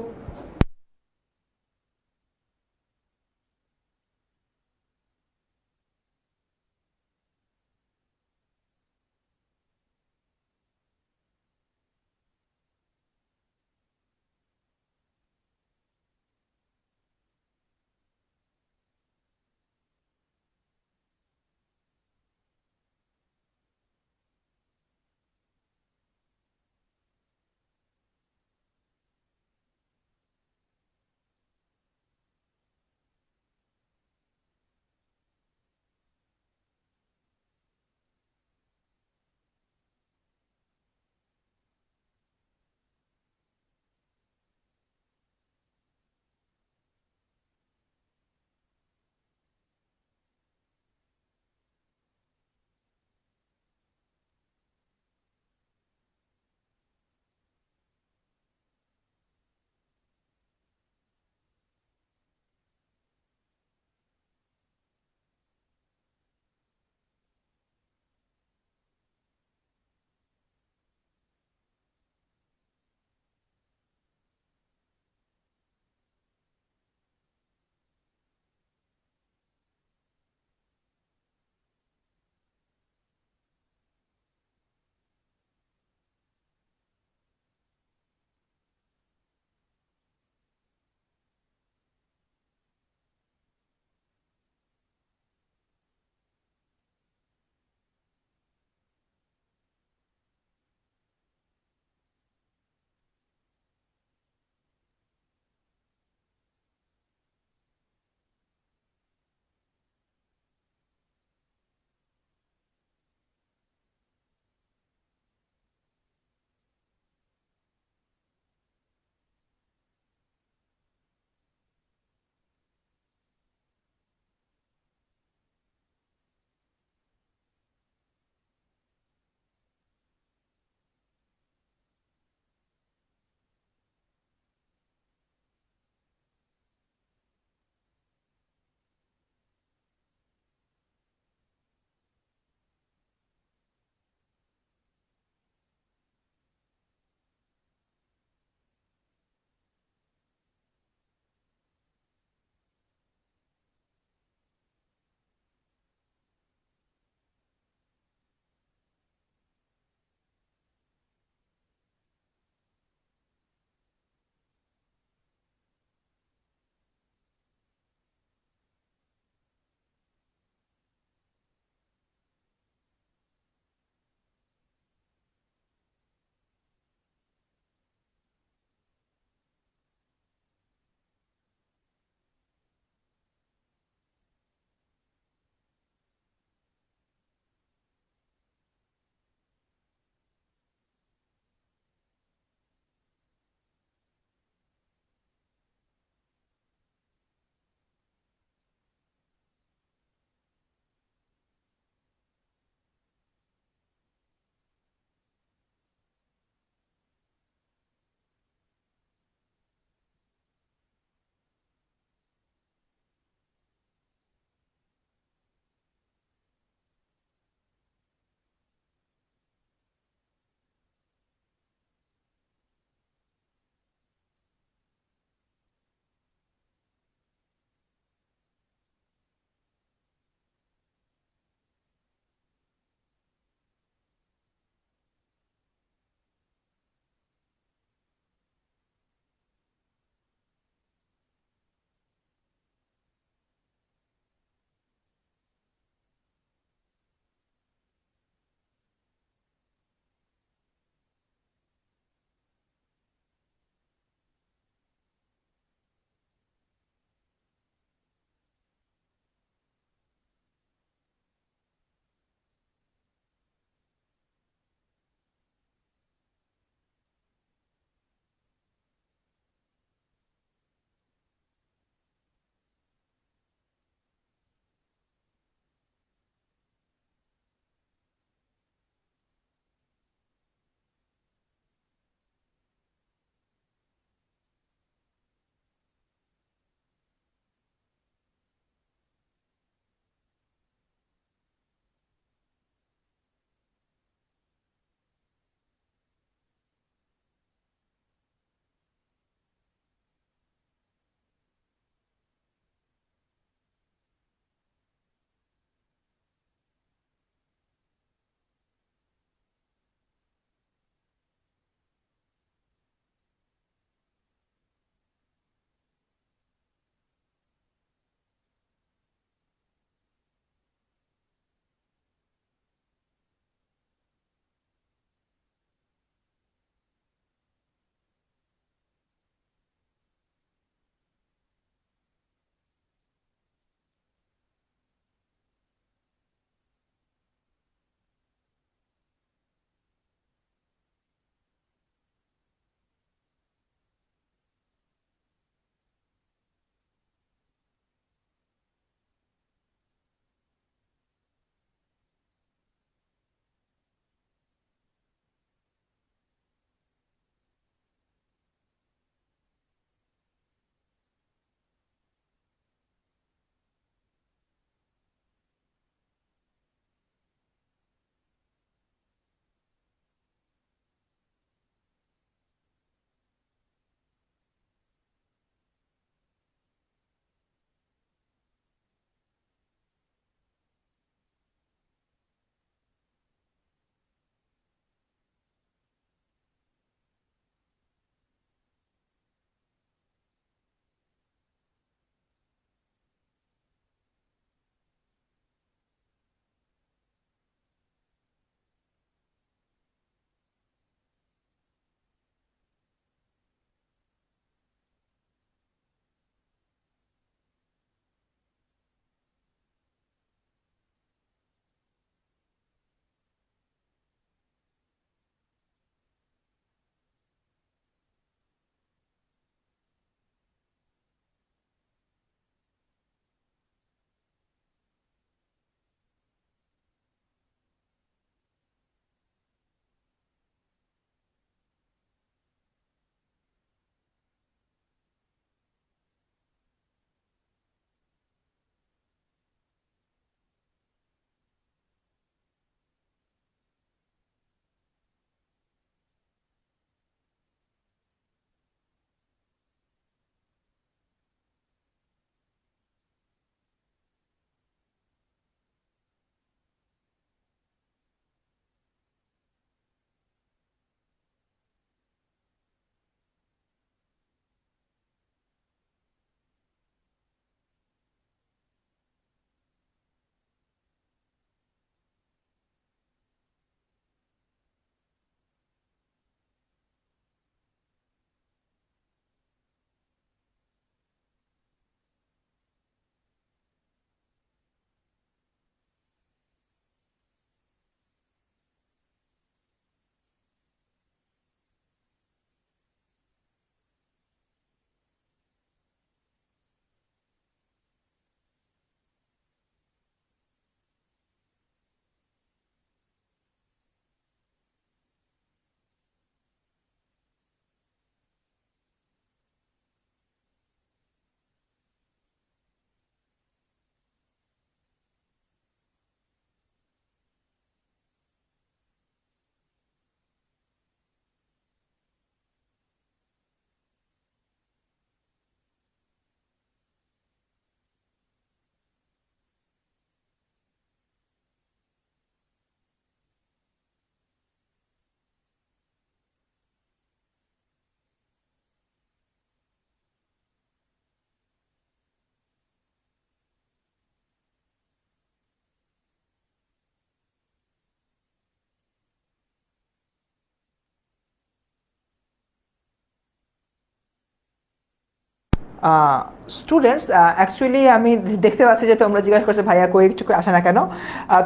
স্টুডেন্টস অ্যাকচুয়ালি আমি দেখতে পাচ্ছি যে তোমরা জিজ্ঞাসা করছো ভাইয়া কই একটু আসে না কেন।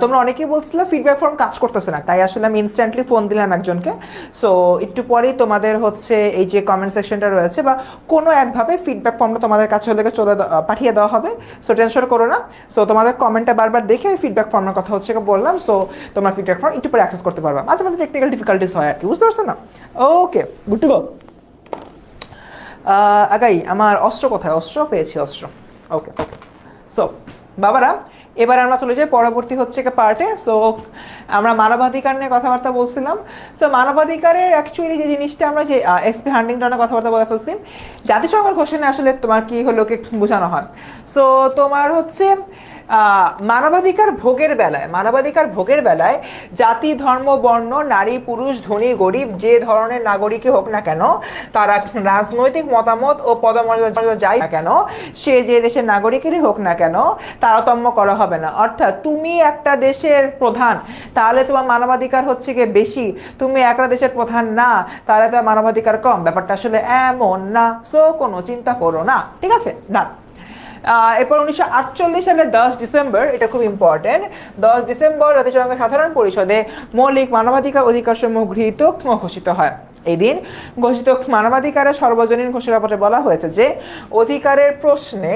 তোমরা অনেকেই বলছিলে ফিডব্যাক ফর্ম কাজ করতেছে না, তাই আসলে আমি ইনস্ট্যান্টলি ফোন দিলাম একজনকে। সো একটু পরেই তোমাদের হচ্ছে এই যে কমেন্ট সেকশনটা রয়েছে বা কোনো একভাবে ফিডব্যাক ফর্মটা তোমাদের কাছে হলে পাঠিয়ে দেওয়া হবে। সো টেনশন করো না। সো তোমাদের কমেন্টটা বারবার দেখে আমি ফিডব্যাক ফর্মের কথা হচ্ছে বললাম। সো তোমরা ফিডব্যাক ফর্ম একটু পরে অ্যাক্সেস করতে পারবা। মাঝে মাঝে টেকনিক্যাল ডিফিকাল্টিস হয় আর কি, বুঝতে পারছো না? ওকে, গুড টু গো। আগাই আমার অস্ত্র কোথায়? অস্ত্র পেয়েছি, অস্ত্র। ওকে, সো বাবারা এবার আমরা চলে যাই পরবর্তী হচ্ছে পার্টে। সো আমরা মানবাধিকার নিয়ে কথাবার্তা বলছিলাম। সো মানবাধিকারের অ্যাকচুয়ালি যে জিনিসটা আমরা যে এসপি হান্টিংটনের কথাবার্তা বলে ফেলছি, জাতিসংঘের ঘোষণা আসলে তোমার কি হলো কে বোঝানো হয়। সো তোমার হচ্ছে মানবাধিকার ভোগের বেলায় জাতি, ধর্ম, বর্ণ, নারী, পুরুষ, ধনী, গরিব, যে ধরনের নাগরিকই হোক না কেন, তারা রাজনৈতিক মতামত ও পদমর্যাদা যায় না কেন, সে যে দেশের নাগরিকেরই হোক না কেন, তারতম্য করা হবে না। অর্থাৎ তুমি একটা দেশের প্রধান, তাহলে তোমার মানবাধিকার হচ্ছে গিয়ে বেশি। তুমি একটা দেশের প্রধান না, তাহলে তোমার মানবাধিকার কম। ব্যাপারটা আসলে এমন না। সো কোনো চিন্তা করো না, ঠিক আছে? না, এরপর 1948 সালের 10 ডিসেম্বর, এটা খুব ইম্পর্টেন্ট, 10 ডিসেম্বর জাতিসংঘের সাধারণ পরিষদে মৌলিক অধিকার সমূহ গৃহীত ঘোষিত হয়। এই দিন ঘোষিত মানবাধিকারের সর্বজনীন ঘোষণাপত্রে বলা হয়েছে যে অধিকারের প্রশ্নে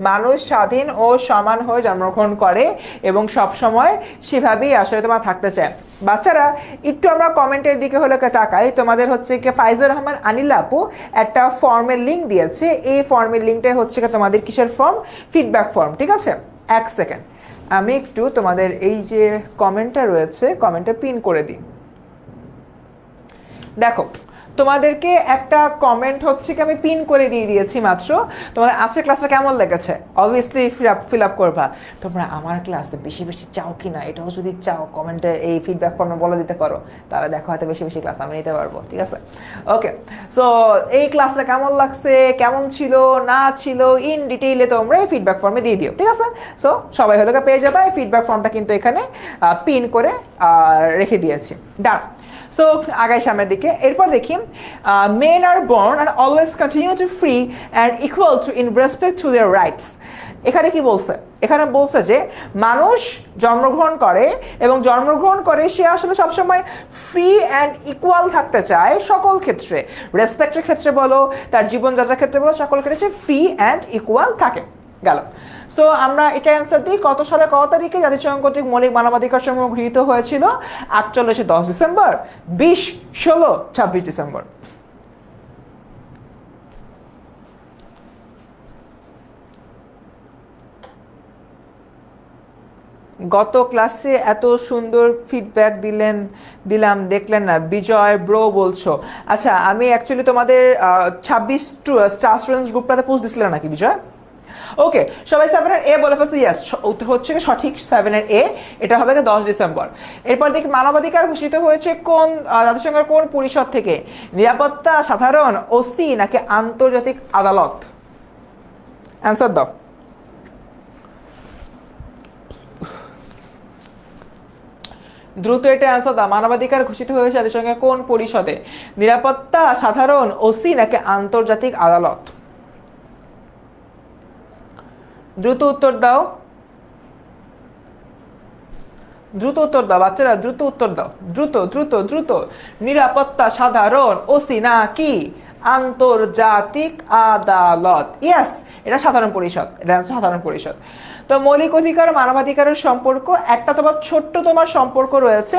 মানুষ স্বাধীন ও সমান হয়ে জন্মগ্রহণ করে এবং সবসময় সেভাবেই আসলে তোমার থাকতে চায়। বাচ্চারা একটু আমরা কমেন্টের দিকে হলে তাকাই, তোমাদের হচ্ছে কি ফাইজুর রহমান আনিল আপু একটা ফর্মের লিঙ্ক দিয়েছে। এই ফর্মের লিঙ্কটাই হচ্ছে তোমাদের কিসের ফর্ম? ফিডব্যাক ফর্ম, ঠিক আছে? এক সেকেন্ড, আমি একটু তোমাদের এই যে কমেন্টটা রয়েছে, কমেন্টটা পিন করে দিই। দেখো, তোমাদেরকে একটা কমেন্ট হচ্ছে কি আমি পিন করে দিয়ে দিয়েছি মাত্র। তোমাদের আজকের ক্লাসটা কেমন লেগেছে? অবভিয়াসলি ফিল আপ করবা। তোমরা আমার ক্লাসে বেশি বেশি চাও কি না, এটাও যদি চাও কমেন্টে এই ফিডব্যাক ফর্মে বলে দিতে পারো, তাহলে দেখো হয়তো বেশি বেশি ক্লাস আমি নিতে পারবো, ঠিক আছে? ওকে, সো এই ক্লাসটা কেমন লাগছে, কেমন ছিল না ছিল, ইন ডিটেইলে তোমরা এই ফিডব্যাক ফর্মে দিয়ে দিও, ঠিক আছে? সো সবাই হলো পেয়ে যাবে। ফিডব্যাক ফর্মটা কিন্তু এখানে পিন করে রেখে দিয়েছি। ডান। সো আগাই সামনের দিকে। এরপর দেখি মেন আর বর্ন আর always continue to free and equal to in respect to their rights. এখানে কি বলছে? এখানে বলছে যে মানুষ জন্মগ্রহণ করে এবং জন্মগ্রহণ করে সে আসলে সবসময় ফ্রি অ্যান্ড ইকুয়াল থাকতে চায় সকল ক্ষেত্রে, রেসপেক্টের ক্ষেত্রে বলো, তার জীবনযাত্রার ক্ষেত্রে বলো, সকল ক্ষেত্রে ফ্রি অ্যান্ড ইকুয়াল থাকে। গেল। সো আমরা এটা অ্যান্সার দিই, কত সালে কত তারিখে জাতিসংঘ কর্তৃক মৌলিক মানবাধিকার সমূহ গৃহীত হয়েছিল? 48 10 ডিসেম্বর, 20 16 26 ডিসেম্বর। গত ক্লাসে এত সুন্দর ফিডব্যাক দিলাম দেখলেন না? বিজয় ব্রো বলছো। আচ্ছা, আমি অ্যাকচুয়ালি তোমাদের 26 স্টার স্টুডেন্টস গ্রুপটাতে পোস্ট দিছিলাম নাকি বিজয়? ওকে, সবাই 7 এ বলে ফেলছে। ইয়েস, উত্তর হচ্ছে সঠিক 7 এ। এটা হবে 10 ডিসেম্বর। এরপর দেখি মানবাধিকার ঘোষিত হয়েছে কোন জাতিসংঘের কোন পরিষদ থেকে? নিরাপত্তা, সাধারণ, ওসি নাকি আন্তর্জাতিক আদালত? অ্যান্সার দাও। দ্রুত এটা অ্যান্সার দাও। মানবাধিকার ঘোষিত হয়েছে জাতিসংঘের কোন পরিষদে? নিরাপত্তা, সাধারণ, ওসি নাকি আন্তর্জাতিক আদালত? দ্রুত উত্তর দাও, দ্রুত উত্তর দাও বাচ্চারা, দ্রুত উত্তর দাও, দ্রুত দ্রুত দ্রুত। নিরাপত্তা, সাধারণ, ওসি নাকি আন্তর্জাতিক আদালত? ইয়েস, এটা সাধারণ পরিষদ, এটা সাধারণ পরিষদ। তো মৌলিক অধিকার মানবাধিকারের সম্পর্ক, একটা তোমার ছোট্ট তোমার সম্পর্ক রয়েছে।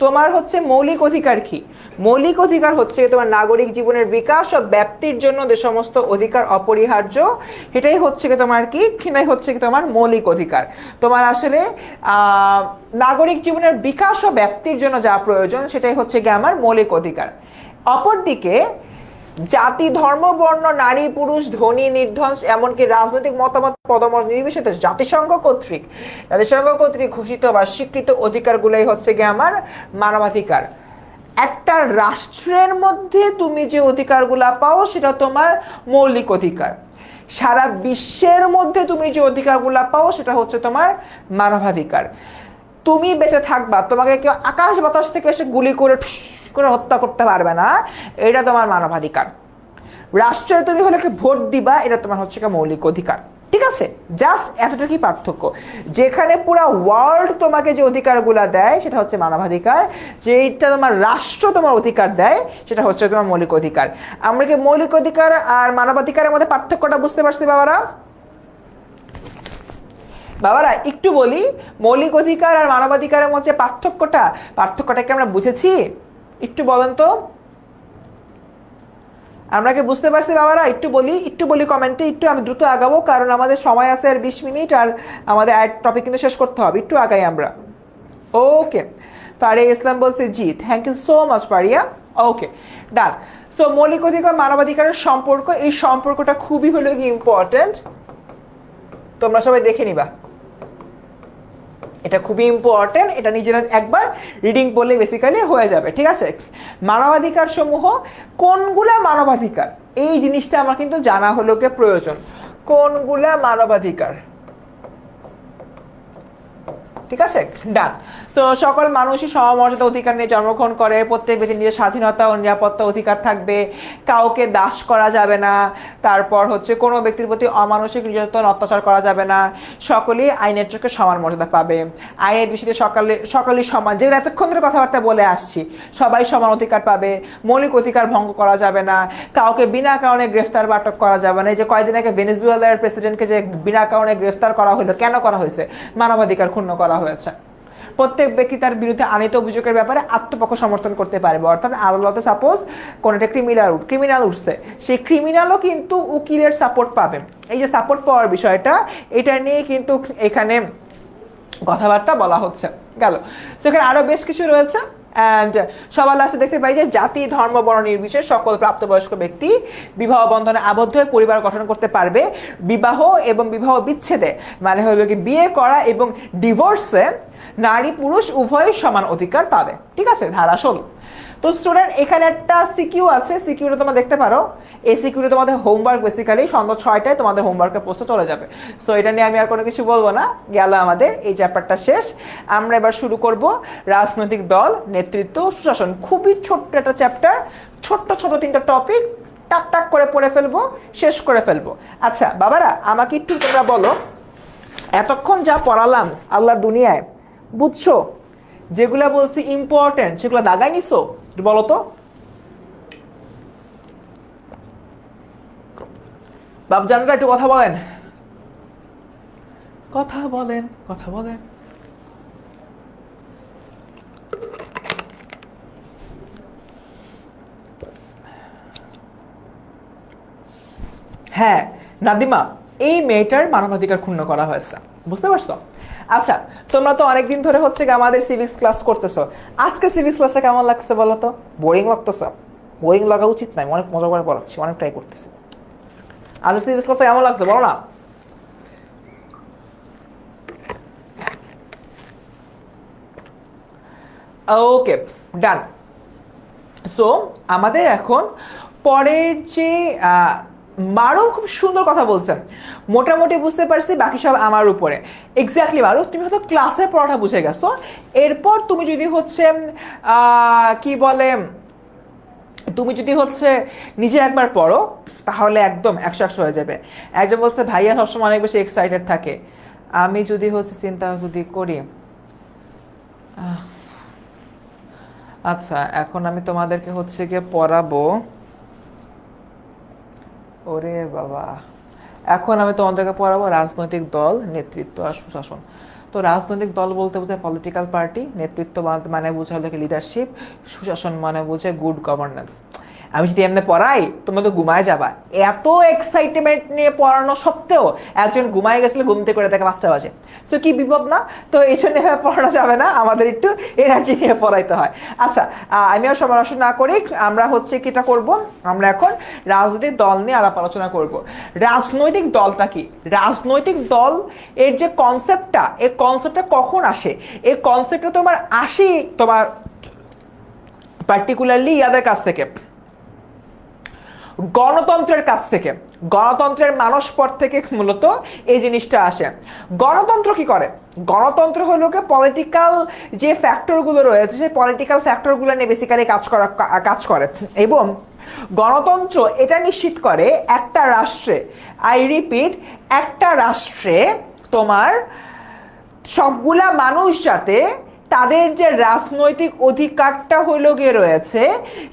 তোমার হচ্ছে মৌলিক অধিকার কি? মৌলিক অধিকার হচ্ছে তোমার নাগরিক জীবনের বিকাশ ও ব্যাপ্তির জন্য যে সমস্ত অধিকার অপরিহার্য, সেটাই হচ্ছে কি তোমার কি, সেটাই হচ্ছে কি তোমার মৌলিক অধিকার। তোমার আসলে নাগরিক জীবনের বিকাশ ও ব্যাপ্তির জন্য যা প্রয়োজন সেটাই হচ্ছে কি আমার মৌলিক অধিকার। অপরদিকে জাতি, ধর্ম, বর্ণ, নারী, পুরুষ, ধনী, নির্ধন, এমনকি রাজনৈতিক মতামত পদমর্যাদা নির্বিশেষে জাতিসংঘ কর্তৃক ঘোষিত বা স্বীকৃত অধিকারগুলোই হচ্ছে গিয়ে আমার মানবাধিকার। একটা রাষ্ট্রের মধ্যে তুমি যে অধিকারগুলা পাও সেটা তোমার মৌলিক অধিকার। সারা বিশ্বের মধ্যে তুমি যে অধিকারগুলা পাও সেটা হচ্ছে তোমার মানবাধিকার। তুমি বেঁচে থাকবা, তোমাকে কেউ আকাশ বাতাস থেকে এসে গুলি করে হত্যা করতে পারবে না, এটা তোমার মানবাধিকার। রাষ্ট্রে তুমি হলে ভোট দিবা, এটা তোমার হচ্ছে মৌলিক অধিকার। ঠিক আছে, জাস্ট এতটুকুই পার্থক্য। যেখানে পুরো ওয়ার্ল্ড তোমাকে যে অধিকারগুলো দেয় সেটা হচ্ছে মানবাধিকার, যেটা তোমার রাষ্ট্র তোমার অধিকার দেয় সেটা হচ্ছে তোমার মৌলিক অধিকার। আমরা কি মৌলিক অধিকার আর মানবাধিকারের মধ্যে পার্থক্যটা বুঝতে পারছি বাবারা? বাবারা একটু বলি, মৌলিক অধিকার আর মানবাধিকারের মধ্যে পার্থক্যটাকে আমরা বুঝেছি? একটু বলেন তো, আমরা কি বুঝতে পারছি বাবারা? একটু বলি কমেন্টে, একটু আমি দ্রুত আগাবো কারণ আমাদের সময় আছে আর 20 মিনিট, আর আমাদের টপিক কিন্তু শেষ করতে হবে, একটু আগাই আমরা। ওকে, ফারিয়া ইসলাম বলছে জি, thank you so much Fariya. Okay, done. So মৌলিক অধিকার মানবাধিকারের সম্পর্ক, এই সম্পর্কটা খুবই হলো কি ইম্পর্টেন্ট, তোমরা সবাই দেখে নিবা, এটা খুবই ইম্পর্টেন্ট। এটা নিজেরা একবার রিডিং পড়লে বেসিক্যালি হয়ে যাবে। ঠিক আছে, মানবাধিকার সমূহ কোনগুলা মানবাধিকার, এই জিনিসটা আমার কিন্তু জানা হলো কে প্রয়োজন। কোনগুলা মানবাধিকার, ঠিক আছে, ডান। তো সকল মানুষই সমমর্যাদা অধিকার নিয়ে জন্মগ্রহণ করে, প্রত্যেক ব্যক্তির নিজের স্বাধীনতা ও নিরাপত্তা অধিকার থাকবে, কাউকে দাস করা যাবে না, তারপর হচ্ছে কোনো ব্যক্তির প্রতি অমানসিক নির্যাতন অত্যাচার করা যাবে না, সকলেই আইনের চোখে সমান মর্যাদা পাবে, আইনের দৃষ্টিতে সকলেই সমান, যেগুলো এতক্ষণ ধরে কথাবার্তা বলে আসছি, সবাই সমান অধিকার পাবে, মৌলিক অধিকার ভঙ্গ করা যাবে না, কাউকে বিনা কারণে গ্রেফতার বা আটক করা যাবে না। এই যে কয়েকদিন আগে ভেনেজুয়েলার প্রেসিডেন্টকে যে বিনা কারণে গ্রেফতার করা হলো, কেন করা হয়েছে? মানবাধিকার ক্ষুণ্ণ করা হয়েছে। প্রত্যেক ব্যক্তি তার বিরুদ্ধে আনিত অভিযোগের ব্যাপারে আত্মপক্ষ সমর্থন করতে পারবে, অর্থাৎ আদালতে সাপোজ কোন একটা ক্রিমিনাল উঠছে, সেই ক্রিমিনালও কিন্তু উকিলের সাপোর্ট পাবে। এই যে সাপোর্ট পাওয়ার বিষয়টা, এটা নিয়ে কিন্তু এখানে কথাবার্তা বলা হচ্ছে গেল। সেখানে আরো বেশ কিছু রয়েছে। অ্যান্ড সবার লাস্টে দেখতে পাই যে জাতি ধর্ম বর্ণ নির্বিশেষে সকল প্রাপ্তবয়স্ক ব্যক্তি বিবাহ বন্ধনে আবদ্ধ হয়ে পরিবার গঠন করতে পারবে। বিবাহ এবং বিবাহ বিচ্ছেদে মানে হলো কি বিয়ে করা এবং ডিভোর্সে নারী পুরুষ উভয় সমান অধিকার পাবে। ঠিক আছে, ধারা 16। তো স্টুডেন্ট এখানে একটা সিকিউ আছে, সিকিউটা তোমরা দেখতে পারো। এই সিকিউটা তোমাদের হোমওয়ার্ক, বেসিক্যালি সন্ধ্যা 6টায় তোমাদের হোমওয়ার্কের পোস্টে চলে যাবে। সো এটা নিয়ে আমি আর কোনো কিছু বলবো না, গেল আমাদের এই চ্যাপ্টারটা শেষ। আমরা এবার শুরু করব রাজনৈতিক দল, নেতৃত্ব, সুশাসন। খুবই ছোট্ট একটা চ্যাপ্টার, ছোট্ট 3টা টপিক টাক টাক করে পড়ে ফেলবো, শেষ করে ফেলবো। আচ্ছা বাবারা, আমাকে একটু তোমরা বলো, এতক্ষণ যা পড়ালাম আল্লাহর দুনিয়ায়, বুঝছো? যেগুলা বলছি ইম্পর্টেন্ট সেগুলো দাগাই নিছো? বলো তো বাবজানরা, একটু কথা বলেন, কথা বলেন, কথা বলেন। হ্যাঁ নাদিমা, এই মেয়েটার মানবাধিকার ক্ষুণ্ণ করা হয়েছে, বুঝতে পারছো? আচ্ছা, তোমরা তো অনেকদিন ধরে হচ্ছে আমাদের সিভিক্স ক্লাস করতেছো, আজকে সিভিক্স ক্লাসটা কেমন লাগছে বলো তো? বোরিং লাগতেছে? বোরিং লাগা উচিত নাই, অনেক মজা করে পড়াচ্ছি, অনেক ট্রাই করতেছি। আজকে সিভিক্স ক্লাসটা কেমন লাগছে বলো না? ওকে, ডান। সো আমাদের এখন পরের যে মারু খুব সুন্দর কথা বলছেন, মোটামুটি বুঝতে পারছি, বাকি সব আমার উপরে। এক্স্যাক্টলি মারু, তুমি হয়তো ক্লাসে পড়াটা বুঝে গেছো, এরপর তুমি যদি হচ্ছে কি বলে, তুমি যদি হচ্ছে নিজে একবার পড়ো তাহলে একদম 100 হয়ে যাবে। একজন বলছে ভাইয়া সবসময় অনেক বেশি এক্সাইটেড থাকে, আমি যদি হচ্ছে চিন্তা যদি করি, আচ্ছা এখন আমি তোমাদেরকে হচ্ছে গিয়ে পড়াবো, ওরে বাবা, এখন আমি তোমাদেরকে পড়াবো রাজনৈতিক দল, নেতৃত্ব আর সুশাসন। তো রাজনৈতিক দল বলতে বোঝায় পলিটিক্যাল পার্টি, নেতৃত্ব মানে বোঝায় লিডারশিপ, সুশাসন মানে বোঝায় গুড গভর্নেন্স। আমি যদি এমনি পড়াই তোমরা তো ঘুমায় যাবা, এত এক্সাইটমেন্ট নিয়ে পড়ানো সত্ত্বেও একজন ঘুমায় গেছিল, ঘুমতে করে দেখে 5টা বাজে। সো কি বিপদ না? তো এই জন্য এভাবে পড়ানো যাবে না, আমাদের একটু এনার্জি নিয়ে পড়াইতে হয়। আচ্ছা, আমি আর সমালোচনা না করি, আমরা হচ্ছে কিটা করব, আমরা এখন রাজনৈতিক দল নিয়ে আলাপ আলোচনা করব। রাজনৈতিক দলটা কি? রাজনৈতিক দল এর যে কনসেপ্টটা, এই কনসেপ্টটা কখন আসে? এই কনসেপ্টটা তোমার আসে তোমার পার্টিকুলারলি ইয়াদের কাছ থেকে, গণতন্ত্রের কাছ থেকে, গণতন্ত্রের মানসপট থেকে মূলত এই জিনিসটা আসে। গণতন্ত্র কি করে? গণতন্ত্র হলো কি পলিটিক্যাল যে ফ্যাক্টরগুলো রয়েছে, সেই পলিটিক্যাল ফ্যাক্টরগুলো নিয়ে বেসিক্যালি কাজ করে, এবং গণতন্ত্র এটা নিশ্চিত করে একটা রাষ্ট্রে, আই রিপিট, একটা রাষ্ট্রে তোমার সবগুলা মানুষ যাতে তাদের যে রাজনৈতিক অধিকারটা হইল গিয়ে রয়েছে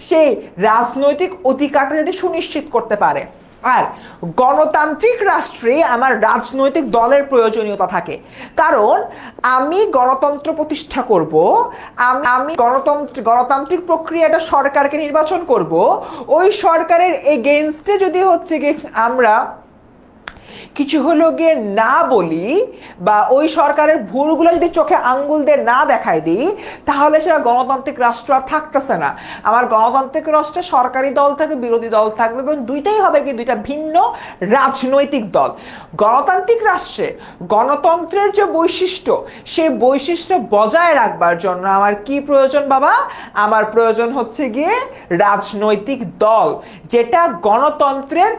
সেই রাজনৈতিক অধিকারটা যদি সুনিশ্চিত করতে পারে। আর গণতান্ত্রিক রাষ্ট্রে আমার রাজনৈতিক দলের প্রয়োজনীয়তা থাকে, কারণ আমি গণতন্ত্র প্রতিষ্ঠা করব, আমি গণতান্ত্রিক প্রক্রিয়াটা সরকারকে নির্বাচন করব, ওই সরকারের এগেইনস্টে যদি হচ্ছে গিয়ে আমরা কিছু হলো গিয়ে না বলি বা ওই সরকারের ভুলগুলো যদি চোখে আঙ্গুল দিয়ে না দেখাই দিই, তাহলে সেটা গণতান্ত্রিক রাষ্ট্র আর থাকতেছে না। আমার গণতান্ত্রিক রাষ্ট্রে সরকারি দল থাকবে, বিরোধী দল থাকবে, এবং দুইটাই হবে কি দুইটা ভিন্ন রাজনৈতিক দল। গণতান্ত্রিক রাষ্ট্রে গণতন্ত্রের যে বৈশিষ্ট্য, সেই বৈশিষ্ট্য বজায় রাখবার জন্য আমার কি প্রয়োজন বাবা? আমার প্রয়োজন হচ্ছে গিয়ে রাজনৈতিক দল, যেটা গণতন্ত্রের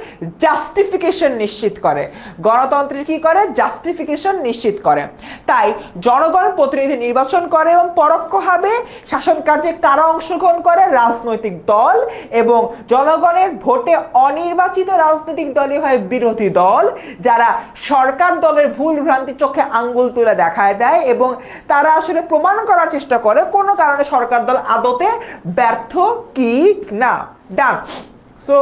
জাস্টিফিকেশন নিশ্চিত করে। গণতন্ত্রের কি করে? জাস্টিফিকেশন নিশ্চিত করে। তাই জনগণ প্রতিনিধি নির্বাচন করে এবং পরোক্ষভাবে শাসন কার্যে কারা অংশগ্রহণ করে? রাজনৈতিক দল। এবং জনগণের ভোটে অনির্বাচিত রাজনৈতিক দলই হয় বিরোধী দল, যারা সরকার দলের ভুল ভ্রান্তি চোখে আঙ্গুল তুলে দেখায় দেয় এবং তারা আসলে প্রমাণ করার চেষ্টা করে কোনো কারণে সরকার দল আদতে ব্যর্থ কি না। ডান। সো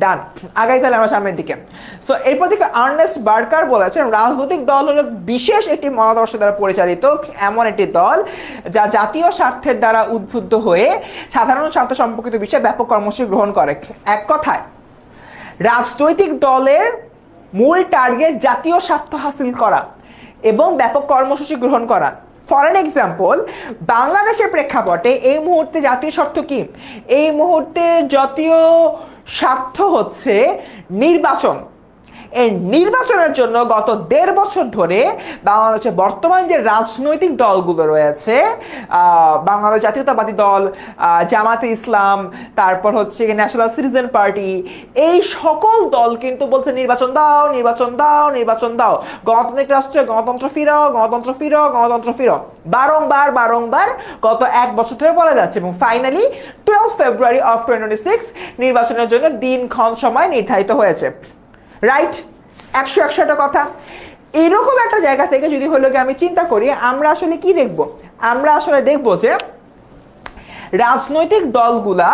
ডান, আগাই তাহলে আমরা সামনের দিকে। সো এরপর থেকে আর্নেস্ট বার্কার বলেছেন রাজনৈতিক দল হলো বিশেষ একটি মতাদর্শ দ্বারা পরিচালিত এমন একটি দল যা জাতীয় স্বার্থের দ্বারা উদ্বুদ্ধ হয়ে সাধারণ স্বার্থ সম্পর্কিত বিষয়ে ব্যাপক কর্মসূচি গ্রহণ করে। এক কথায় রাজনৈতিক দলের মূল টার্গেট জাতীয় স্বার্থ হাসিল করা এবং ব্যাপক কর্মসূচি গ্রহণ করা। ফর অ্যান এক্সাম্পল, বাংলাদেশের প্রেক্ষাপটে এই মুহূর্তে জাতীয় স্বার্থ কি? এই মুহূর্তে জাতীয় স্বার্থ হচ্ছে নির্বাচন। এই নির্বাচনের জন্য গত 1.5 বছর ধরে বাংলাদেশের বর্তমান যে রাজনৈতিক দলগুলো রয়েছে, বাংলাদেশ জাতীয়তাবাদী দল, জামাতে ইসলাম, তারপর হচ্ছে ন্যাশনাল সিটিজেন পার্টি, এই সকল দল কিন্তু বলছে নির্বাচন দাও, নির্বাচন দাও, নির্বাচন দাও, গণতান্ত্রিক রাষ্ট্রে গণতন্ত্র ফিরাও, গণতন্ত্র ফিরাও, গণতন্ত্র ফিরাও, বারংবার বারংবার গত 1 বছর ধরে বলা যাচ্ছে। এবং ফাইনালি 12 ফেব্রুয়ারি অফ 2026 নির্বাচনের জন্য দিনক্ষণ সময় নির্ধারিত হয়েছে। রাইট? 100 একটা কথা। এরকম একটা জায়গা থেকে যদি হলো কি আমি চিন্তা করি, আমরা আসলে কি দেখব? আমরা আসলে দেখব যে রাজনৈতিক দলগুলা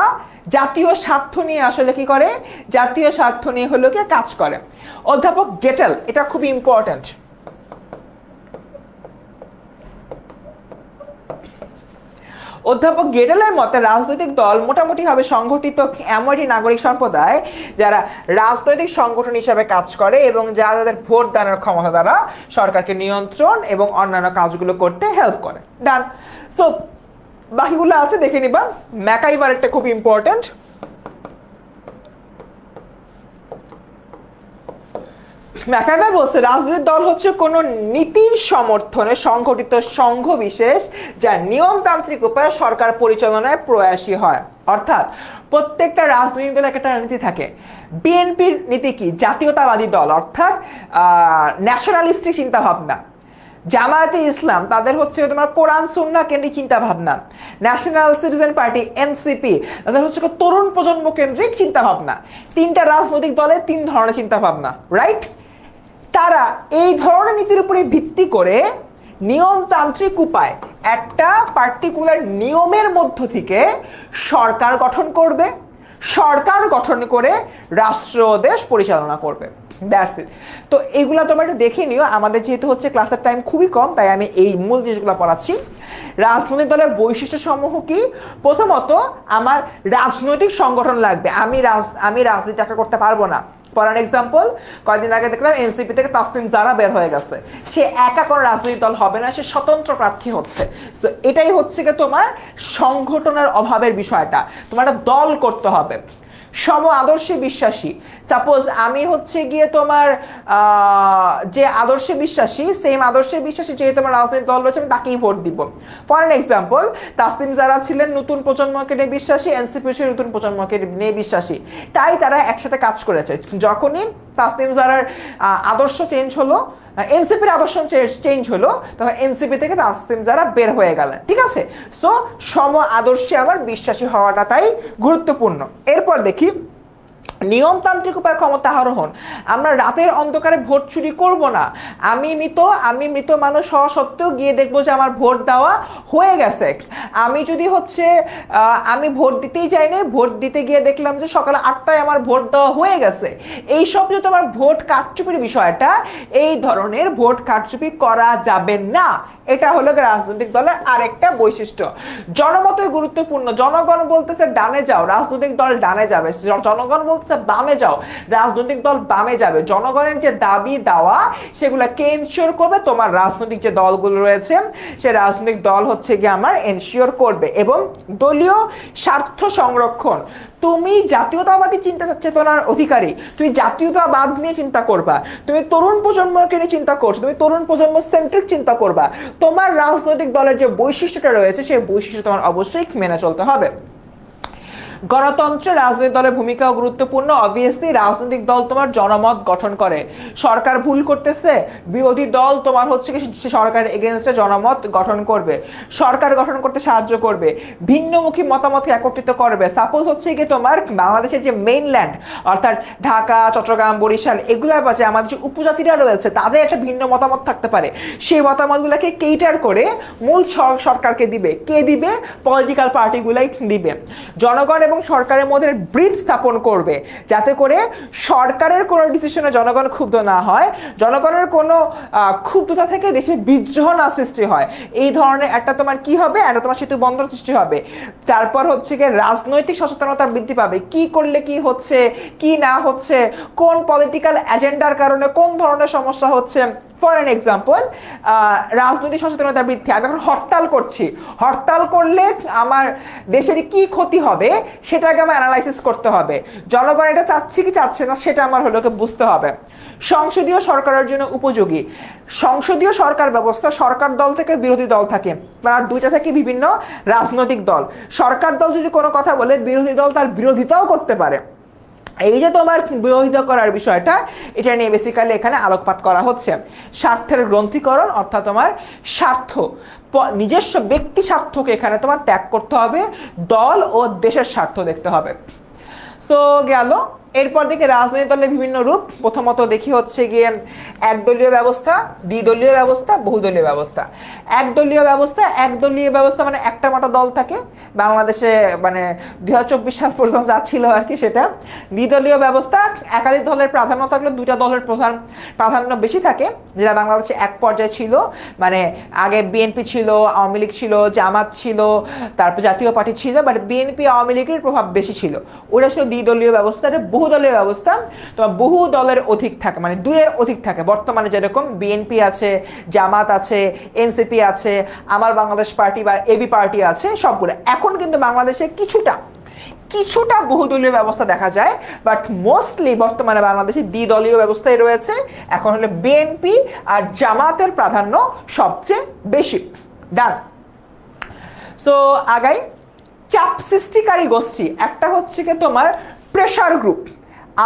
জাতীয় স্বার্থ নিয়ে আসলে কি করে? জাতীয় স্বার্থ নিয়ে হলো কি কাজ করে। অধ্যাপক গেটেল, এটা খুবই ইম্পর্টেন্ট, অধ্যাপক গেটেলের মতে রাজনৈতিক দল মোটামুটি ভাবে সংগঠিত এমন একটি নাগরিক সম্প্রদায় যারা রাজনৈতিক সংগঠন হিসাবে কাজ করে এবং যাদের ভোট দানের ক্ষমতা দ্বারা সরকারকে নিয়ন্ত্রণ এবং অন্যান্য কাজগুলো করতে হেল্প করে। ডান। সো বাকিগুলো আছে দেখে নিবা। ম্যাকাইভার একটা খুব ইম্পর্টেন্ট। ম্যাকাইভার বলছে রাজনৈতিক দল হচ্ছে কোন নীতির সমর্থনে সংগঠিত সংঘ বিশেষ যা নিয়মতান্ত্রিক উপায়ে সরকার পরিচালনায় প্রয়াসী হয়। অর্থাৎ প্রত্যেকটা রাজনৈতিক দলের একটা নীতি থাকে। বিএনপির নীতি কি? জাতীয়তাবাদী দল, অর্থাৎ ন্যাশনালিস্টিক চিন্তা ভাবনা। জামায়াতে ইসলাম তাদের হচ্ছে তোমার কোরআন সুন্নাহ কেন্দ্রিক চিন্তা ভাবনা। ন্যাশনাল সিটিজেন পার্টি এনসিপি তাদের হচ্ছে তরুণ প্রজন্ম কেন্দ্রিক চিন্তা ভাবনা। 3টা রাজনৈতিক দলের 3 ধরনের চিন্তা ভাবনা। রাইট? তারা এই ধরনের নীতির উপরে ভিত্তি করে নিয়মতান্ত্রিক উপায় একটা পার্টিকুলার নিয়মের মধ্য থেকে সরকার গঠন করবে, সরকার গঠন করে রাষ্ট্র দেশ পরিচালনা করবে। That's it. তো এইগুলা তোমরা একটু দেখে নিও। আমাদের যেহেতু হচ্ছে ক্লাসের টাইম খুবই কম, তাই আমি এই মূল জিনিসগুলো পড়াচ্ছি। রাজনৈতিক দলের বৈশিষ্ট্য সমূহ কি? প্রথমত, আমার রাজনৈতিক সংগঠন লাগবে। আমি রাজনীতি একা করতে পারবো না। ফর অ্যান এক্সাম্পল, কয়েকদিন আগে দেখলাম এনসিপি থেকে তাসনিম জারা বের হয়ে গেছে। সে একা কোনো রাজনৈতিক দল হবে না, সে স্বতন্ত্র প্রার্থী হচ্ছে। সো এটাই হচ্ছে কি তোমার সংগঠনের অভাবের বিষয়টা। তোমার একটা দল করতে হবে। সম আদর্শে বিশ্বাসী। সাপোজ আমি হচ্ছে গিয়ে তোমার যে আদর্শে বিশ্বাসী, সেম আদর্শে বিশ্বাসী যেহেতু তোমার রাজনৈতিক দল রয়েছে, আমি তাকেই ভোট দিব। ফর অ্যান এক্সাম্পল, তাসনিম জারা ছিলেন নতুন প্রজন্মকে নিয়ে বিশ্বাসী, এনসিপি নতুন প্রজন্মকে নিয়ে বিশ্বাসী, তাই তারা একসাথে কাজ করেছে। যখনই তাসনিম জারার আদর্শ চেঞ্জ হলো, এনসিপির আদর্শ চেঞ্জ হলো, তখন এনসিপি থেকে তাসনিম জারা বের হয়ে গেলেন, ঠিক আছে। সো সম আদর্শে আমার বিশ্বাসী হওয়াটা তাই গুরুত্বপূর্ণ। এরপর দেখি নিয়মতান্ত্রিক উপায়ে ক্ষমতা আরোহণ। আমরা রাতের অন্ধকারে ভোট চুরি করব না। আমি মৃত মানুষ হওয়া সত্ত্বেও গিয়ে দেখবো যে আমার ভোট দেওয়া হয়ে গেছে। আমি যদি হচ্ছে আমি ভোট দিতেই যাইনি, ভোট দিতে গিয়ে দেখলাম যে সকাল 8টায় আমার ভোট দেওয়া হয়ে গেছে। এইসব যদি আমার ভোট কারচুপির বিষয়টা, এই ধরনের ভোট কারচুপি করা যাবে না। এটা হলো রাজনৈতিক দলের আরেকটা বৈশিষ্ট্য। জনমতই গুরুত্বপূর্ণ। জনগণ বলতেছে ডানে যাও, রাজনৈতিক দল ডানে যাবে। জনগণ বলতেছে বামে যাও, রাজনৈতিক দল বামে যাবে। জনগণের যে দাবি দাওয়া সেগুলো কে এনশিওর করবে? তোমার রাজনৈতিক যে দলগুলো রয়েছে সে রাজনৈতিক দল হচ্ছে গিয়ে আমার এনশিওর করবে। এবং দলীয় স্বার্থ সংরক্ষণ। তুমি জাতীয়তাবাদী চিন্তা চেতনার অধিকারী, তুমি জাতীয়তাবাদ নিয়ে চিন্তা করবা, তুমি তরুণ প্রজন্মকে নিয়ে চিন্তা করছো, তুমি তরুণ প্রজন্ম সেন্ট্রিক চিন্তা করবা। তোমার রাজনৈতিক দলের যে বৈশিষ্ট্যটা রয়েছে সেই বৈশিষ্ট্য তোমার অবশ্যই মেনে চলতে হবে। গণতন্ত্রে রাজনৈতিক দলের ভূমিকাও গুরুত্বপূর্ণ। অবভিয়াসলি রাজনৈতিক দল তোমার জনমত গঠন করে। সরকার ভুল করতেছে, বিরোধী দল তোমার হচ্ছে কি সরকারের এগেনস্টে জনমত গঠন করবে, সরকার গঠন করতে সাহায্য করবে, ভিন্নমুখী মতামতকে একত্রিত করবে। সাপোজ হচ্ছে কি তোমার বাংলাদেশের যে মেইনল্যান্ড অর্থাৎ ঢাকা, চট্টগ্রাম, বরিশাল, এগুলোর পাশে আমাদের যে উপজাতিরা রয়েছে তাদের একটা ভিন্ন মতামত থাকতে পারে। সেই মতামতগুলোকে কেটার করে মূল সরকারকে দিবে। কে দিবে? পলিটিক্যাল পার্টিগুলাই দিবে। জনগণ এবং সরকারের মধ্যে ব্রিজ স্থাপন করবে যাতে করে সরকারের কোনো ডিসিশনে জনগণ ক্ষুব্ধ না হয়, জনগণের কোনো ক্ষুব্ধতা থেকে দেশে বিদ্রোহ না সৃষ্টি হয়। এই ধরনের একটা তোমার কি হবে? একটা তোমার সেতু বন্ধন সৃষ্টি হবে। তারপর হচ্ছে গিয়ে রাজনৈতিক সচেতনতা বৃদ্ধি পাবে। কি করলে কি হচ্ছে, কি না হচ্ছে, কোন পলিটিক্যাল এজেন্ডার কারণে কোন ধরনের সমস্যা হচ্ছে। ফর এন এক্সাম্পল, রাজনৈতিক সচেতনতা বৃদ্ধি। আমি এখন হরতাল করছি, হরতাল করলে আমার দেশের কি ক্ষতি হবে সেটাকে আমার অ্যানালাইসিস করতে হবে। জনগণ এটা চাচ্ছে কি চাচ্ছে না সেটা আমার হলো বুঝতে হবে। সংসদীয় সরকারের জন্য উপযোগী। সংসদীয় সরকার ব্যবস্থা, সরকার দল থেকে বিরোধী দল থাকে, মানে দুইটা থেকে বিভিন্ন রাজনৈতিক দল। সরকার দল যদি কোনো কথা বলে বিরোধী দল তার বিরোধিতাও করতে পারে। এই যে তোমার বিরোধিতা করার বিষয়টা, এটা নিয়ে বেসিক্যালি এখানে আলোকপাত করা হচ্ছে। স্বার্থের গ্রন্থিকরণ অর্থাৎ তোমার স্বার্থ, নিজস্ব ব্যক্তি স্বার্থকে এখানে তোমার ত্যাগ করতে হবে, দল ও দেশের স্বার্থ দেখতে হবে। সো গেল। এরপর দেখি রাজনৈতিক দলের বিভিন্ন রূপ। প্রথমত দেখি হচ্ছে গিয়ে একদলীয় ব্যবস্থা, দ্বিদলীয় ব্যবস্থা, বহুদলীয় ব্যবস্থা। একদলীয় ব্যবস্থা মানে একটা মাত্র দল থাকে বাংলাদেশে, মানে 2024 সাল পর্যন্ত যা ছিল আর কি সেটা। দ্বিদলীয় ব্যবস্থা, একাধিক দলের প্রাধান্য থাকলে দুইটা দলের প্রাধান্য বেশি থাকে, যেটা বাংলাদেশে এক পর্যায়ে ছিল। মানে আগে বিএনপি ছিল, আওয়ামী লীগ ছিল, জামাত ছিল, তারপর জাতীয় পার্টি ছিল, বাট বিএনপি আওয়ামী লীগের প্রভাব বেশি ছিল। ওটা ছিল দ্বিদলীয় ব্যবস্থা। বহুদলীয় ব্যবস্থা তোমার বহু দলের অধিক থাকে, মানে দুইয়ের অধিক থাকে। বর্তমানে যেরকম বিএনপি আছে, জামাত আছে, এনসিপি আছে, আমার বাংলাদেশ পার্টি বা এবি পার্টি আছে, সবগুলো। এখন কিন্তু বাংলাদেশে কিছুটা বহুদলীয় ব্যবস্থা দেখা যায়, বাট মোস্টলি বর্তমানে বাংলাদেশে দ্বিদলীয় ব্যবস্থায় রয়েছে। এখন হলো বিএনপি আর জামাতের প্রাধান্য সবচেয়ে বেশি। ডান। সো আগাই। চাপ সৃষ্টিকারী গোষ্ঠী, একটা হচ্ছে কি তোমার প্রেশার গ্রুপ।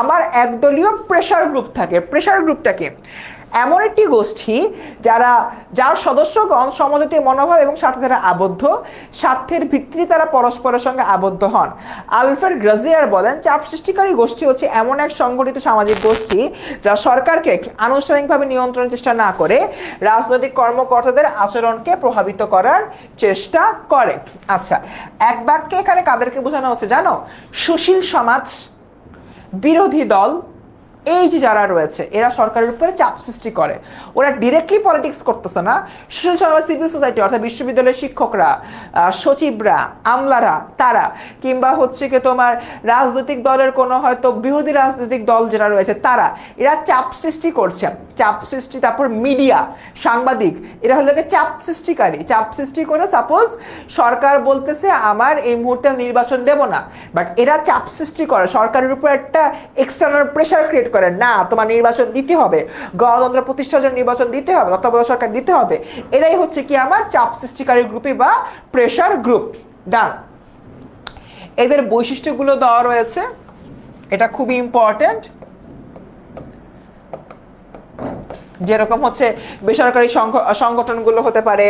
আমার একদলীয় প্রেশার গ্রুপ থাকে। প্রেশার গ্রুপটাকে এমন একটি গোষ্ঠী যার সদস্যগণ সমজাতীয় মনোভাব এবং স্বার্থে তারা আবদ্ধ, স্বার্থের ভিত্তিতে তারা পরস্পরের সঙ্গে আবদ্ধ হন। আলফ্রেড গ্রাজিয়ার বলেন, চাপ সৃষ্টিকারী গোষ্ঠী হচ্ছে এমন এক সংগঠিত সামাজিক গোষ্ঠী যা সরকারকে আনুষ্ঠানিকভাবে নিয়ন্ত্রণের চেষ্টা না করে রাজনৈতিক কর্মকর্তাদের আচরণকে প্রভাবিত করার চেষ্টা করে। আচ্ছা, এক বাক্যে এখানে কাদেরকে বোঝানো হচ্ছে জানো? সুশীল সমাজ, বিরোধী দল, এই যে যারা রয়েছে এরা সরকারের উপরে চাপ সৃষ্টি করে। ওরা ডিরেক্টলি পলিটিক্স করতেছে না। সুশীল সমাজ, সিভিল সোসাইটি অর্থাৎ বিশ্ববিদ্যালয়ের শিক্ষকরা, সচিবরা, আমলারা, তারা, কিংবা হচ্ছে কি তোমার রাজনৈতিক দলের কোনো হয়তো বিরোধী রাজনৈতিক দল যেটা রয়েছে তারা, এরা চাপ সৃষ্টি করছে। চাপ সৃষ্টি, তারপর মিডিয়া, সাংবাদিক, এরা হলো চাপ সৃষ্টিকারী। চাপ সৃষ্টি করে সাপোজ সরকার বলতেছে আমার এই মুহূর্তে নির্বাচন দেব না, বাট এরা চাপ সৃষ্টি করে, সরকারের উপর একটা এক্সটার্নাল প্রেশার ক্রিয়েট করে, না তোমার নির্বাচন দিতে হবে, গণতন্ত্র প্রতিষ্ঠার জন্য নির্বাচন দিতে হবে, তত্ত্বাবধায়ক সরকার দিতে হবে। এরাই হচ্ছে কি আমার চাপ সৃষ্টিকারী গ্রুপই বা প্রেশার গ্রুপ। ডান। এদের বৈশিষ্ট্যগুলো দেওয়া রয়েছে, এটা খুবই ইম্পর্টেন্ট। যেরকম হচ্ছে বেসরকারি সংগঠনগুলো হতে পারে,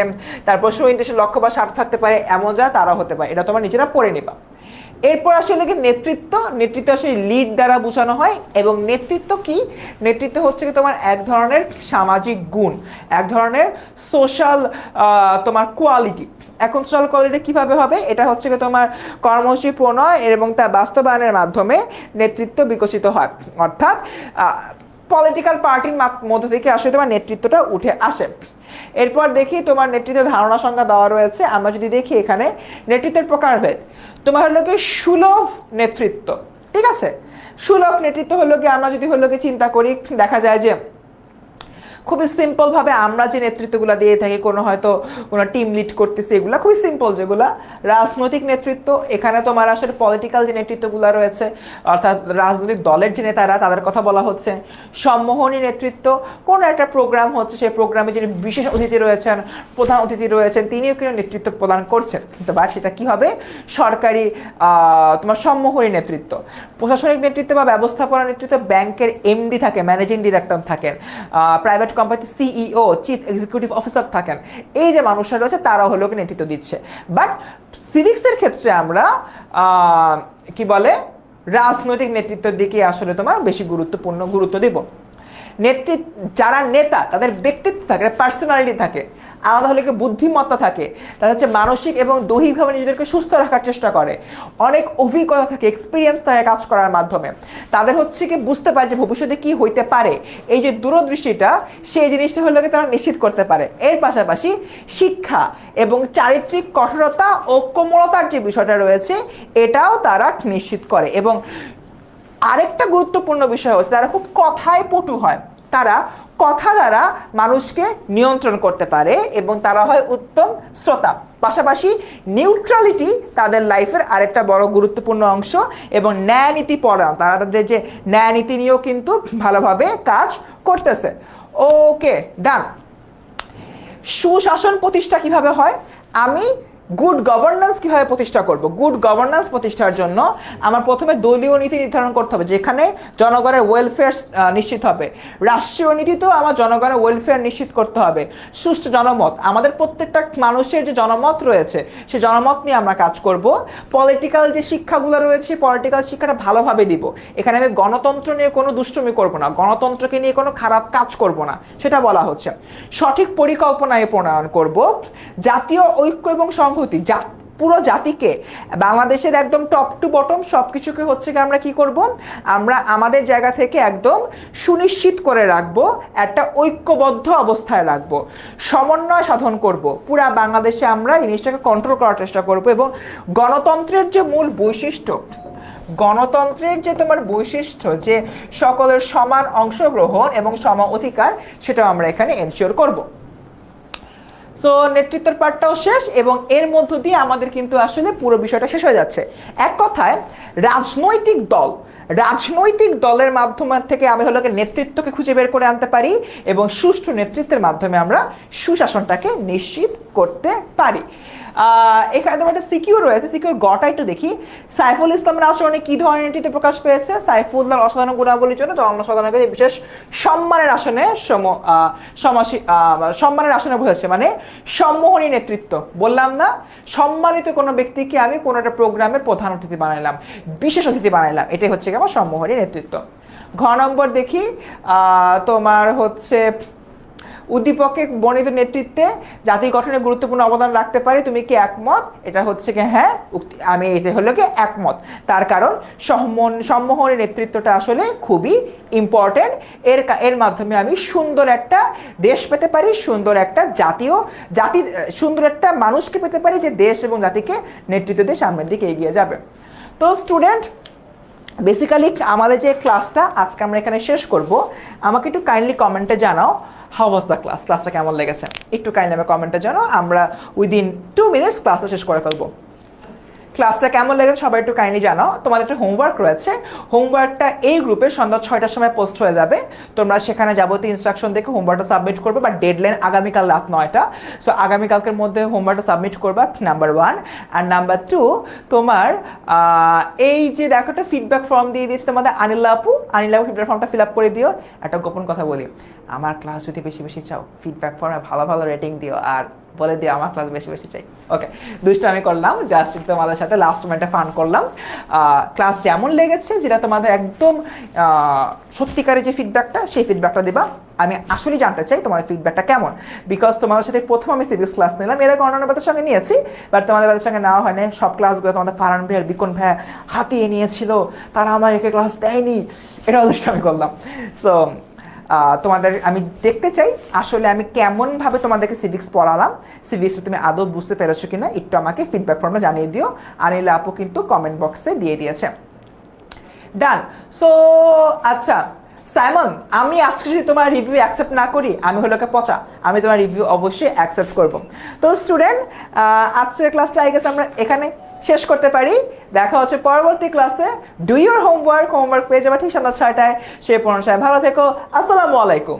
তারপর সুনির্দিষ্ট লক্ষ্য বা স্বার্থ থাকতে পারে, এমন যারা তারা হতে পারে। এটা তোমরা নিজেরা পড়ে নিবা। এরপর আসলে কি নেতৃত্ব আসলে লিড দ্বারা বোঝানো হয়। এবং নেতৃত্ব কি? নেতৃত্ব হচ্ছে কি তোমার এক ধরনের সামাজিক গুণ, এক ধরনের সোশ্যাল তোমার কোয়ালিটি। এখন সোশ্যাল কোয়ালিটি কিভাবে হবে? এটা হচ্ছে কি তোমার কর্মসূচি প্রণয় এবং তা বাস্তবায়নের মাধ্যমে নেতৃত্ব বিকশিত হয়। অর্থাৎ পলিটিক্যাল পার্টির মধ্যে থেকে আসলে তোমার নেতৃত্বটা উঠে আসে। এরপর দেখি তোমার নেতৃত্বের ধারণা সংজ্ঞা দেওয়া রয়েছে। আমরা যদি দেখি এখানে নেতৃত্বের প্রকারভেদ, তোমার হলো কি সুলভ নেতৃত্ব, ঠিক আছে? সুলভ নেতৃত্ব হলো কি, আমরা যদি হলো কি চিন্তা করি, দেখা যায় যে খুবই সিম্পল ভাবে আমরা যে নেতৃত্বগুলো দিয়ে থাকি, কোনো হয়তো কোনো টিম লিড করতেছে, এগুলো খুবই সিম্পল। যেগুলা রাজনৈতিক নেতৃত্ব, এখানে তোমার আসলে পলিটিক্যাল যে নেতৃত্বগুলো রয়েছে, অর্থাৎ রাজনৈতিক দলের যে নেতারা তাদের কথা বলা হচ্ছে। সম্মোহনী নেতৃত্ব, কোনো একটা প্রোগ্রাম হচ্ছে, সেই প্রোগ্রামে যিনি বিশেষ অতিথি রয়েছেন, প্রধান অতিথি রয়েছেন, তিনিও কিন্তু নেতৃত্ব প্রদান করছেন, কিন্তু বা সেটা কি হবে? সরকারি তোমার সম্মোহনী নেতৃত্ব। প্রশাসনিক নেতৃত্ব বা ব্যবস্থাপনা নেতৃত্ব, ব্যাংকের এমডি থাকে, ম্যানেজিং ডিরেক্টর থাকেন, প্রাইভেট কোম্পানিতে সিইও, চিফ এক্সিকিউটিভ অফিসার থাকেন। এই যে মানুষরা রয়েছে তারা হলো কি নেতৃত্ব দিচ্ছে। বাট সিভিক্সের ক্ষেত্রে আমরা কি বলে, রাজনৈতিক নেতৃত্বের দিকে আসলে তোমার বেশি গুরুত্ব দিব। যারা নেতা তাদের ব্যক্তিত্ব থাকে, পার্সোনালিটি থাকে, আলাদা হলে বুদ্ধিমত্তা থাকে, তাদের হচ্ছে মানসিক এবং দৈহিকভাবে নিজেদেরকে সুস্থ রাখার চেষ্টা করে, অনেক অভিজ্ঞতা থাকে, এক্সপিরিয়েন্স থাকে কাজ করার মাধ্যমে, তাদের হচ্ছে কি বুঝতে পারে যে ভবিষ্যতে কি হইতে পারে, এই যে দূরদৃষ্টিটা, সেই জিনিসটা হলো কি তারা নিশ্চিত করতে পারে। এর পাশাপাশি শিক্ষা এবং চারিত্রিক কঠোরতা ও কোমলতার যে বিষয়টা রয়েছে এটাও তারা নিশ্চিত করে। এবং আরেকটা গুরুত্বপূর্ণ বিষয় হচ্ছে তারা খুব কথায় পটু হয়, তারা কথা দ্বারা মানুষকে নিয়ন্ত্রণ করতে পারে এবং তারা হয় উত্তম শ্রোতা। পাশাপাশি নিউট্রালিটি তাদের লাইফের আরেকটা বড় গুরুত্বপূর্ণ অংশ। এবং ন্যায় নীতি পরায়ণ, তারা তাদের যে ন্যায় নীতি নিয়েও কিন্তু ভালোভাবে কাজ করতেছে। ওকে, ডান। সুশাসন প্রতিষ্ঠা কিভাবে হয়? আমি গুড গভর্নেন্স কিভাবে প্রতিষ্ঠা করব? গুড গভর্নেন্স প্রতিষ্ঠার জন্য আমার প্রথমে দলীয় নীতি নির্ধারণ করতে হবে, যেখানে জনগণের ওয়েলফেয়ার নিশ্চিত হবে। রাষ্ট্রীয় নীতিতেও আমার জনগণের ওয়েলফেয়ার নিশ্চিত করতে হবে। সুষ্ঠু জনমত, আমাদের প্রত্যেকটা মানুষের যে জনমত রয়েছে সেই জনমত নিয়ে আমরা কাজ করব। পলিটিক্যাল যে শিক্ষাগুলো রয়েছে, পলিটিক্যাল শিক্ষাটা ভালোভাবে দিব। এখানে আমি গণতন্ত্র নিয়ে কোনো দুষ্টুমি করব না, গণতন্ত্রকে নিয়ে কোনো খারাপ কাজ করব না, সেটা বলা হচ্ছে। সঠিক পরিকল্পনায় প্রণয়ন করব। জাতীয় ঐক্য এবং পুরো জাতিকে, বাংলাদেশের একদম টপ টু বটম সবকিছুকে হচ্ছে কি আমরা কি করব, আমরা আমাদের জায়গা থেকে একদম সুনিশ্চিত করে রাখবো, একটা ঐক্যবদ্ধ অবস্থায় রাখবো, সমন্বয় সাধন করব। পুরা বাংলাদেশে আমরা এই জিনিসটাকে কন্ট্রোল করার চেষ্টা করব। এবং গণতন্ত্রের যে মূল বৈশিষ্ট্য, গণতন্ত্রের যে তোমার বৈশিষ্ট্য, যে সকলের সমান অংশগ্রহণ এবং সম অধিকার, সেটাও আমরা এখানে এনশিওর করব। সো নেতৃত্বের পার্টটাও শেষ এবং এর মধ্য দিয়ে আমাদের কিন্তু আসলে পুরো বিষয়টা শেষ হয়ে যাচ্ছে। এক কথায় রাজনৈতিক দলের মাধ্যমে থেকে আমি হলো নেতৃত্বকে খুঁজে বের করে আনতে পারি এবং সুষ্ঠু নেতৃত্বের মাধ্যমে আমরা সুশাসনটাকে নিশ্চিত করতে পারি। এখানে তোমার একটা সিকিউর রয়েছে, সিকিউর গটা একটু দেখি। সাইফুল ইসলামের আচরণে কি ধরনের নীতিতে প্রকাশ পেয়েছে? সাইফুল্লাহর অসাধারণ গুণাবলীর জন্য জনসাধারণকে বিশেষ সম্মানের আসনে বসেছে, মানে সম্মোহনী নেতৃত্ব। বললাম না, সম্মানিত কোনো ব্যক্তিকে আমি কোনো একটা প্রোগ্রামের প্রধান অতিথি বানাইলাম, বিশেষ অতিথি বানাইলাম, এটাই হচ্ছে আমার সম্মোহনী নেতৃত্ব। ঘ নম্বর দেখি, তোমার হচ্ছে উদ্দীপকে বর্ণিত নেতৃত্বে জাতি গঠনে গুরুত্বপূর্ণ অবদান রাখতে পারে, তুমি কি একমত? এটা হচ্ছে কি হ্যাঁ, আমি এটা হলো কি একমত। তার কারণ সম্মোহনী নেতৃত্বটা আসলে খুবই ইম্পর্টেন্ট। এর মাধ্যমে আমি সুন্দর একটা দেশ পেতে পারি, সুন্দর একটা সুন্দর একটা মানুষকে পেতে পারি যে দেশ এবং জাতিকে নেতৃত্ব দিয়ে সামনের দিকে এগিয়ে যাবে। তো স্টুডেন্ট, বেসিক্যালি আমাদের যে ক্লাসটা আজকে আমরা এখানে শেষ করব। আমাকে একটু কাইন্ডলি কমেন্টে জানাও হাউ ওয়াজ দ্য ক্লাসটা কেমন লেগেছে, একটু কাইন্ডলি আমি কমেন্টে জানাও। আমরা উইদিন 2 মিনিটস ক্লাসটা শেষ করে ফেলবো। ক্লাসটা কেমন লেগেছে সবাই একটু কাইন্ডলি জানাও। তোমাদের একটা হোমওয়ার্ক রয়েছে, হোমওয়ার্কটা এই গ্রুপে সন্ধ্যা 6টার সময় পোস্ট হয়ে যাবে। তোমরা সেখানে যাবতীয় ইনস্ট্রাকশন দেখে হোমওয়ার্কটা সাবমিট করবে, বাট ডেডলাইন আগামীকাল রাত 9টা। সো আগামীকালকের মধ্যে হোমওয়ার্কটা সাবমিট করবা, নাম্বার 1। আর নাম্বার 2, তোমার এই যে দেখো একটা ফিডব্যাক ফর্ম দিয়ে দিয়েছে তোমাদের আনিলা আপু ফিডব্যাক ফর্মটা ফিল আপ করে দিও। একটা গোপন কথা বলি, আমার ক্লাস যদি বেশি বেশি চাও ফিডব্যাক ফর্মে ভালো ভালো রেটিং দিও আর বলে দিও আমার ক্লাস বেশি বেশি চাই। ওকে, দুইটা আমি করলাম, জাস্ট তোমাদের সাথে লাস্ট মোমেন্টে ফান করলাম। ক্লাস যেমন লেগেছে, যেটা তোমাদের একদম সত্যিকারের যে ফিডব্যাকটা, সেই ফিডব্যাকটা দিবা। আমি আসলে জানতে চাই তোমাদের ফিডব্যাকটা কেমন, বিকজ তোমাদের সাথে প্রথম আমি সিভিক্স ক্লাস নিলাম, এর আগে অন্যান্য ব্যাপারের সঙ্গে নিয়েছি, বাট তোমাদের ব্যাপারের সঙ্গে নেওয়া হয়নি। সব ক্লাসগুলো তোমাদের ফারহান ভাই আর বিকন ভাই হাতিয়ে নিয়েছিল, তারা আমার একে ক্লাস দেয়নি, এটা অদৃষ্ট আমি করলাম। সো তোমাদের আমি দেখতে চাই আসলে আমি কেমনভাবে তোমাদেরকে সিভিক্স পড়ালাম, সিভিক্সটা তুমি আদৌ বুঝতে পেরেছো কিনা, একটু আমাকে ফিডব্যাক ফর্মে জানিয়ে দিও। আনিলা আপু কিন্তু কমেন্ট বক্সে দিয়ে দিয়েছে। ডান। সো আচ্ছা সাইমন, আমি আজকে যদি তোমার রিভিউ অ্যাকসেপ্ট না করি, আমি হলো পচা, আমি তোমার রিভিউ অবশ্যই অ্যাকসেপ্ট করব। তো স্টুডেন্ট, আজকের ক্লাসটা আই গেস আমরা এখানে শেষ করতে পারি। দেখা হচ্ছে পরবর্তী ক্লাসে। ডু ইউর হোমওয়ার্ক পেয়ে যাবে ঠিক সন্ধ্যা 6টায়। সে পড়াশোনায় ভালো থেকো। আসসালামু আলাইকুম।